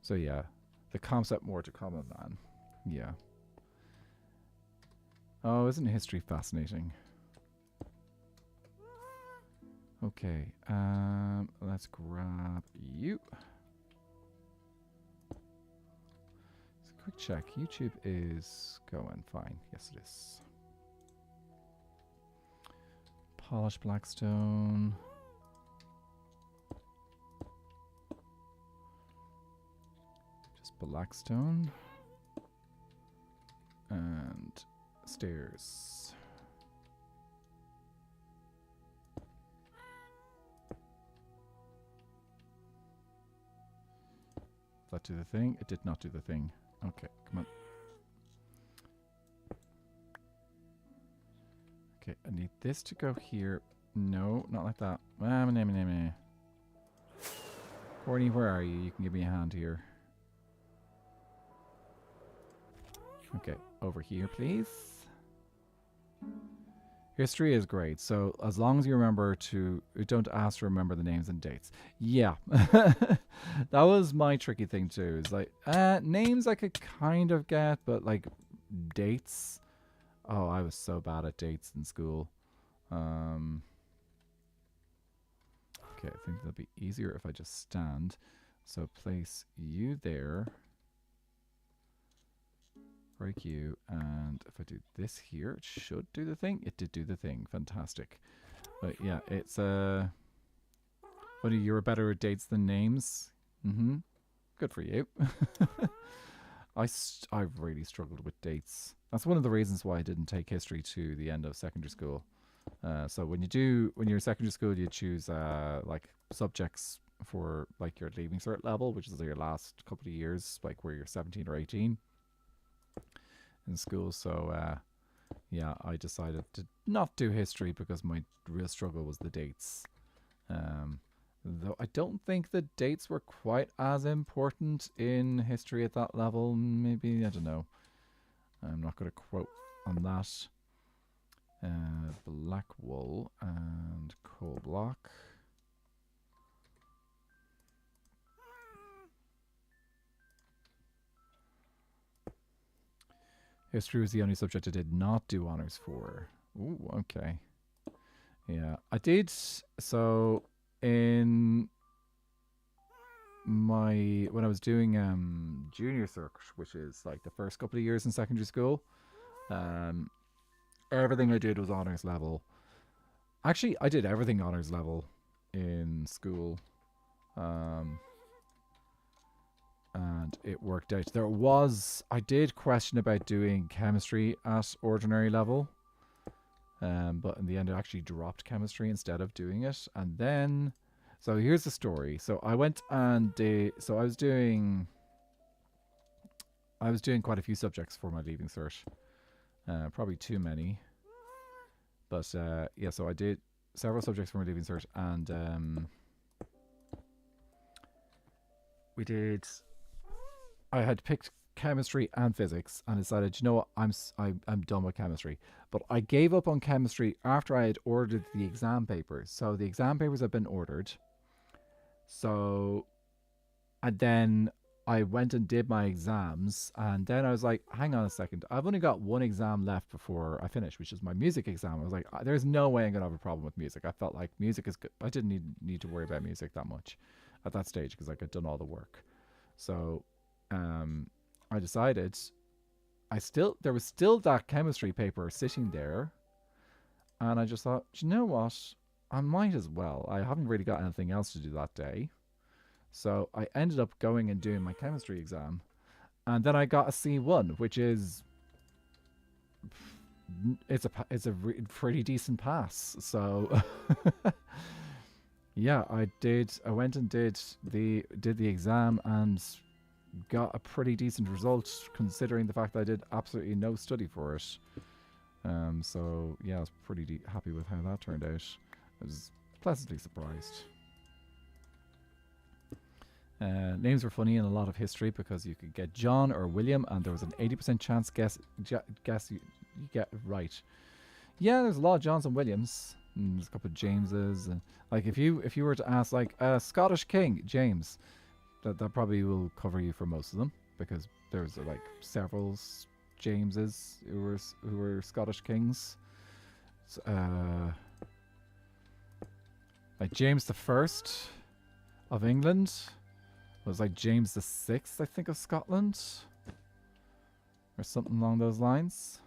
So yeah, the concept more to common man. Yeah. Oh, isn't history fascinating? Okay, let's grab you. Just a quick check. YouTube is going fine. Yes, it is. Polished blackstone. Just blackstone. And stairs. Did that do the thing? It did not do the thing. Okay, come on. Okay, I need this to go here. No, not like that. Courtney, where are you? You can give me a hand here. Okay, over here, please. History is great. So as long as you remember to... Don't ask to remember the names and dates. Yeah. That was my tricky thing too. Is like, names I could kind of get, but like dates... Oh, I was so bad at dates in school. Okay, I think that'll be easier if I just stand. So place you there. Break you, and if I do this here, it should do the thing. It did do the thing. Fantastic. But yeah, it's funny you're better at dates than names. Good for you. I've really struggled with dates. That's one of the reasons why I didn't take history to the end of secondary school. So when you're in secondary school, you choose like subjects for like your leaving cert level, which is your last couple of years, like where you're 17 or 18 in school. So yeah, I decided to not do history because my real struggle was the dates. Though I don't think the dates were quite as important in history at that level. Maybe, I don't know. I'm not going to quote on that. Black wool and coal block. History was the only subject I did not do honors for. Ooh, okay. Yeah, I did. So in when I was doing junior circuit, which is like the first couple of years in secondary school, everything I did was honors level. Actually, I did everything honors level in school. And it worked out. I did question about doing chemistry at ordinary level. But in the end I actually dropped chemistry instead of doing it. And then, so here's the story. So I went and I was doing quite a few subjects for my leaving cert. Probably too many. But yeah, so I did several subjects for my leaving cert, and I had picked chemistry and physics and decided, you know what, I'm done with chemistry. But I gave up on chemistry after I had ordered the exam papers. So the exam papers had been ordered. So, and then I went and did my exams, and then I was like, hang on a second, I've only got one exam left before I finish, which is my music exam. I was like, there's no way I'm gonna have a problem with music. I felt like music is good. I didn't need to worry about music that much at that stage because like I'd done all the work. So I decided there was still that chemistry paper sitting there, and I just thought, you know what, I might as well. I haven't really got anything else to do that day. So I ended up going and doing my chemistry exam, and then I got a C1, which is it's a pretty decent pass. So yeah, I went and did the exam and got a pretty decent result considering the fact that I did absolutely no study for it. So yeah, I was pretty happy with how that turned out. I was pleasantly surprised. Names were funny in a lot of history because you could get John or William, and there was an 80% chance guess you get it right. Yeah, there's a lot of Johns and Williams. And there's a couple of Jameses. And, like if you were to ask like a Scottish king, James, that probably will cover you for most of them because there's like several Jameses who were Scottish kings. So, like James the First of England was like James the Sixth, I think, of Scotland, or something along those lines.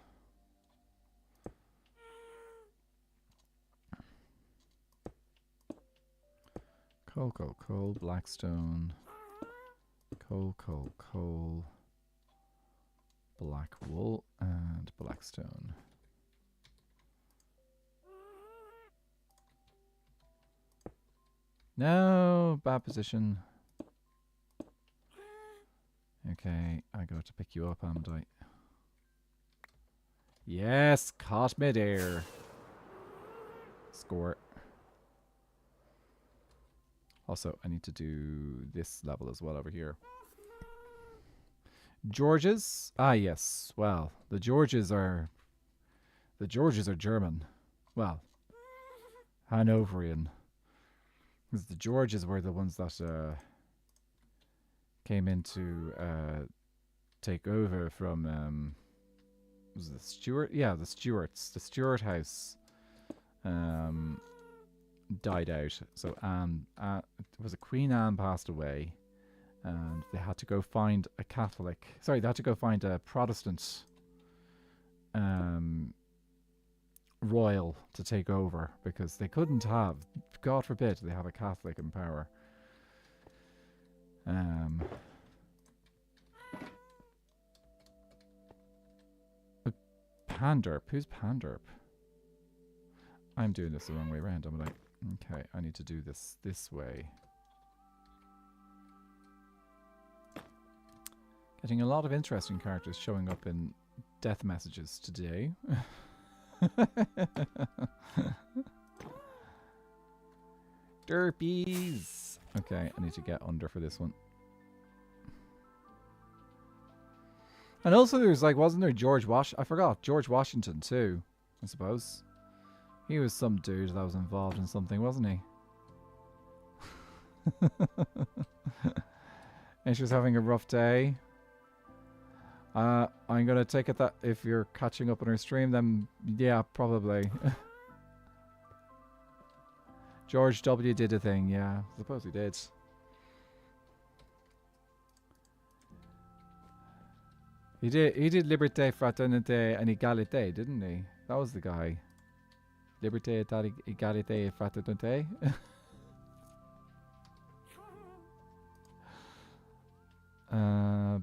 Coal, Blackstone. Coal, black wool, and Blackstone. No, bad position. Okay, I got to pick you up, haven't I? Yes, caught midair. Score. Also, I need to do this level as well over here. Georges? Ah, yes. Well, the Georges are German. Well, Hanoverian. Because the Georges were the ones that came in to take over from was it the Stuart? Yeah, the Stuarts. The Stuart house died out. So Anne, it was Queen Anne passed away, and they had to go find a Catholic. Sorry, they had to go find a Protestant royal to take over because they couldn't have, God forbid, they have a Catholic in power. Panderp. Who's Panderp? I'm doing this the wrong way around. I'm like, okay, I need to do this way. Getting a lot of interesting characters showing up in death messages today. Derpies. Okay, I need to get under for this one. And also there's like, wasn't there George I forgot, George Washington too, I suppose. He was some dude that was involved in something, wasn't he? And she was having a rough day. I'm gonna take it that if you're catching up on her stream, then yeah, probably. George W. did a thing, yeah. I suppose he did. He did Liberté, Fraternité, and Égalité, didn't he? That was the guy. Liberté, Égalité, et Fraternité.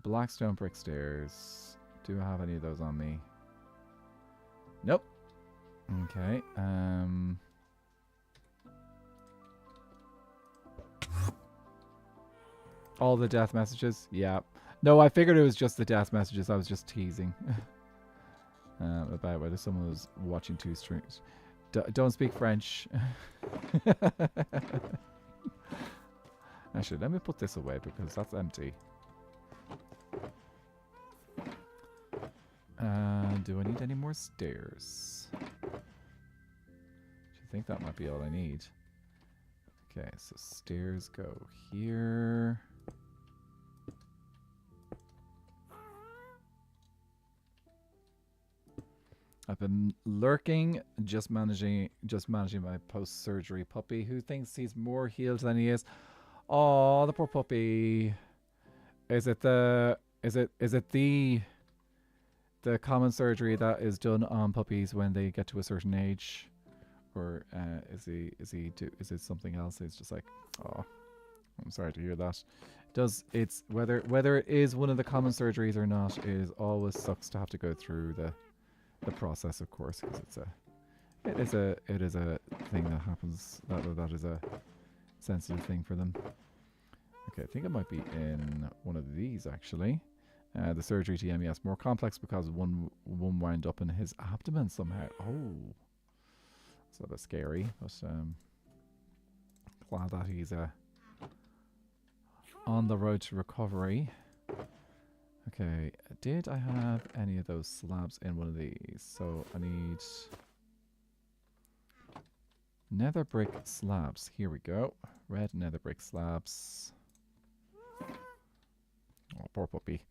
Blackstone brick stairs. Do I have any of those on me? Nope. Okay. All the death messages? Yeah. No, I figured it was just the death messages. I was just teasing. About whether someone was watching two streams. Don't speak French. Actually, let me put this away because that's empty. Do I need any more stairs? Do you think that might be all I need? Okay, so stairs go here. I've been lurking, just managing my post-surgery puppy who thinks he's more healed than he is. Oh, the poor puppy. Is it the common surgery that is done on puppies when they get to a certain age, or is it something else? It's just like, oh, I'm sorry to hear that. It's whether it is one of the common surgeries or not, it always sucks to have to go through the process, of course, because it is a thing that happens, that is a sensitive thing for them. Okay, I think it might be in one of these actually. The surgery to MES more complex because one wound up in his abdomen somehow. Oh, it's a bit scary, but glad that he's on the road to recovery. Okay, did I have any of those slabs in one of these? So I need Nether brick slabs. Here we go. Red nether brick slabs. Oh, poor puppy.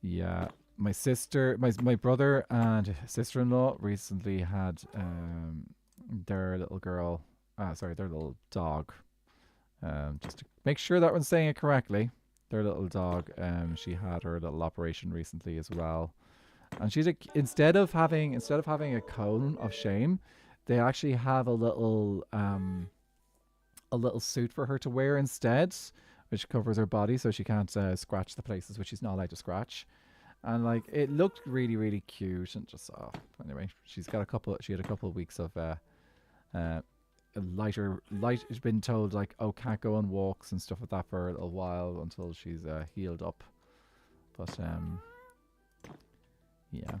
Yeah, my sister, my brother and sister-in-law recently had their little girl, sorry, their little dog. Just to make sure that I'm saying it correctly, their little dog. She had her little operation recently as well, and she's instead of having a cone of shame, they actually have a little suit for her to wear instead, which covers her body so she can't scratch the places which she's not allowed to scratch. And like it looked really, really cute, and just anyway, she had a couple of weeks of she's been told like, oh, can't go on walks and stuff like that for a little while until she's healed up. But yeah.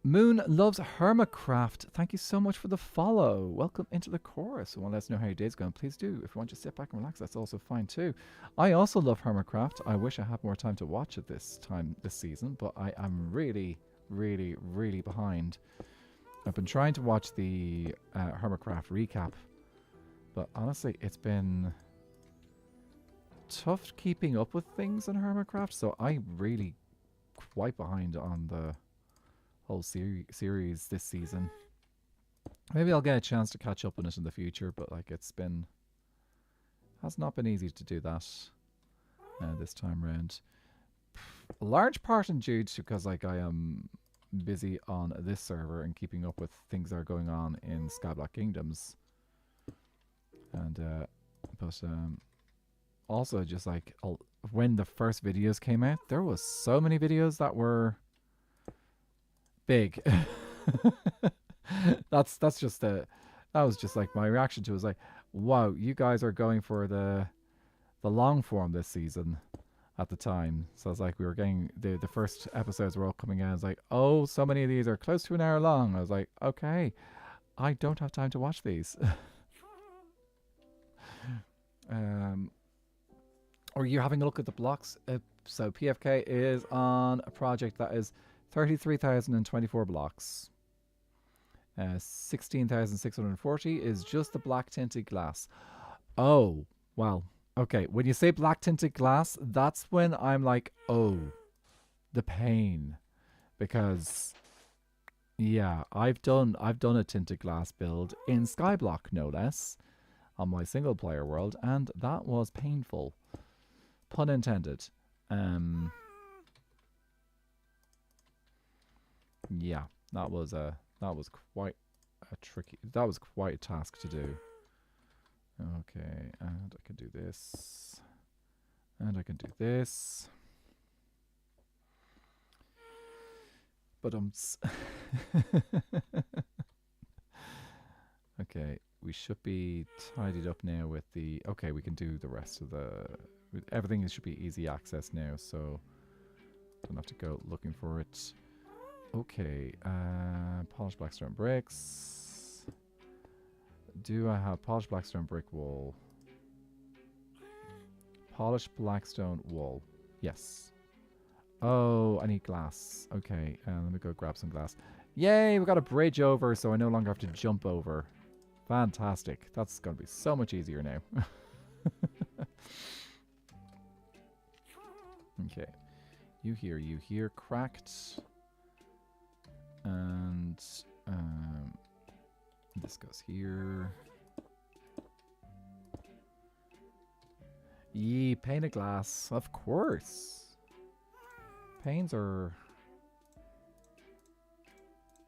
Moon loves Hermicraft. Thank you so much for the follow. Welcome into the chorus. Want to let us know how your day's going? Please do. If you want to sit back and relax, that's also fine too. I also love Hermicraft. I wish I had more time to watch it this season, but I am really, really, really behind. I've been trying to watch the Hermicraft recap, but honestly, it's been tough keeping up with things in Hermicraft, so I'm really quite behind on the whole series this season. Maybe I'll get a chance to catch up on it in the future, but like has not been easy to do that this time around. A large part in due to because like I am busy on this server and keeping up with things that are going on in Skyblock Kingdoms, and but also just like when the first videos came out, there was so many videos that were big. that was just like my reaction to it, was like, wow, you guys are going for the long form this season at the time. So it's like we were getting the first episodes were all coming out. I was like, oh, so many of these are close to an hour long. I was like, okay, I don't have time to watch these. Or you're having a look at the blocks. So PFK is on a project that is 33,024 blocks. 16,640 is just the black tinted glass. Oh, well, okay. When you say black tinted glass, that's when I'm like, oh, the pain, because yeah, I've done a tinted glass build in Skyblock, no less, on my single player world, and that was painful. Pun intended. Yeah, that was quite a tricky. That was quite a task to do. Okay, and I can do this, and I can do this. But okay, we should be tidied up now with the. Okay, we can do the rest of the. Everything should be easy access now, so don't have to go looking for it. Okay, polished blackstone bricks. Do I have polished blackstone brick wall? Polished blackstone wall. Yes. Oh, I need glass. Okay, let me go grab some glass. Yay, we got a bridge over, so I no longer have to jump over. Fantastic. That's going to be so much easier now. Okay. You hear cracked. And this goes here. Yee, pane of glass. Of course. Panes are...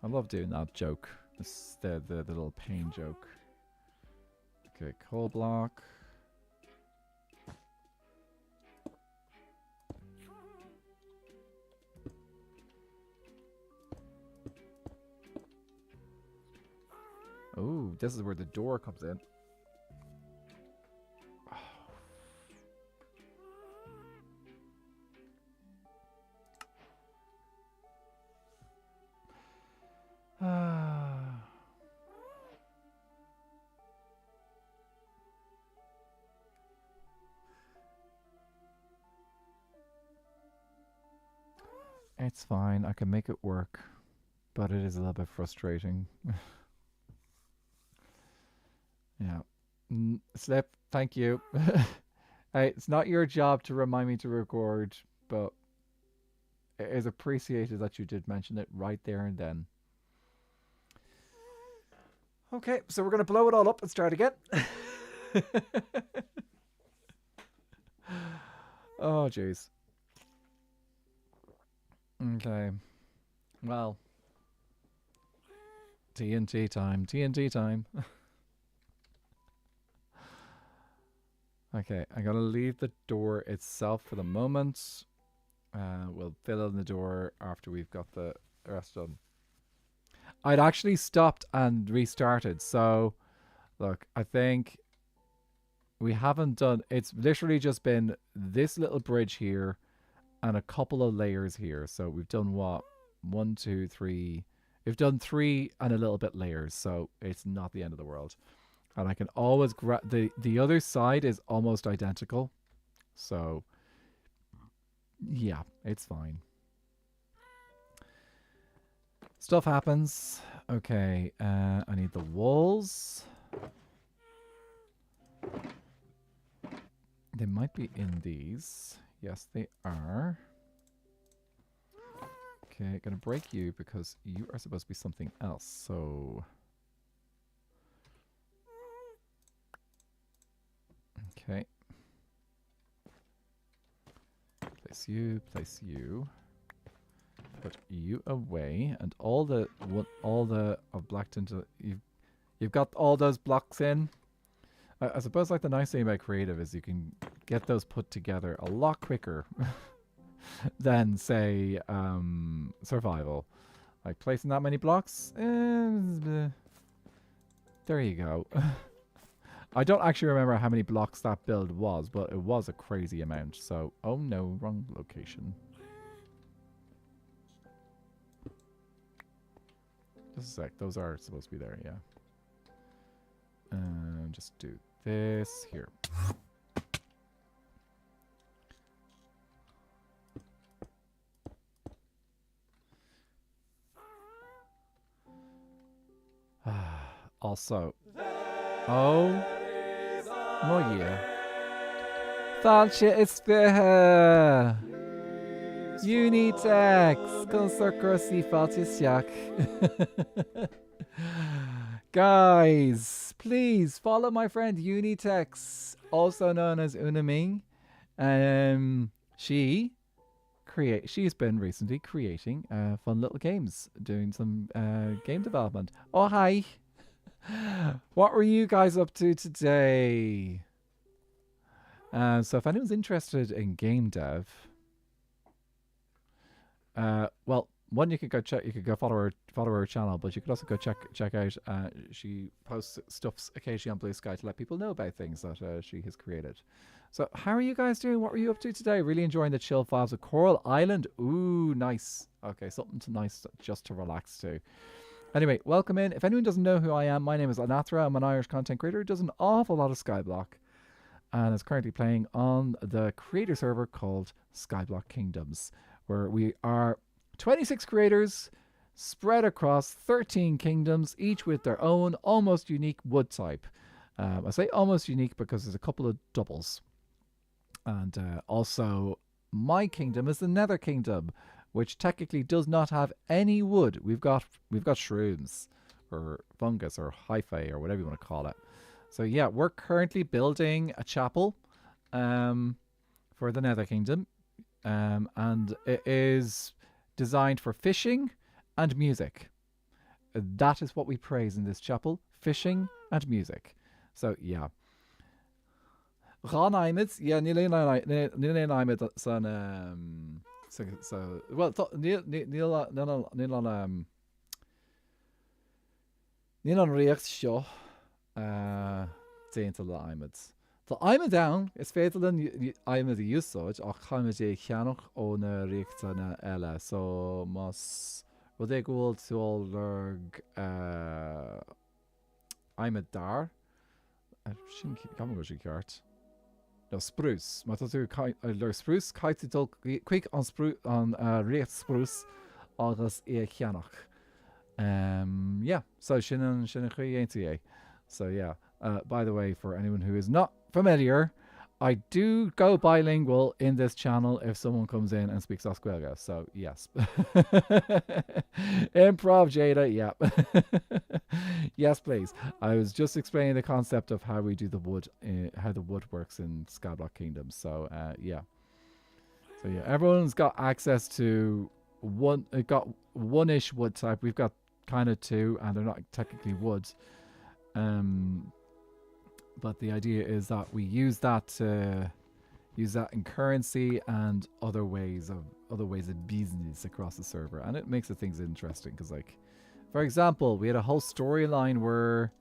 I love doing that joke. It's the little pane joke. Okay, coal block. Oh, this is where the door comes in. It's fine. I can make it work. but it is a little bit frustrating. Yeah. Slip, thank you. Hey, it's not your job to remind me to record, but it is appreciated that you did mention it right there and then. Okay, so we're going to blow it all up and start again. Oh, jeez. Okay. Well. TNT time. TNT time. Okay, I gotta leave the door itself for the moment. We'll fill in the door after we've got the rest done. I'd actually stopped and restarted, so look, I think we haven't done, it's literally just been this little bridge here and a couple of layers here. So we've done what? 1, 2, 3. We've done 3 and a little bit layers, so it's not the end of the world. And I can always grab the other side is almost identical. So yeah, it's fine. Stuff happens. Okay, I need the walls. They might be in these. Yes, they are. Okay, gonna break you because you are supposed to be something else. So okay. Place you, place you. Put you away, and all the I've blacked into you've got all those blocks in. I suppose like the nice thing about creative is you can get those put together a lot quicker than say survival. Like placing that many blocks, there you go. I don't actually remember how many blocks that build was, but it was a crazy amount. So, oh no, wrong location. Just a sec, those are supposed to be there, yeah. Just do this here. Also, oh yeah. Falche espera. Unitex. Consacrosi faltisiak. Guys, please follow my friend Unitex, also known as Unaming. She's been recently creating fun little games, doing some game development. Oh, hi. What were you guys up to today? So if anyone's interested in game dev, well, one, you could go check, you could go follow her channel, but you could also go check out. She posts stuff occasionally on Blue Sky to let people know about things that she has created. So how are you guys doing? What were you up to today? Really enjoying the chill vibes of Coral Island. Ooh, nice. Okay, something nice just to relax to. Anyway, welcome in. If anyone doesn't know who I am, my name is Anathra. I'm an Irish content creator who does an awful lot of Skyblock, and is currently playing on the creator server called Skyblock Kingdoms, where we are 26 creators spread across 13 kingdoms, each with their own almost unique wood type. I say almost unique because there's a couple of doubles. And also, my kingdom is the Nether Kingdom, which technically does not have any wood. We've got shrooms, or fungus, or hyphae, or whatever you want to call it. So yeah, we're currently building a chapel for the Nether Kingdom. And it is designed for fishing and music. That is what we praise in this chapel: fishing and music. So yeah. Ron Imets, yeah, Neil Imets son so well Neil on react show Saint Imets. The I'm down is fatal in I'm the usage or Hamid Chanok on a Richtana Ella. So must will they go to all I'm a dar. I shouldn't keep coming with your cart. No, spruce. Maar dat u spruce kijkt het ook quick on spruce on recht spruce als Chanok. Yeah, so Shinnon Shinnon. So yeah. By the way, for anyone who is not familiar, I do go bilingual in this channel if someone comes in and speaks Oscuelga. So yes. Improv Jada, yeah. Yes, please. I was just explaining the concept of how we do the wood, how the wood works in Skyblock Kingdom. So yeah. So yeah, everyone's got access to got one-ish wood type. We've got kind of two, and they're not technically woods. But the idea is that we use that in currency and other ways of business across the server, and it makes the things interesting. Because, like, for example, we had a whole storyline where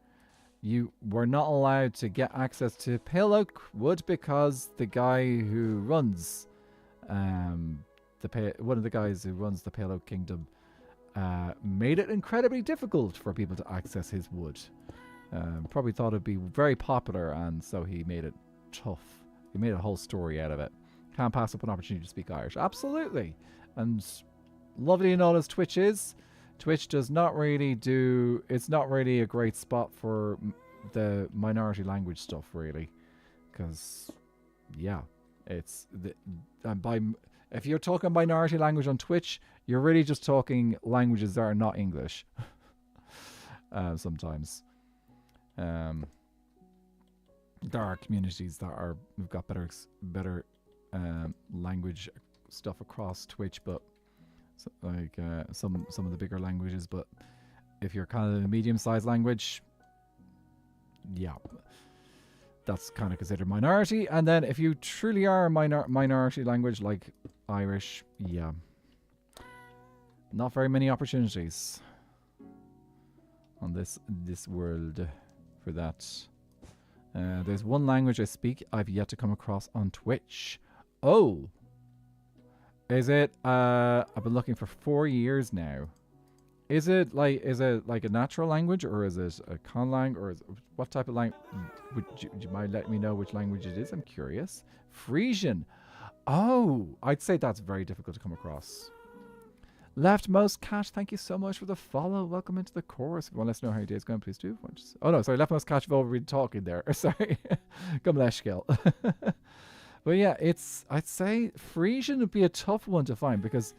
you were not allowed to get access to pale oak wood because the guy who runs one of the guys who runs the Pale Oak Kingdom made it incredibly difficult for people to access his wood. Probably thought it'd be very popular, and so he made it tough. He made a whole story out of it. Can't pass up an opportunity to speak Irish. Absolutely. And lovely and all as Twitch is, Twitch does not really do... It's not really a great spot for the minority language stuff, really. Because, yeah, it's... if you're talking minority language on Twitch, you're really just talking languages that are not English. Sometimes. There are communities that we've got better language stuff across Twitch, but some of the bigger languages. But if you're kind of a medium-sized language, yeah, that's kind of considered minority. And then if you truly are a minority language like Irish, yeah, not very many opportunities on this world for that. There's one language I speak I've yet to come across on Twitch. Oh, is it? I've been looking for 4 years now. Is it like a natural language, or is it a conlang, or what type of language? Would you mind letting me know which language it is? I'm curious. Frisian. Oh, I'd say that's very difficult to come across. Leftmost Cat, thank you so much for the follow. Welcome into the chorus. If you want to let us know how your day's going, please do. Oh no, sorry, Leftmost Cat, you've already been talking there. Sorry. Come Leshkill. But yeah, I'd say Frisian would be a tough one to find, because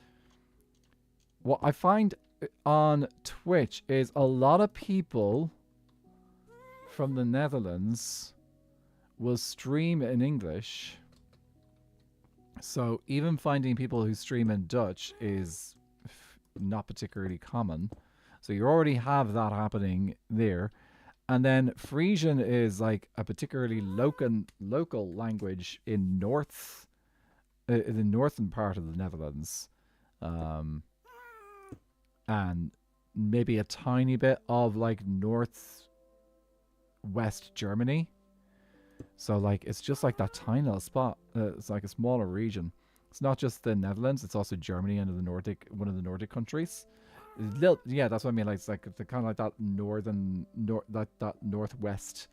what I find on Twitch is a lot of people from the Netherlands will stream in English. So even finding people who stream in Dutch is not particularly common. So you already have that happening there. And then Frisian is like a particularly local language in the northern part of the Netherlands. And maybe a tiny bit of like northwest Germany. So like it's just like that tiny little spot. It's like a smaller region. It's not just the Netherlands; it's also Germany and one of the Nordic countries. Yeah, that's what I mean. Like it's like the kind of like that that northwest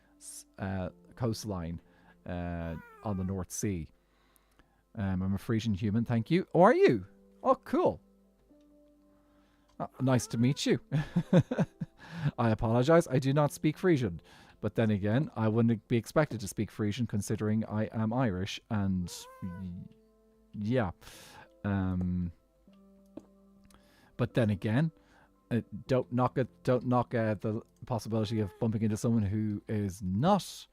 coastline on the North Sea. I'm a Frisian human. Thank you. Oh, are you? Oh, cool. Nice to meet you. I apologize. I do not speak Frisian. But then again, I wouldn't be expected to speak Frisian considering I am Irish. And yeah. But then again, don't knock the possibility of bumping into someone who is not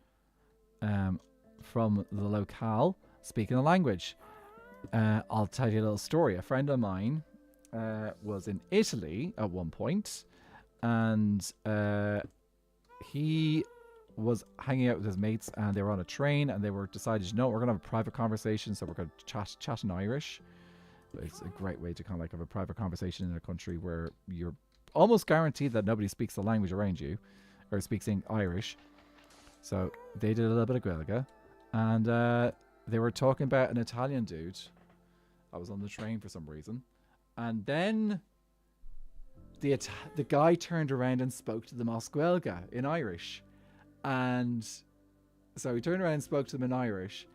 from the locale speaking the language. I'll tell you a little story. A friend of mine was in Italy at one point, and he was hanging out with his mates, and they were on a train, and they were decided, we're going to have a private conversation, so we're going to chat in Irish. It's a great way to kind of like have a private conversation in a country where you're almost guaranteed that nobody speaks the language around you, or speaks Irish. So they did a little bit of Gaeilge, and they were talking about an Italian dude. I was on the train for some reason. And then the guy turned around and spoke to them Oscuelga in Irish. And so he turned around and spoke to them in Irish.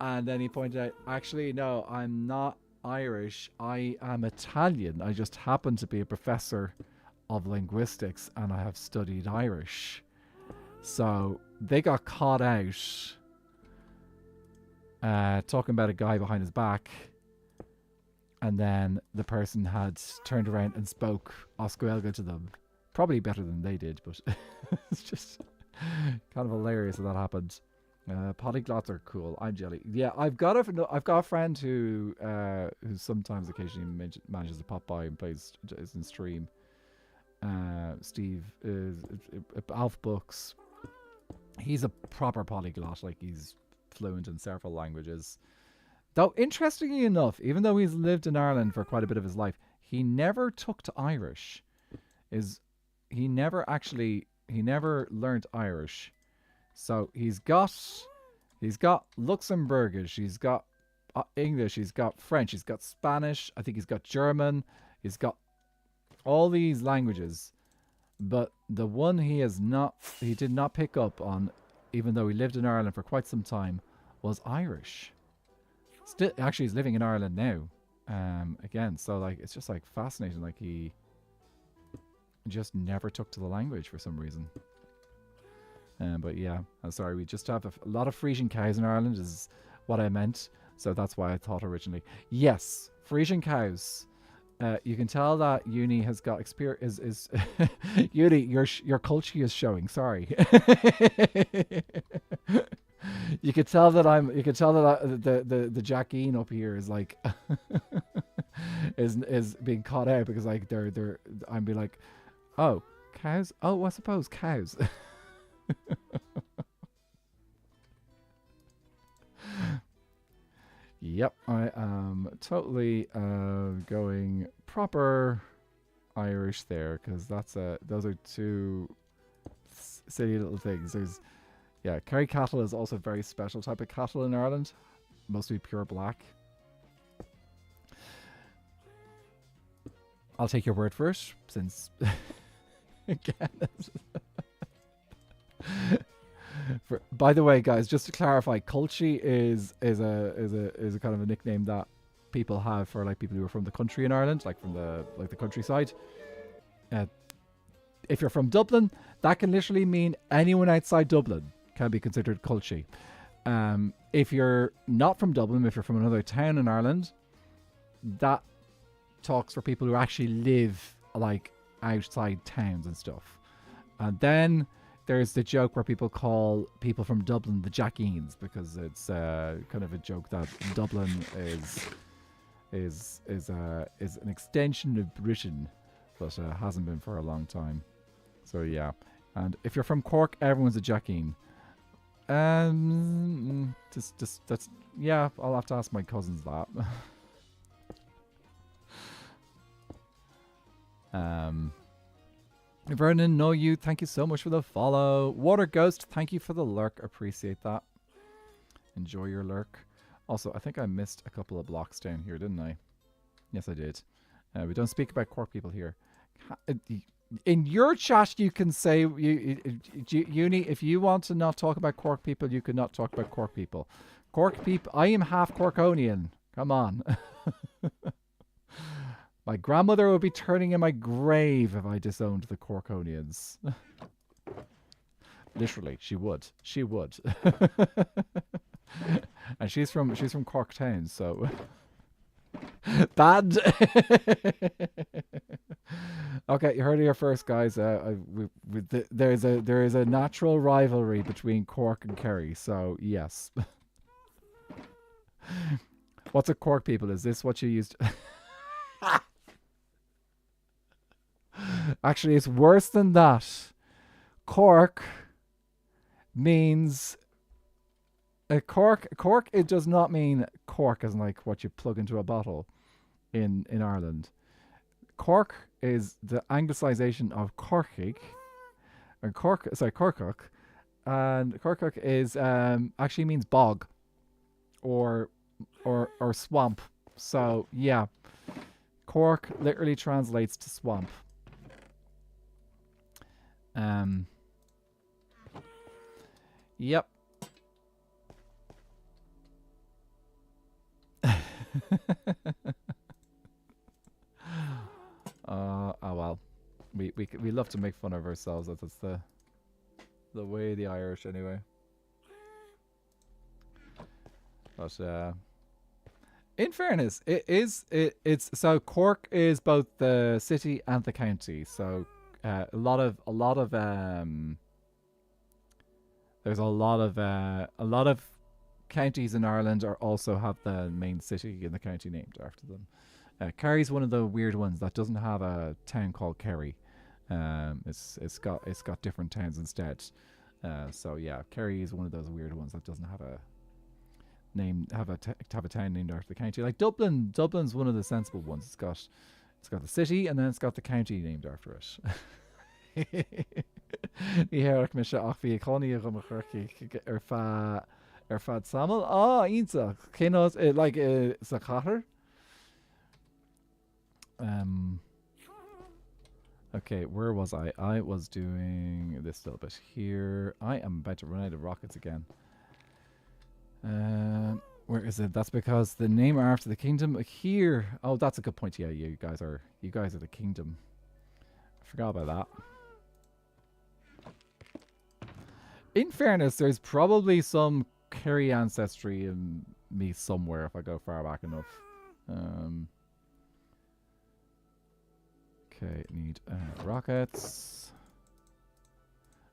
And then he pointed out, actually, no, I'm not Irish. I am Italian. I just happen to be a professor of linguistics and I have studied Irish. So they got caught out talking about a guy behind his back. And then the person had turned around and spoke Gaeilge to them. Probably better than they did, but it's just kind of hilarious that happened. Polyglots are cool. I'm jelly. Yeah, I've got a friend who sometimes occasionally manages to pop by and plays in stream. Steve is Alf Books. He's a proper polyglot. Like he's fluent in several languages. Though interestingly enough, even though he's lived in Ireland for quite a bit of his life, he never took to Irish. He never learned Irish. So he's got Luxembourgish, he's got English, he's got French, he's got Spanish, I think he's got German, he's got all these languages. But the one he did not pick up on, even though he lived in Ireland for quite some time, was Irish. Still, actually, he's living in Ireland now. Again, so like it's just like fascinating. Like he just never took to the language for some reason. But yeah, I'm sorry. We just have a lot of Frisian cows in Ireland, is what I meant. So that's why I thought originally. Yes, Frisian cows. You can tell that Uni has got experience. Is Uni, your culture is showing. Sorry. You could tell that the Jackeen up here is like is being caught out because like I'm be like, oh, cows. Oh, I suppose cows. Yep, I am totally going proper Irish there because those are two silly little things. Yeah, Kerry cattle is also a very special type of cattle in Ireland, mostly pure black. I'll take your word for it, since again. By the way, guys, just to clarify, Culchi is a kind of a nickname that people have for like people who are from the country in Ireland, like from the countryside. If you're from Dublin, that can literally mean anyone outside Dublin can be considered Culchi. If you're not from Dublin, if you're from another town in Ireland, that talks for people who actually live like outside towns and stuff. And then there's the joke where people call people from Dublin the Jackeens because it's kind of a joke that Dublin is an extension of Britain, but hasn't been for a long time. So yeah, and if you're from Cork, everyone's a Jackeen. That's yeah. I'll have to ask my cousins that. Vernon, know you. Thank you so much for the follow. Water Ghost, thank you for the lurk. Appreciate that. Enjoy your lurk. Also, I think I missed a couple of blocks down here, didn't I? Yes, I did. We don't speak about Cork people here. In your chat, you can say, Uni, if you want to not talk about Cork people, you could not talk about Cork people. Cork people, I am half Corkonian. Come on. My grandmother would be turning in my grave if I disowned the Corkonians. Literally, she would. She would. And she's from Cork Town, so bad. Okay, you heard it here first, guys. There is a natural rivalry between Cork and Kerry, so yes. What's a Cork people? Is this what you used? Actually, it's worse than that. Cork means cork. It does not mean cork as in like what you plug into a bottle in Ireland. Cork is the anglicization of Corkig, and Corcock, and Corcock is actually means bog or swamp. So yeah, Cork literally translates to swamp. Yep. Oh well, we we love to make fun of ourselves. That's the way of the Irish, anyway. But in fairness, it's so Cork is both the city and the county. So a lot of there's a lot of counties in Ireland also have the main city in the county named after them. Kerry's one of the weird ones that doesn't have a town called Kerry. It's got different towns instead. So yeah, Kerry is one of those weird ones that doesn't have a town named after the county. Like Dublin's one of the sensible ones. It's got the city and then it's got the county named after it. Níhéireach me se ach bhí economy go ar fad samel. Ínta. Cénás like sa chathair. Okay, where was I? I was doing this little bit here. I am about to run out of rockets again. Where is it? That's because the name are after the kingdom here. Oh, that's a good point. Yeah, you guys are the kingdom. I forgot about that. In fairness, there's probably some Kerry ancestry in me somewhere if I go far back enough. Okay, need rockets.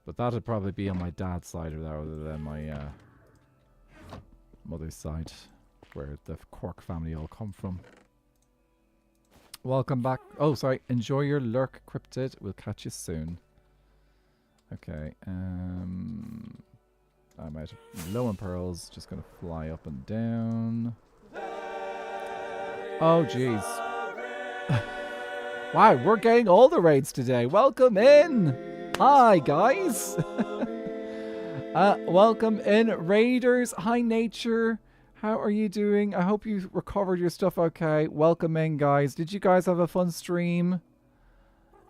But that'd probably be on my dad's side rather than my mother's side, where the Cork family all come from. Welcome back. Oh, sorry. Enjoy your lurk, Cryptid. We'll catch you soon. Okay. I'm out of low on pearls. Just gonna fly up and down. Oh, jeez. Wow, we're getting all the raids today. Welcome in. Hi, guys. Welcome in, Raiders. Hi, Nature. How are you doing? I hope you recovered your stuff okay. Welcome in, guys. Did you guys have a fun stream?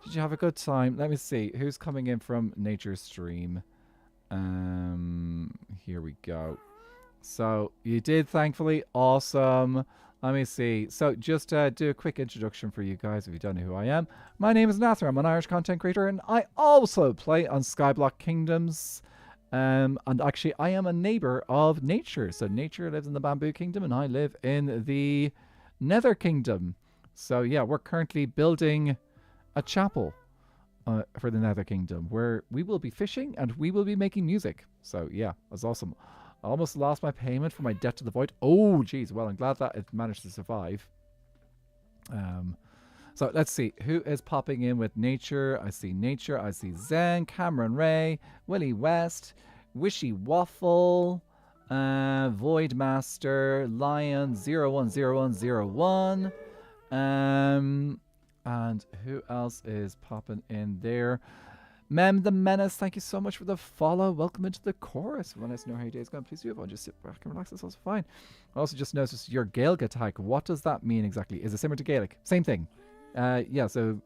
Did you have a good time? Let me see. Who's coming in from Nature's stream? Here we go. So, you did, thankfully. Awesome. Let me see. So, just do a quick introduction for you guys if you don't know who I am. My name is Nathan. I'm an Irish content creator, and I also play on Skyblock Kingdoms. And actually, I am a neighbor of Nature. So, Nature lives in the Bamboo Kingdom, and I live in the Nether Kingdom. So, yeah, we're currently building a chapel for the Nether Kingdom, where we will be fishing and we will be making music. So, yeah, that's awesome. I almost lost my payment for my debt to the void. Oh, geez. Well, I'm glad that it managed to survive. So let's see. Who is popping in with Nature? I see Nature. I see Zen, Cameron Ray, Willie West, Wishy Waffle, Void Master, Lion 010101. And who else is popping in there? Mem the Menace, thank you so much for the follow. Welcome into the chorus. When I know how your day is going, please do. If I just sit back and relax, that's also fine. I also just noticed your Gaeilge tag. What does that mean exactly? Is it similar to Gaelic? Same thing. Yeah, so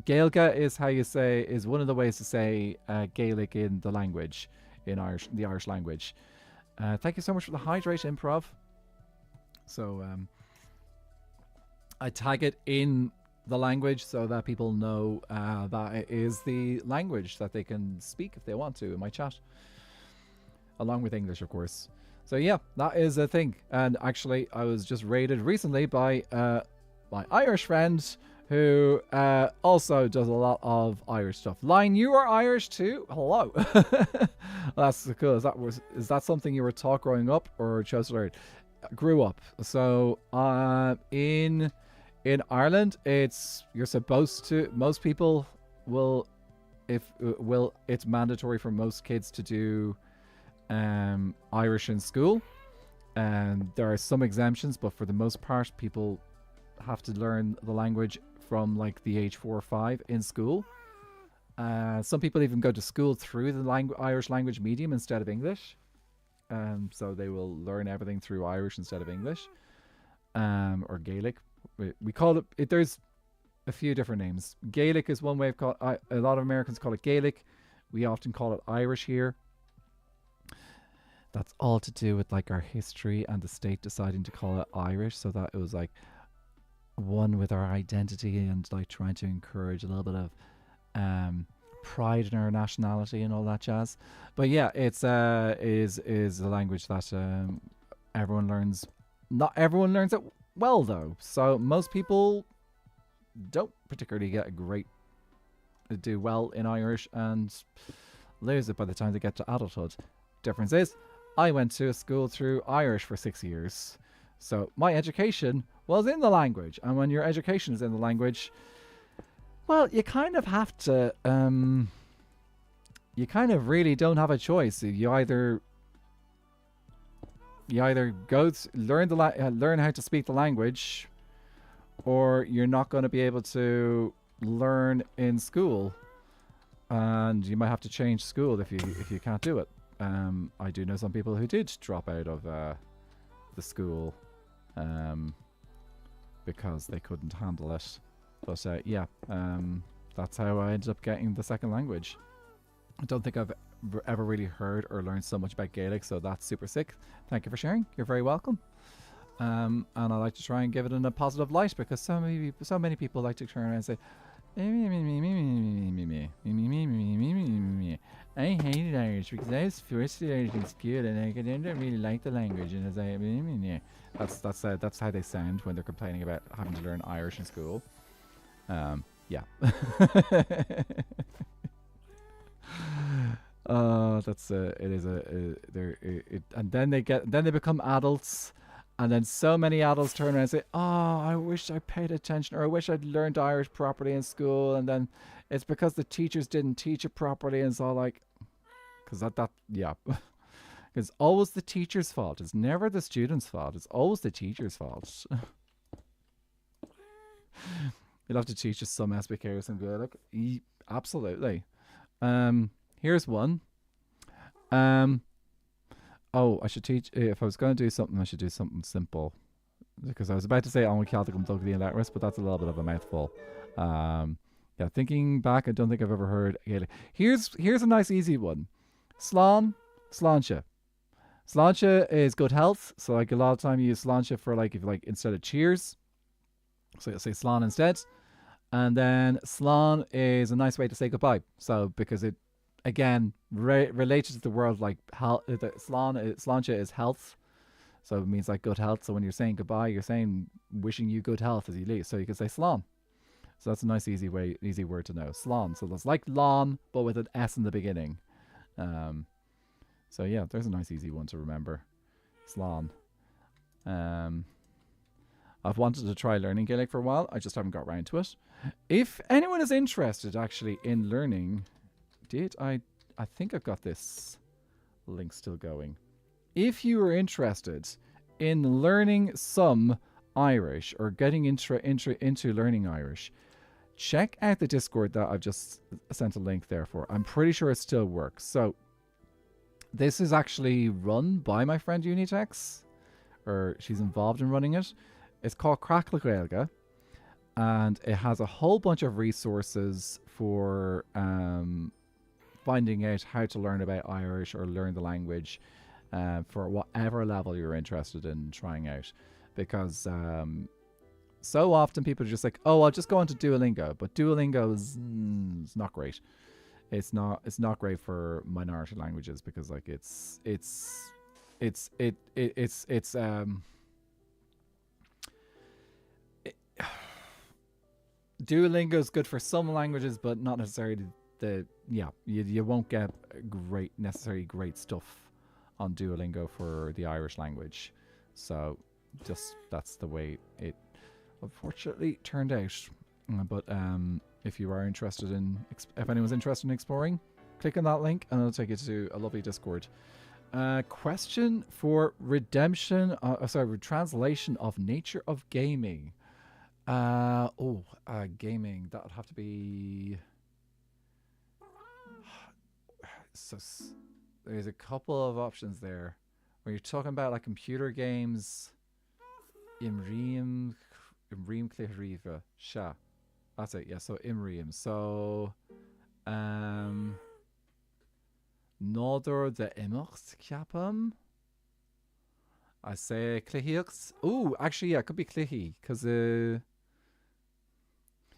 Gaeilge is how you say, is one of the ways to say Gaelic in the language, in Irish, the Irish language. Thank you so much for the Hydrate Improv. So I tag it in the language so that people know that it is the language that they can speak if they want to in my chat, along with English, of course. So yeah, that is a thing. And actually, I was just raided recently by my Irish friend who also does a lot of Irish stuff. Line, you are Irish too? Hello. That's cool. Is that something you were taught growing up or chose to learn? Grew up. So in Ireland, you're supposed to. Most people will, it's mandatory for most kids to do Irish in school, and there are some exemptions, but for the most part, people have to learn the language from like the age 4 or 5 in school. Some people even go to school through the Irish language medium instead of English, so they will learn everything through Irish instead of English, or Gaelic. We call it, there's a few different names. Gaelic is one way of calling it. A lot of Americans call it Gaelic. We often call it Irish here. That's all to do with like our history and the state deciding to call it Irish, so that it was like one with our identity and like trying to encourage a little bit of pride in our nationality and all that jazz. But yeah, it's is a language that everyone learns. Not everyone learns it well though. So most people don't particularly do well in Irish and lose it by the time they get to adulthood. Difference is, I went to a school through Irish for 6 years. So my education was in the language. And when your education is in the language, well, you kind of have to, you kind of really don't have a choice. You either learn how to speak the language, or you're not going to be able to learn in school, and you might have to change school if you can't do it. I do know some people who did drop out of the school because they couldn't handle it. But yeah, that's how I ended up getting the second language. I don't think I've ever really heard or learned so much about Gaelic, so that's super sick. Thank you for sharing. You're very welcome. And I like to try and give it in a positive light, because so many people like to turn around and say, I hated Irish because I was forced to Irish in school and I didn't really like the language, and that's how they sound when they're complaining about having to learn Irish in school. Yeah. That's it is and then they become adults, and then so many adults turn around and say, oh, I wish I paid attention, or I wish I'd learned Irish properly in school, and then it's because the teachers didn't teach it properly, and it's all like, because yeah. It's always the teacher's fault. It's never the student's fault. It's always the teacher's fault. You'll have to teach us some SBK or some Gaelic. Absolutely. Here's one. Oh, I should teach. If I was going to do something, I should do something simple. Because I was about to say Only Celtic and Douglas and Letras, but that's a little bit of a mouthful. Yeah, thinking back, I don't think I've ever heard Gaelic. Here's a nice easy one. Slán, sláinte. Sláinte is good health. So like a lot of time you use sláinte for like, if like instead of cheers. So you'll say slán instead. And then slán is a nice way to say goodbye. So because it, again, related to the world, like sláinte is health. So it means like good health. So when you're saying goodbye, you're saying wishing you good health as you leave. So you can say slán. So that's a nice easy word to know. Slán. So that's like lawn, but with an S in the beginning. So yeah, there's a nice easy one to remember. Slán. I've wanted to try learning Gaelic for a while. I just haven't got around to it. If anyone is interested actually in learning, I think I've got this link still going. If you are interested in learning some Irish or getting into learning Irish, check out the Discord that I've just sent a link there for. I'm pretty sure it still works. So this is actually run by my friend Unitex, or she's involved in running it. It's called Gaeilge, and it has a whole bunch of resources for finding out how to learn about Irish or learn the language for whatever level you're interested in trying out. Because so often people are just like, oh, I'll just go onto Duolingo, but Duolingo is it's not great. It's not great for minority languages, because like Duolingo is good for some languages, but not necessarily you won't get necessarily great stuff on Duolingo for the Irish language. So just that's the way it unfortunately turned out. But if you are interested if anyone's interested in exploring, click on that link and it'll take you to a lovely Discord. Question for redemption. Translation of Nature of Gaming. Gaming. That would have to be. So there's a couple of options there. When you're talking about like computer games, Imriam Cliriva Sha. That's it, yeah. So Imriam. So Nodor de Imocht Kapam. I say Clihiox. Oh, actually, yeah, it could be Clihi, because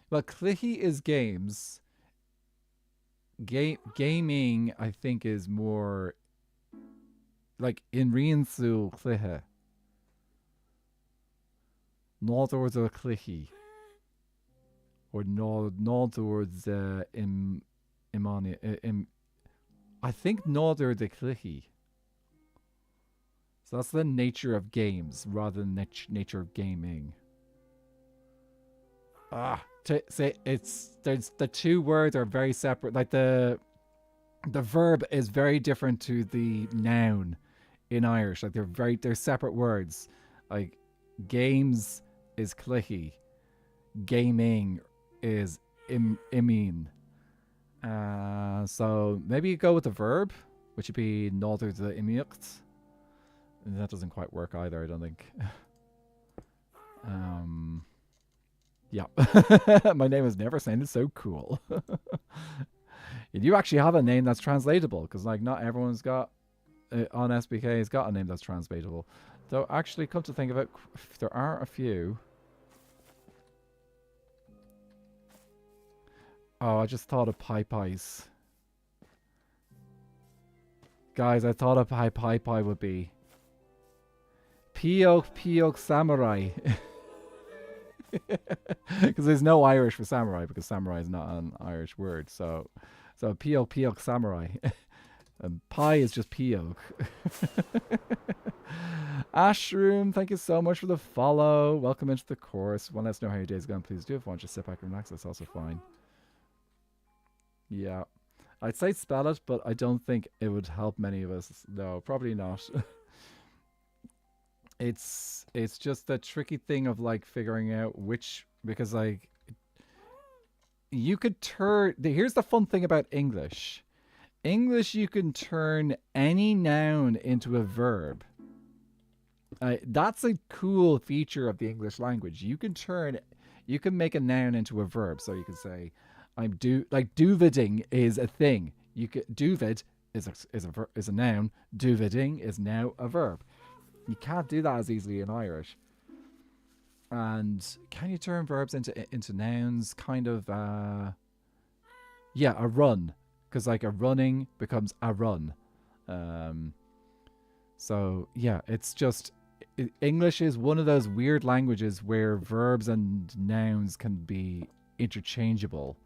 well, Clihi is games. gaming, I think, is more like in riensú cluthe. Nádúir a cluichi. Or nádúir im I think nádúir de cluichi. So that's the nature of games rather than nature of gaming. There's the two words are very separate. Like the verb is very different to the noun in Irish. Like they're separate words. Like games is clicky, gaming is imean. So maybe you go with the verb, which would be nádúir de imíocht. That doesn't quite work either, I don't think. Yeah. My name has never sounded so cool. You actually have a name that's translatable, because like not everyone's got on SBK has got a name that's translatable. Though actually, come to think of it, there are a few. Oh, I just thought of Pai Pais. Guys, I thought of how Pai Pai would be. Piok Samurai. Because there's no Irish for samurai, because samurai is not an Irish word. So Piok Samurai. And pie is just Piok. Ashroom, thank you so much for the follow. Welcome into the course. Want to let us know how your day's going, please do. If you want to just sit back and relax, that's also fine. Yeah. I'd say spell it, but I don't think it would help many of us. No, probably not. It's just the tricky thing of like figuring out which, because like you could turn, here's the fun thing about English. You can turn any noun into a verb. That's a cool feature of the English language. You can make a noun into a verb. So you can say, duviding is a thing. Duvid is a noun. Duviding is now a verb. You can't do that as easily in Irish. And can you turn verbs into nouns? Kind of, yeah, a run. Because like a running becomes a run. So yeah, it's just, English is one of those weird languages where verbs and nouns can be interchangeable.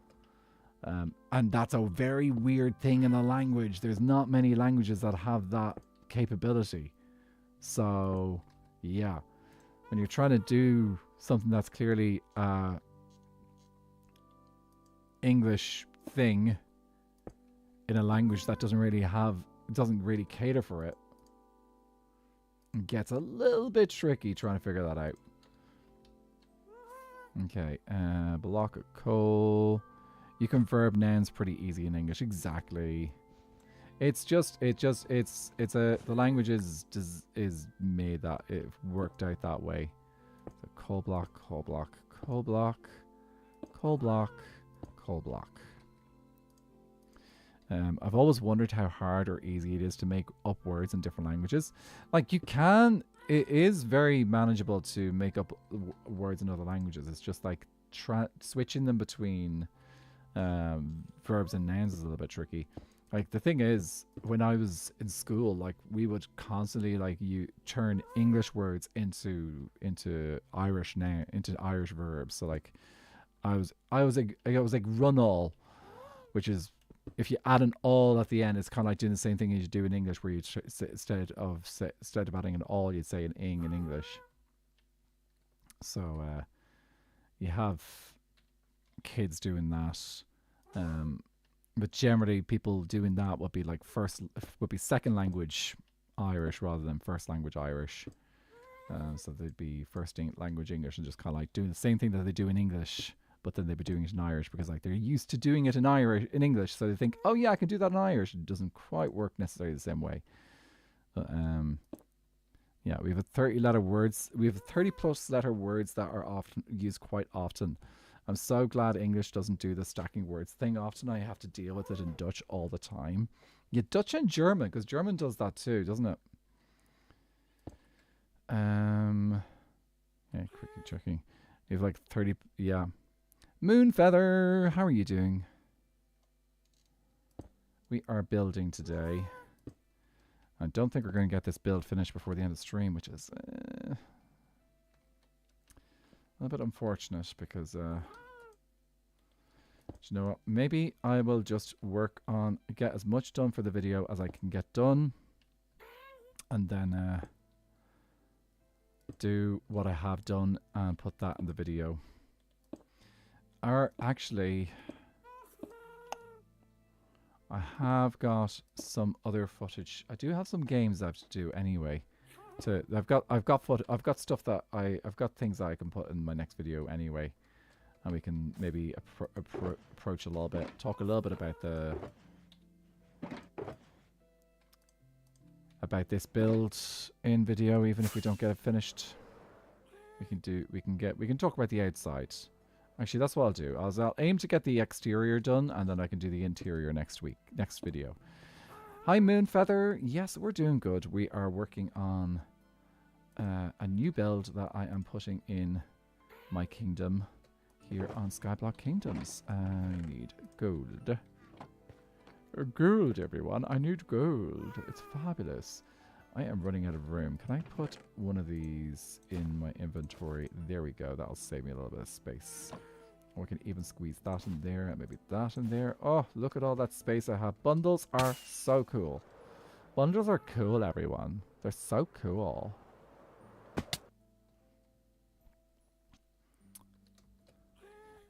And that's a very weird thing in a language. There's not many languages that have that capability. So yeah, when you're trying to do something that's clearly English thing in a language that doesn't really cater for it, it gets a little bit tricky trying to figure that out. Okay, block of coal. You can verb nouns pretty easy in English. Exactly. The language is made that it worked out that way. So coal block. I've always wondered how hard or easy it is to make up words in different languages. Like it is very manageable to make up words in other languages. It's just like switching them between verbs and nouns is a little bit tricky. Like the thing is, when I was in school, like we would constantly you turn English words into Irish verbs. So like I was like run all, which is, if you add an all at the end, it's kind of like doing the same thing as you do in English, where you instead of adding an all, you'd say an ing in English. So you have kids doing that. But generally, people doing that would be second language Irish rather than first language Irish. So they'd be first language English and just kind of like doing the same thing that they do in English, but then they'd be doing it in Irish because like they're used to doing it in English. So they think, oh yeah, I can do that in Irish. It doesn't quite work necessarily the same way. But yeah, we have 30 words. We have 30 plus letter words that are often used quite often. I'm so glad English doesn't do the stacking words thing. Often I have to deal with it in Dutch all the time. Yeah, Dutch and German, because German does that too, doesn't it? Yeah, quickly checking. We have like 30, yeah. Moonfeather, how are you doing? we are building today. I don't think we're going to get this build finished before the end of the stream, which is a little bit unfortunate because, you know what? Maybe I will just work on get as much done for the video as I can get done, and then do what I have done and put that in the video. Or actually, I have got some other footage. I do have some games I have to do anyway. I've got stuff that I've got things that I can put in my next video anyway, and we can maybe approach a little bit, talk a little bit about this build in video, even if we don't get it finished. We can talk about the outside. Actually, that's what I'll do. I'll aim to get the exterior done, and then I can do the interior next video. Hi, Moonfeather. Yes, we're doing good. We are working on a new build that I am putting in my kingdom here on Skyblock Kingdoms. I need gold. Gold, everyone. I need gold. It's fabulous. I am running out of room. Can I put one of these in my inventory? There we go. That'll save me a little bit of space. Or we can even squeeze that in there and maybe that in there. Oh, look at all that space I have. Bundles are so cool. Bundles are cool, everyone. They're so cool.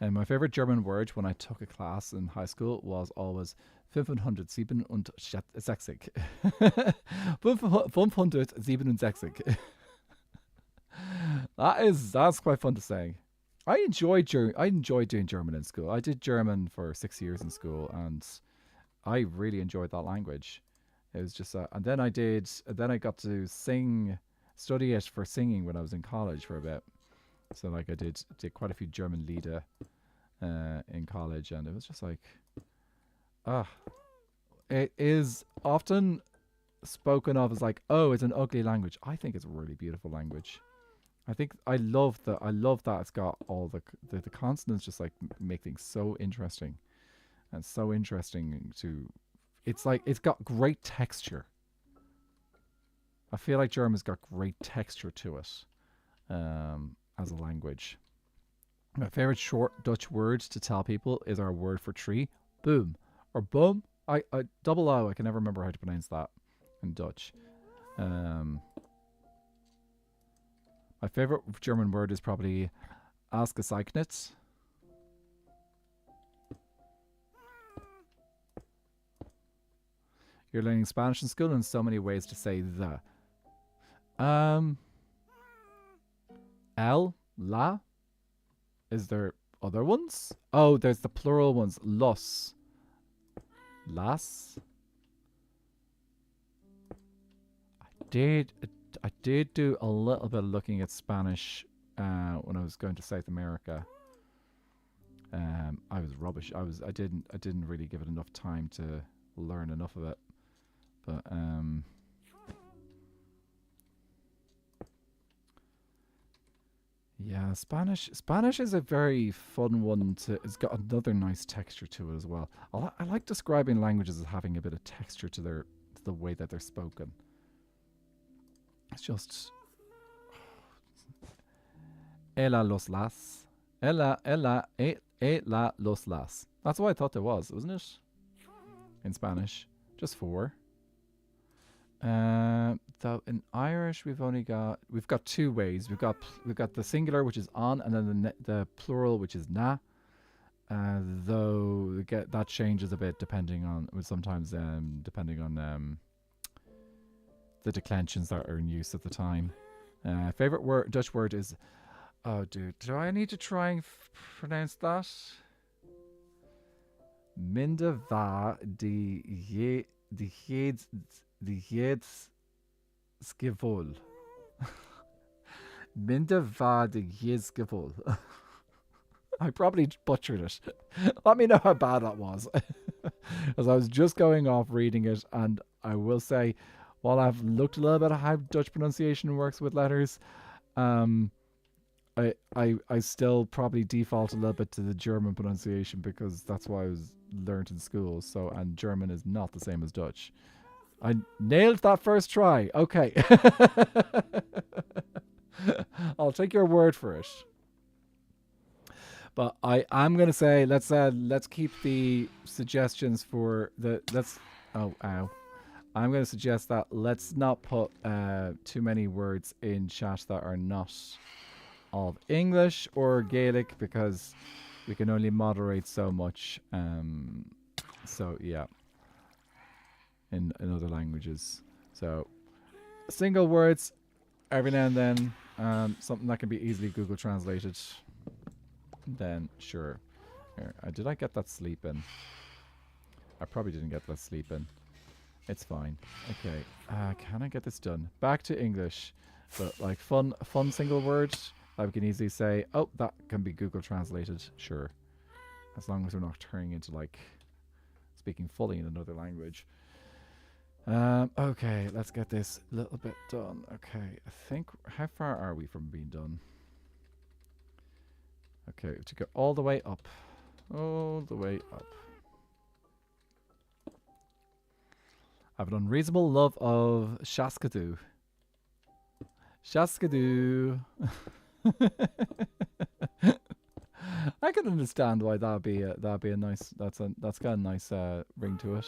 And my favorite German word when I took a class in high school was always 567. 567. That's quite fun to say. I enjoyed doing German in school. I did German for 6 years in school, and I really enjoyed that language. It was just, and then I got to study it for singing when I was in college for a bit. So like I did quite a few German Lieder in college, and it was just like, it is often spoken of as like, oh, it's an ugly language. I think it's a really beautiful language. I love that it's got all the consonants just like make things so interesting, and so interesting to. It's like it's got great texture. I feel like German's got great texture to it, as a language. My favorite short Dutch word to tell people is our word for tree, boom or boom. I double O. I can never remember how to pronounce that in Dutch. My favorite German word is probably ausgezeichnet. You're learning Spanish in school, and so many ways to say the. El, la. Is there other ones? Oh, there's the plural ones. Los. Las. I did do a little bit of looking at Spanish when I was going to South America. I was rubbish. I didn't really give it enough time to learn enough of it. But yeah, Spanish is a very fun one it's got another nice texture to it as well. I like describing languages as having a bit of texture to the way that they're spoken. It's just Ela los las. Ela los las. That's what I thought there was, wasn't it? In Spanish. Just 4. Though in Irish we've got 2 ways. We've got the singular, which is on, and then the plural, which is na. Though that changes a bit depending on the declensions that are in use at the time. Favorite Dutch word is, oh dude, do I need to try and pronounce that? Minder va de jedsgevol. Minder va de jedsgevol. I probably butchered it. Let me know how bad that was. As I was just going off reading it, and I will say, while I've looked a little bit at how Dutch pronunciation works with letters, I still probably default a little bit to the German pronunciation because that's what I was learned in school. So, and German is not the same as Dutch. I nailed that first try. Okay. I'll take your word for it. But I'm gonna say let's keep the suggestions for the oh ow. I'm gonna suggest that let's not put too many words in chat that are not of English or Gaelic because we can only moderate so much. So yeah, in other languages. So single words every now and then, something that can be easily Google translated. Then sure. Here, did I get that sleep in? I probably didn't get that sleep in. It's fine. Okay. Can I get this done? Back to English, but like fun single word. I can easily say, oh, that can be Google translated. Sure. As long as we're not turning into like speaking fully in another language. Okay, let's get this little bit done. Okay, I think, how far are we from being done? Okay, to go all the way up. All the way up. I have an unreasonable love of Shaskadoo. Shaskadoo. I can understand why that'd be a nice. That's got a nice ring to it.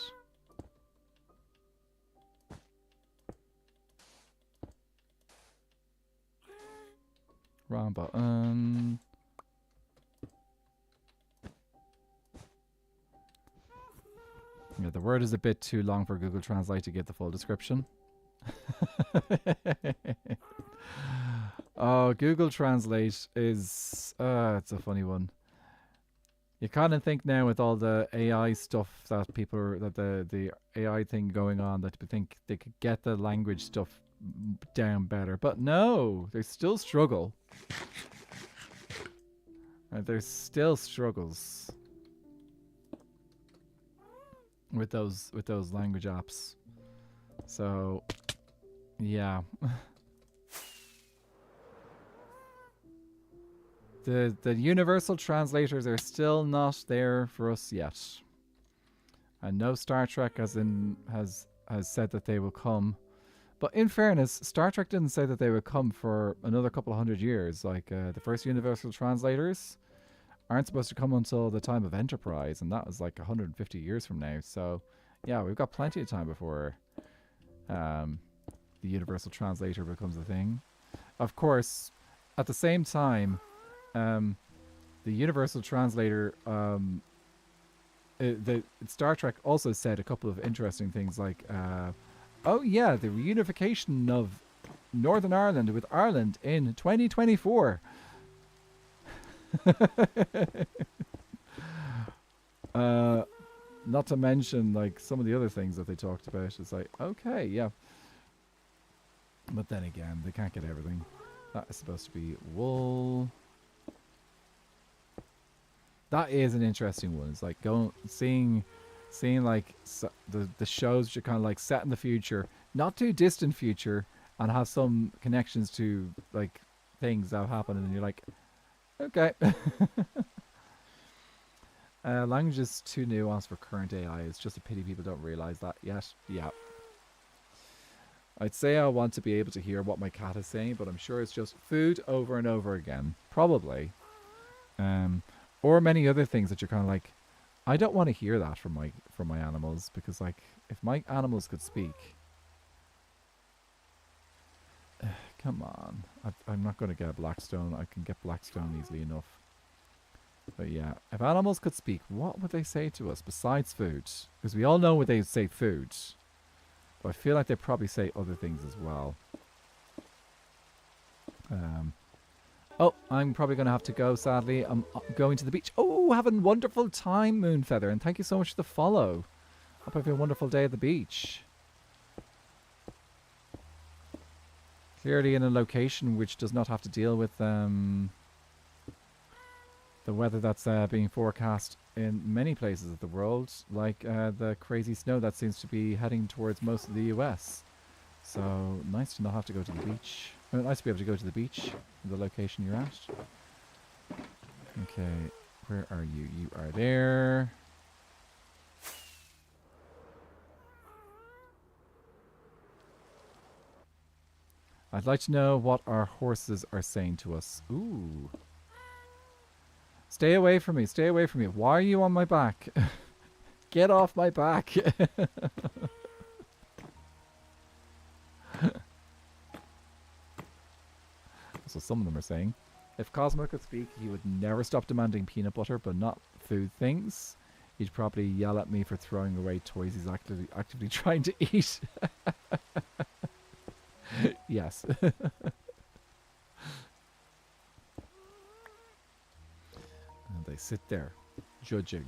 Wrong button. Yeah, the word is a bit too long for Google Translate to get the full description. Oh, Google Translate is it's a funny one. You kind of think now with all the AI stuff that people are, that the AI thing going on, that people think they could get the language stuff down better, but no, they still struggle. There's still struggles with those language apps. So yeah. The universal translators are still not there for us yet. And no Star Trek has said that they will come. But in fairness, Star Trek didn't say that they would come for another couple of 100 years. Like the first universal translators aren't supposed to come until the time of Enterprise, and that was like 150 years from now. So yeah, we've got plenty of time before the universal translator becomes a thing. Of course, at the same time, the universal translator, the Star Trek also said a couple of interesting things, like oh yeah, the reunification of Northern Ireland with Ireland in 2024. Not to mention like some of the other things that they talked about. It's like, okay, yeah, but then again, they can't get everything. That is supposed to be wool. That is an interesting one. It's like seeing like the shows which are kind of like set in the future, not too distant future, and have some connections to like things that have happened, and you're like, okay. Language is too nuanced for current AI. It's just a pity people don't realize that yet. Yeah. I'd say I want to be able to hear what my cat is saying, but I'm sure it's just food over and over again. Probably. Or many other things that you're kind of like, I don't want to hear that from my animals, because like if my animals could speak, come on, I'm not going to get Blackstone. I can get Blackstone easily enough. But yeah, if animals could speak, what would they say to us besides food? Because we all know what they say, food. But I feel like they probably say other things as well. Oh, I'm probably going to have to go, sadly. I'm going to the beach. Oh, having a wonderful time, Moonfeather. And thank you so much for the follow. Hope you have a wonderful day at the beach. Clearly in a location which does not have to deal with the weather that's being forecast in many places of the world. Like the crazy snow that seems to be heading towards most of the US. So, nice to not have to go to the beach. Nice to be able to go to the beach, the location you're at. Okay, where are you? You are there. I'd like to know what our horses are saying to us. Ooh. Stay away from me. Stay away from me. Why are you on my back? Get off my back. So some of them are saying, if Cosmo could speak, he would never stop demanding peanut butter, but not food things. He'd probably yell at me for throwing away toys he's actively trying to eat. Yes. And they sit there, judging.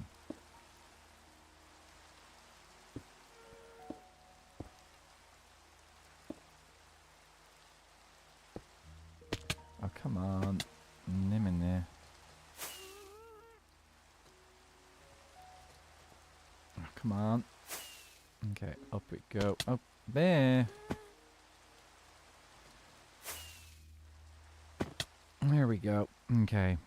Oh, come on. Nimene. Oh, come on. Okay, up we go. Up there. There we go. Okay.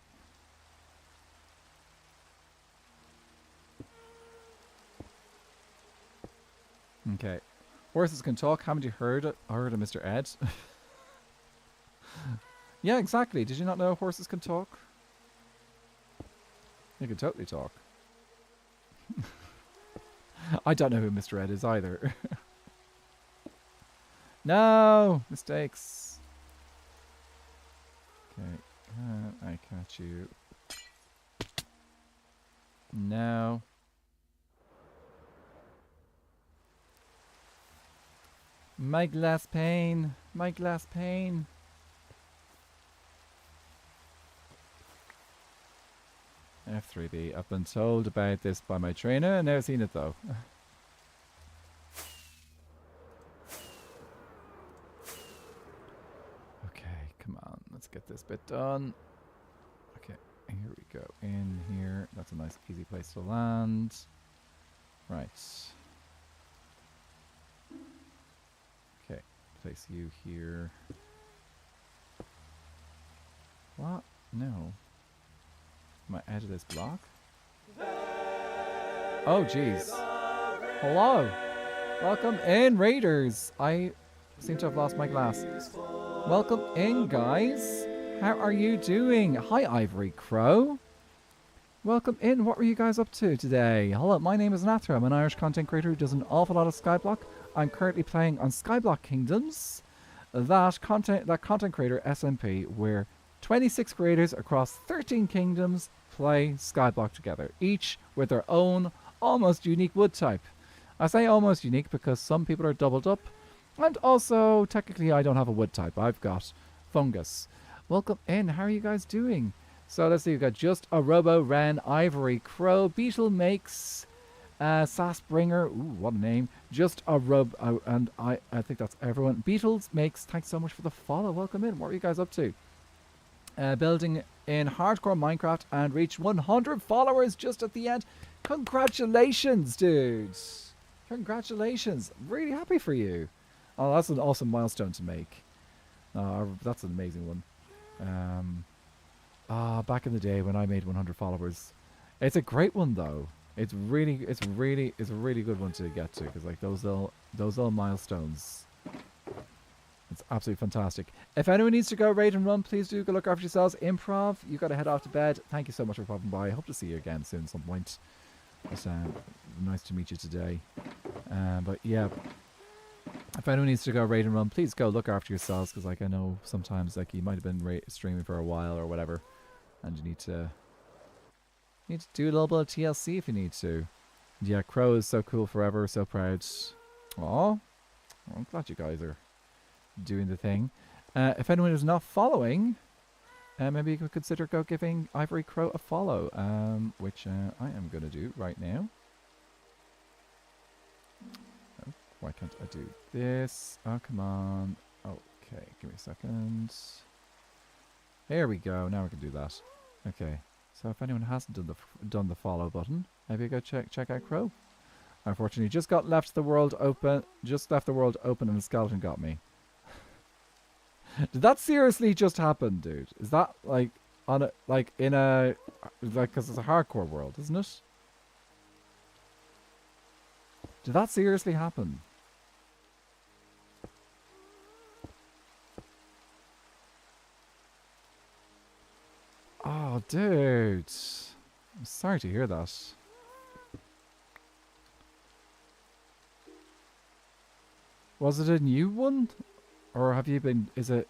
Okay. Horses can talk. Haven't you heard of Mr. Ed? Yeah, exactly. Did you not know horses can talk? They can totally talk. I don't know who Mr. Ed is either. No! Mistakes. Okay. I catch you. No. My glass pane. My glass pane. F3B. I've been told about this by my trainer and never seen it though. Okay, come on. Let's get this bit done. Okay, here we go. In here. That's a nice easy place to land. Right. Okay, place you here. What? No. Am I out of this block? Oh, jeez. Hello. Welcome in, Raiders. I seem to have lost my glass. Welcome in, guys. How are you doing? Hi, Ivory Crow. Welcome in. What were you guys up to today? Hello, my name is Nathra. I'm an Irish content creator who does an awful lot of Skyblock. I'm currently playing on Skyblock Kingdoms. That content creator SMP, where 26 creators across 13 kingdoms play Skyblock together, each with their own almost unique wood type. I say almost unique because some people are doubled up, and also technically I don't have a wood type. I've got fungus. Welcome in. How are you guys doing? So let's see. We've got Just a Robo Ren, Ivory Crow, Beetle Makes, Sassbringer. Ooh, what a name. Just a and I think that's everyone. Beetles Makes. Thanks so much for the follow. Welcome in. What are you guys up to? Building in hardcore Minecraft and reached 100 followers just at the end. Congratulations, dudes. Congratulations. Really happy for you. Oh, that's an awesome milestone to make. That's an amazing one. Back in the day when I made 100 followers. It's a great one though. It's a really good one to get to, because like those little milestones. It's absolutely fantastic. If anyone needs to go raid and run, please do go look after yourselves. Improv, you got to head off to bed. Thank you so much for popping by. I hope to see you again soon at some point. It's nice to meet you today. But yeah, if anyone needs to go raid and run, please go look after yourselves, because like I know sometimes like you might have been streaming for a while or whatever, and you need to do a little bit of TLC if you need to. And yeah, Crow is so cool forever, so proud. Aw, I'm glad you guys are doing the thing. If anyone is not following, maybe you could consider giving Ivory Crow a follow, which I am going to do right now. Oh, why can't I do this? Oh, come on. Okay, give me a second. There we go. Now we can do that. Okay, so if anyone hasn't done the follow button, maybe go check out Crow. Unfortunately, just left the world open, and the skeleton got me. Did that seriously just happen, dude? Is that like on a like in a like because it's a hardcore world, isn't it? Did that seriously happen? Oh, dude. I'm sorry to hear that. Was it a new one? Or have you been... Is it...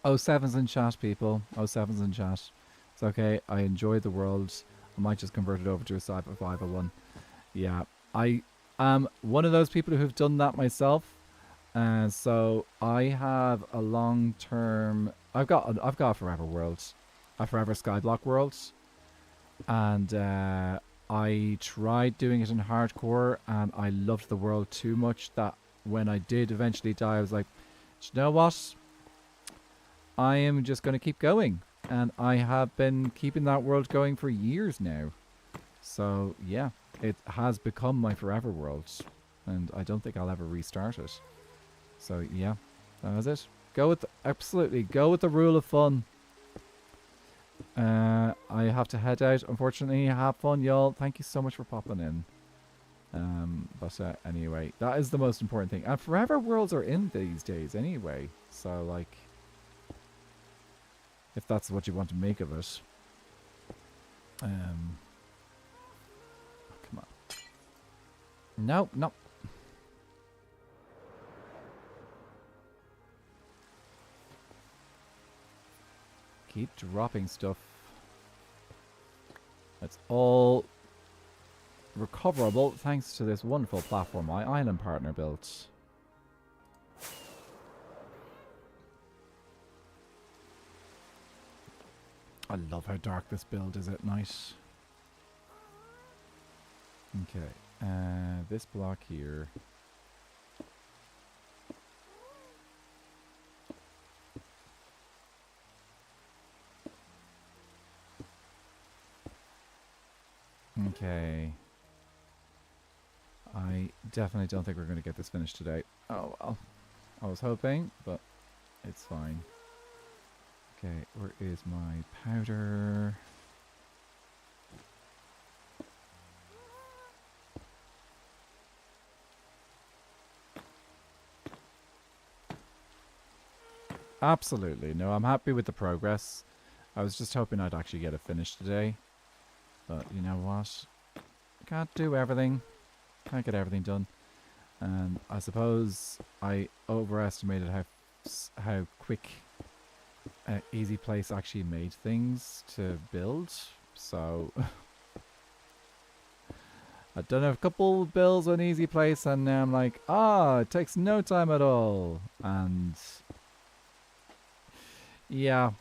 Oh, Seven's in chat, people. Oh, Seven's in chat. It's okay. I enjoy the world. I might just convert it over to a survival one. Yeah. I am one of those people who've done that myself. So I have a long-term... I've got a forever world. A forever Skyblock world. And I tried doing it in hardcore, and I loved the world too much that when I did eventually die, I was like, you know what? I am just going to keep going. And I have been keeping that world going for years now. So, yeah, it has become my forever world. And I don't think I'll ever restart it. So, yeah, that was it. Absolutely, go with the rule of fun. I have to head out, unfortunately. Have fun, y'all. Thank you so much for popping in. But anyway, that is the most important thing. And forever worlds are in these days anyway. So, like, if that's what you want to make of it. Oh, come on. No, no. Keep dropping stuff. It's all recoverable thanks to this wonderful platform my island partner built. I love how dark this build is at night. Okay, this block here. Okay. I definitely don't think we're going to get this finished today. Oh, well. I was hoping, but it's fine. Okay, where is my powder? Absolutely. No, I'm happy with the progress. I was just hoping I'd actually get it finished today. But you know what? Can't do everything. Can't get everything done. And I suppose I overestimated how quick Easy Place actually made things to build. So I've done a couple builds on Easy Place, and now I'm like, it takes no time at all. And yeah,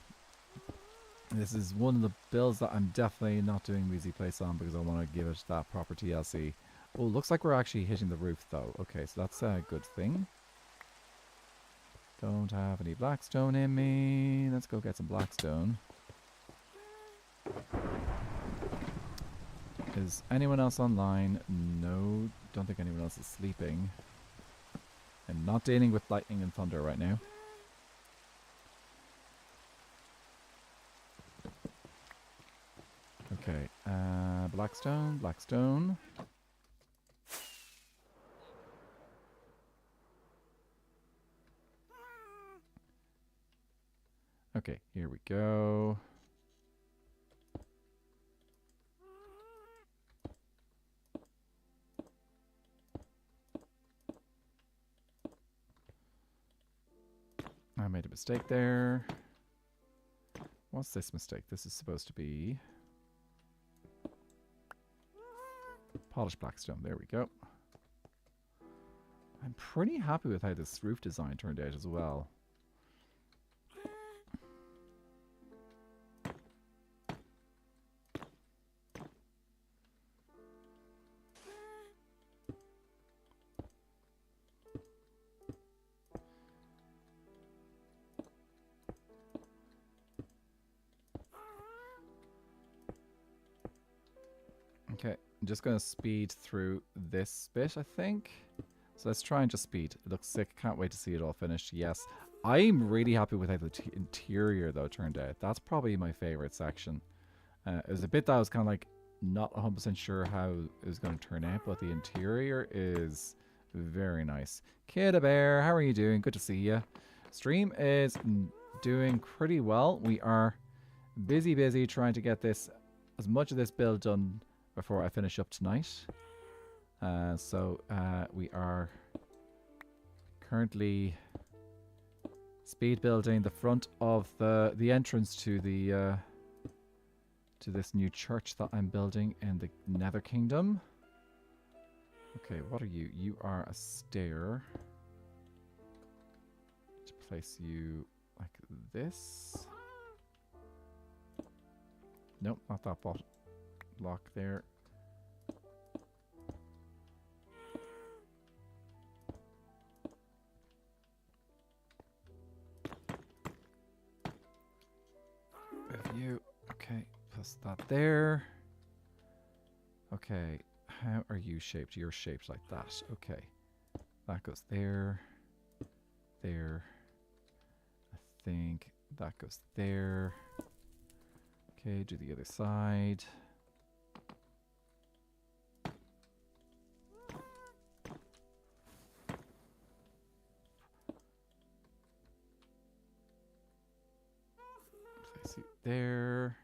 this is one of the builds that I'm definitely not doing Easy Place on because I want to give it that proper TLC. Oh, looks like we're actually hitting the roof though. Okay, so that's a good thing. Don't have any blackstone in me. Let's go get some blackstone. Is anyone else online? No, don't think anyone else is sleeping. I'm not dealing with lightning and thunder right now. Okay, blackstone, blackstone. Okay, here we go. I made a mistake there. What's this mistake? This is supposed to be polished blackstone. There we go. I'm pretty happy with how this roof design turned out as well. Okay, I'm just going to speed through this bit, I think. So let's try and just speed. It looks sick. Can't wait to see it all finished. Yes. I'm really happy with how the interior, though, turned out. That's probably my favorite section. It was a bit that I was kind of like not 100% sure how it was going to turn out, but the interior is very nice. Kid Bear, how are you doing? Good to see you. Stream is doing pretty well. We are busy trying to get this, as much of this build done before I finish up tonight. So we are currently speed building the front of the entrance to the to this new church that I'm building in the Nether Kingdom. Okay, what are you? You are a stair. To place you like this. Nope, not that block there. You. Okay, plus that there. Okay, how are you shaped? You're shaped like that. Okay, that goes there. There. I think that goes there. Okay, do the other side. Place it there.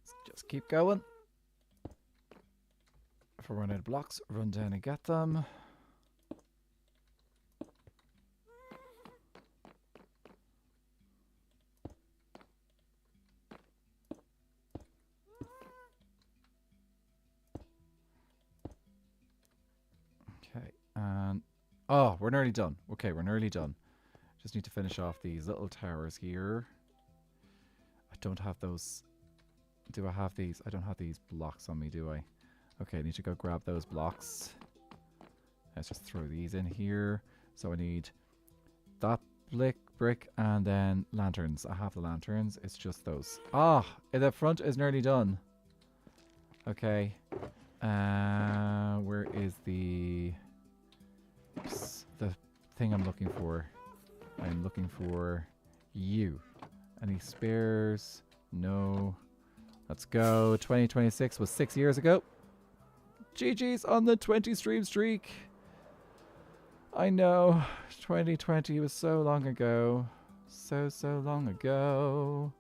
Let's just keep going. If I run out of blocks, run down and get them. Okay, and oh, we're nearly done. Okay, we're nearly done. Just need to finish off these little towers here. I don't have those. Do I have these? I don't have these blocks on me, do I? Okay, I need to go grab those blocks. Let's just throw these in here. So I need that brick and then lanterns. I have the lanterns. It's just those. Ah, the front is nearly done. Okay. Where is the thing I'm looking for? I'm looking for you. Any spares? No. Let's go. 2026 was 6 years ago. GG's on the 20 stream streak. I know. 2020 was so long ago. So long ago.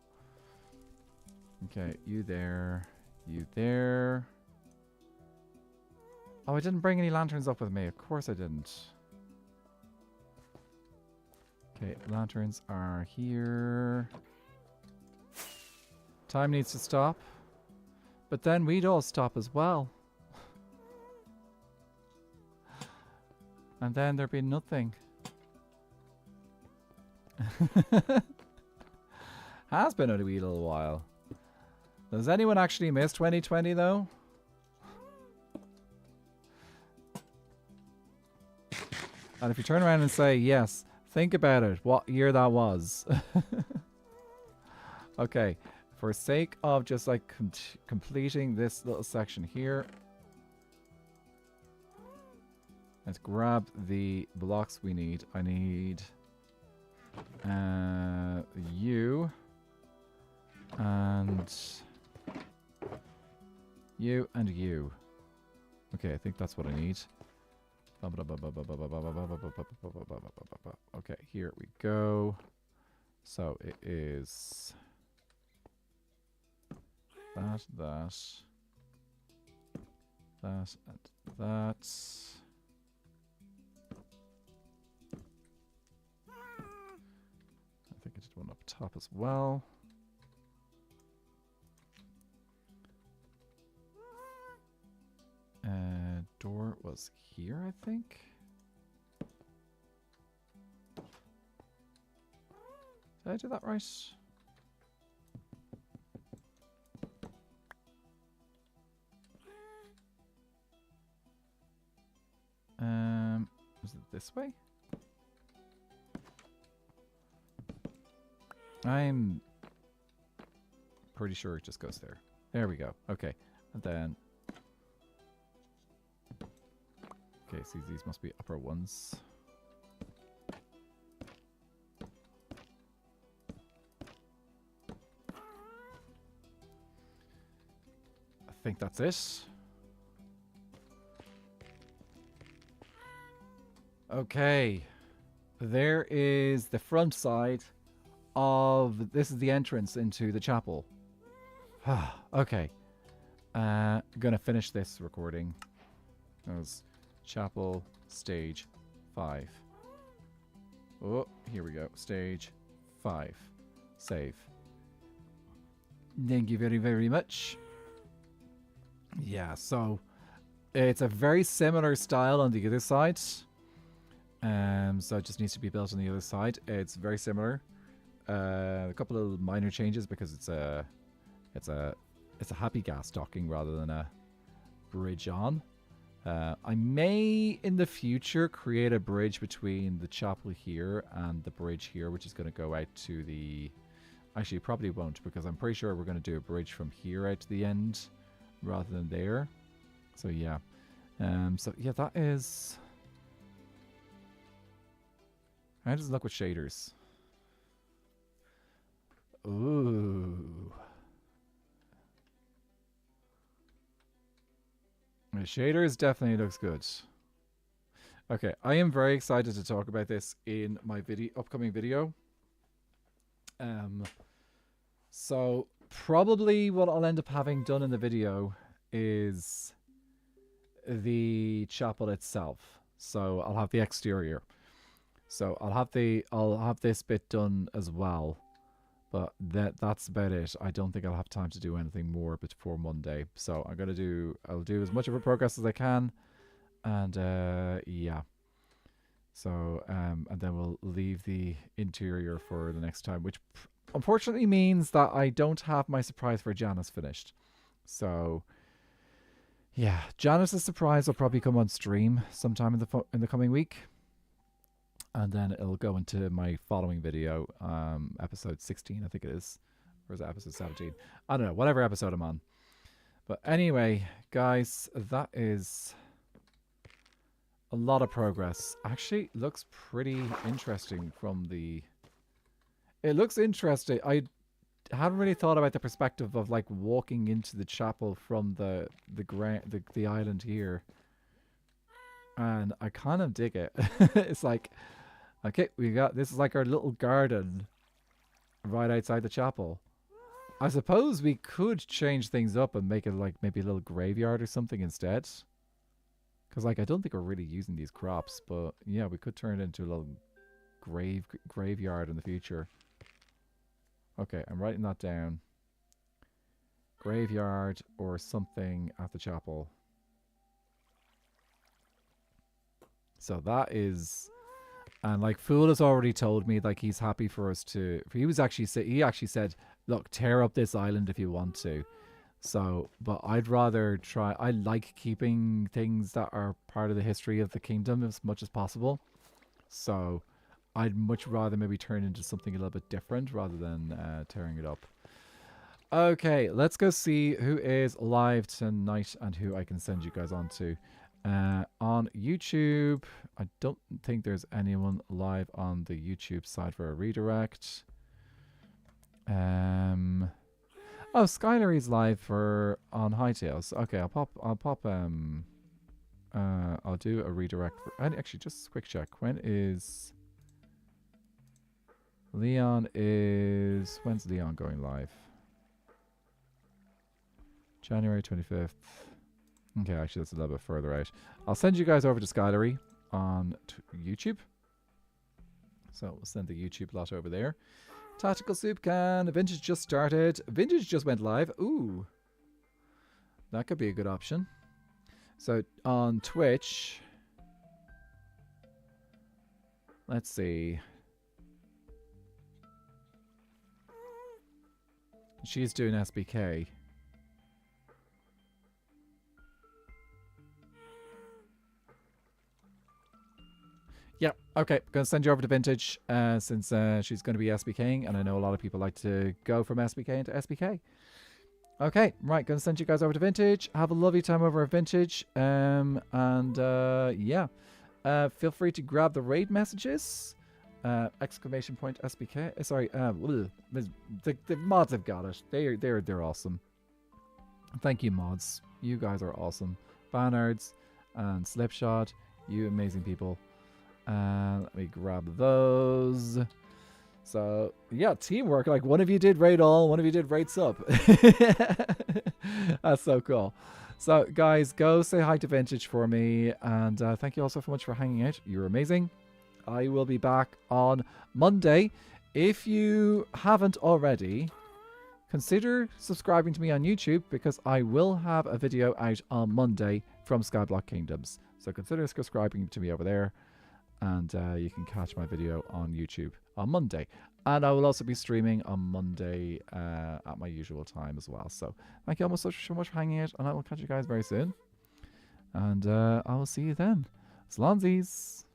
Okay, you there. You there. Oh, I didn't bring any lanterns up with me. Of course I didn't. Okay, lanterns are here. Time needs to stop. But then we'd all stop as well. And then there'd be nothing. Has been a wee little while. Does anyone actually miss 2020 though? And if you turn around and say yes, think about it, what year that was. Okay, for sake of just like completing this little section here, let's grab the blocks we need. I need you and you and you. Okay, I think that's what I need. Okay, here we go. So it is that, and that. I think I did one up top as well. Door was here, I think. Did I do that right? Was it this way? I'm pretty sure it just goes there. There we go. Okay. And then... Okay, so these must be upper ones. I think that's it. Okay. There is the front side of... This is the entrance into the chapel. Okay. Gonna finish this recording. As chapel stage 5. Oh, here we go. Stage 5. Save. Thank you very, very much. Yeah, so it's a very similar style on the other side. So it just needs to be built on the other side. It's very similar. A couple of minor changes because it's a happy gas docking rather than a bridge on. I may in the future create a bridge between the chapel here and the bridge here, which is going to go out to the... Actually, probably won't, because I'm pretty sure we're going to do a bridge from here out to the end rather than there. So yeah. So yeah, that is... How does it look with shaders? Ooh. The shaders definitely looks good. Okay, I am very excited to talk about this in my upcoming video. So probably what I'll end up having done in the video is the chapel itself. So I'll have the exterior. So I'll have this bit done as well. But that's about it. I don't think I'll have time to do anything more before Monday. So I'll do as much of a progress as I can. And yeah. So and then we'll leave the interior for the next time, which unfortunately means that I don't have my surprise for Janice finished. So yeah, Janice's surprise will probably come on stream sometime in the coming week. And then it'll go into my following video, episode 16, I think it is. Or is it episode 17? I don't know, whatever episode I'm on. But anyway, guys, that is a lot of progress. Actually, looks pretty interesting from the... It looks interesting. I haven't really thought about the perspective of like walking into the chapel from the island here. And I kind of dig it. It's like... Okay, this is like our little garden right outside the chapel. I suppose we could change things up and make it like maybe a little graveyard or something instead. Because like I don't think we're really using these crops, but yeah, we could turn it into a little graveyard in the future. Okay, I'm writing that down. Graveyard or something at the chapel. So that is... And like Fool has already told me like he's happy for us to... He actually said, look, tear up this island if you want to. So, but I'd rather try... I like keeping things that are part of the history of the kingdom as much as possible. So I'd much rather maybe turn into something a little bit different rather than tearing it up. Okay, let's go see who is live tonight and who I can send you guys on to. On YouTube, I don't think there's anyone live on the YouTube side for a redirect. Oh, Skylary's live on Hightails. Okay, I'll do a redirect actually just a quick check. When's Leon going live? January 25th. Okay, actually, that's a little bit further out. I'll send you guys over to Skylary on YouTube. So we'll send the YouTube lot over there. Tactical Soup Can. Vintage just started. Vintage just went live. Ooh. That could be a good option. So on Twitch. Let's see. She's doing SBK. Yep, Okay, going to send you over to Vintage since she's going to be SBKing, and I know a lot of people like to go from SBK into SBK. Okay, right, going to send you guys over to Vintage. Have a lovely time over at Vintage. Yeah. Feel free to grab the raid messages. Exclamation point SBK. Sorry, the mods have got it. They're awesome. Thank you, mods. You guys are awesome. Bannards and Slipshot, you amazing people. Let me grab those. So, yeah, teamwork. Like, one of you did raid all, one of you did raid sub. That's so cool. So, guys, go say hi to Vintage for me. And thank you all so much for hanging out. You're amazing. I will be back on Monday. If you haven't already, consider subscribing to me on YouTube because I will have a video out on Monday from Skyblock Kingdoms. So consider subscribing to me over there. And you can catch my video on YouTube on Monday. And I will also be streaming on Monday at my usual time as well. So thank you all so much for hanging out. And I will catch you guys very soon. And I will see you then. Slonzies.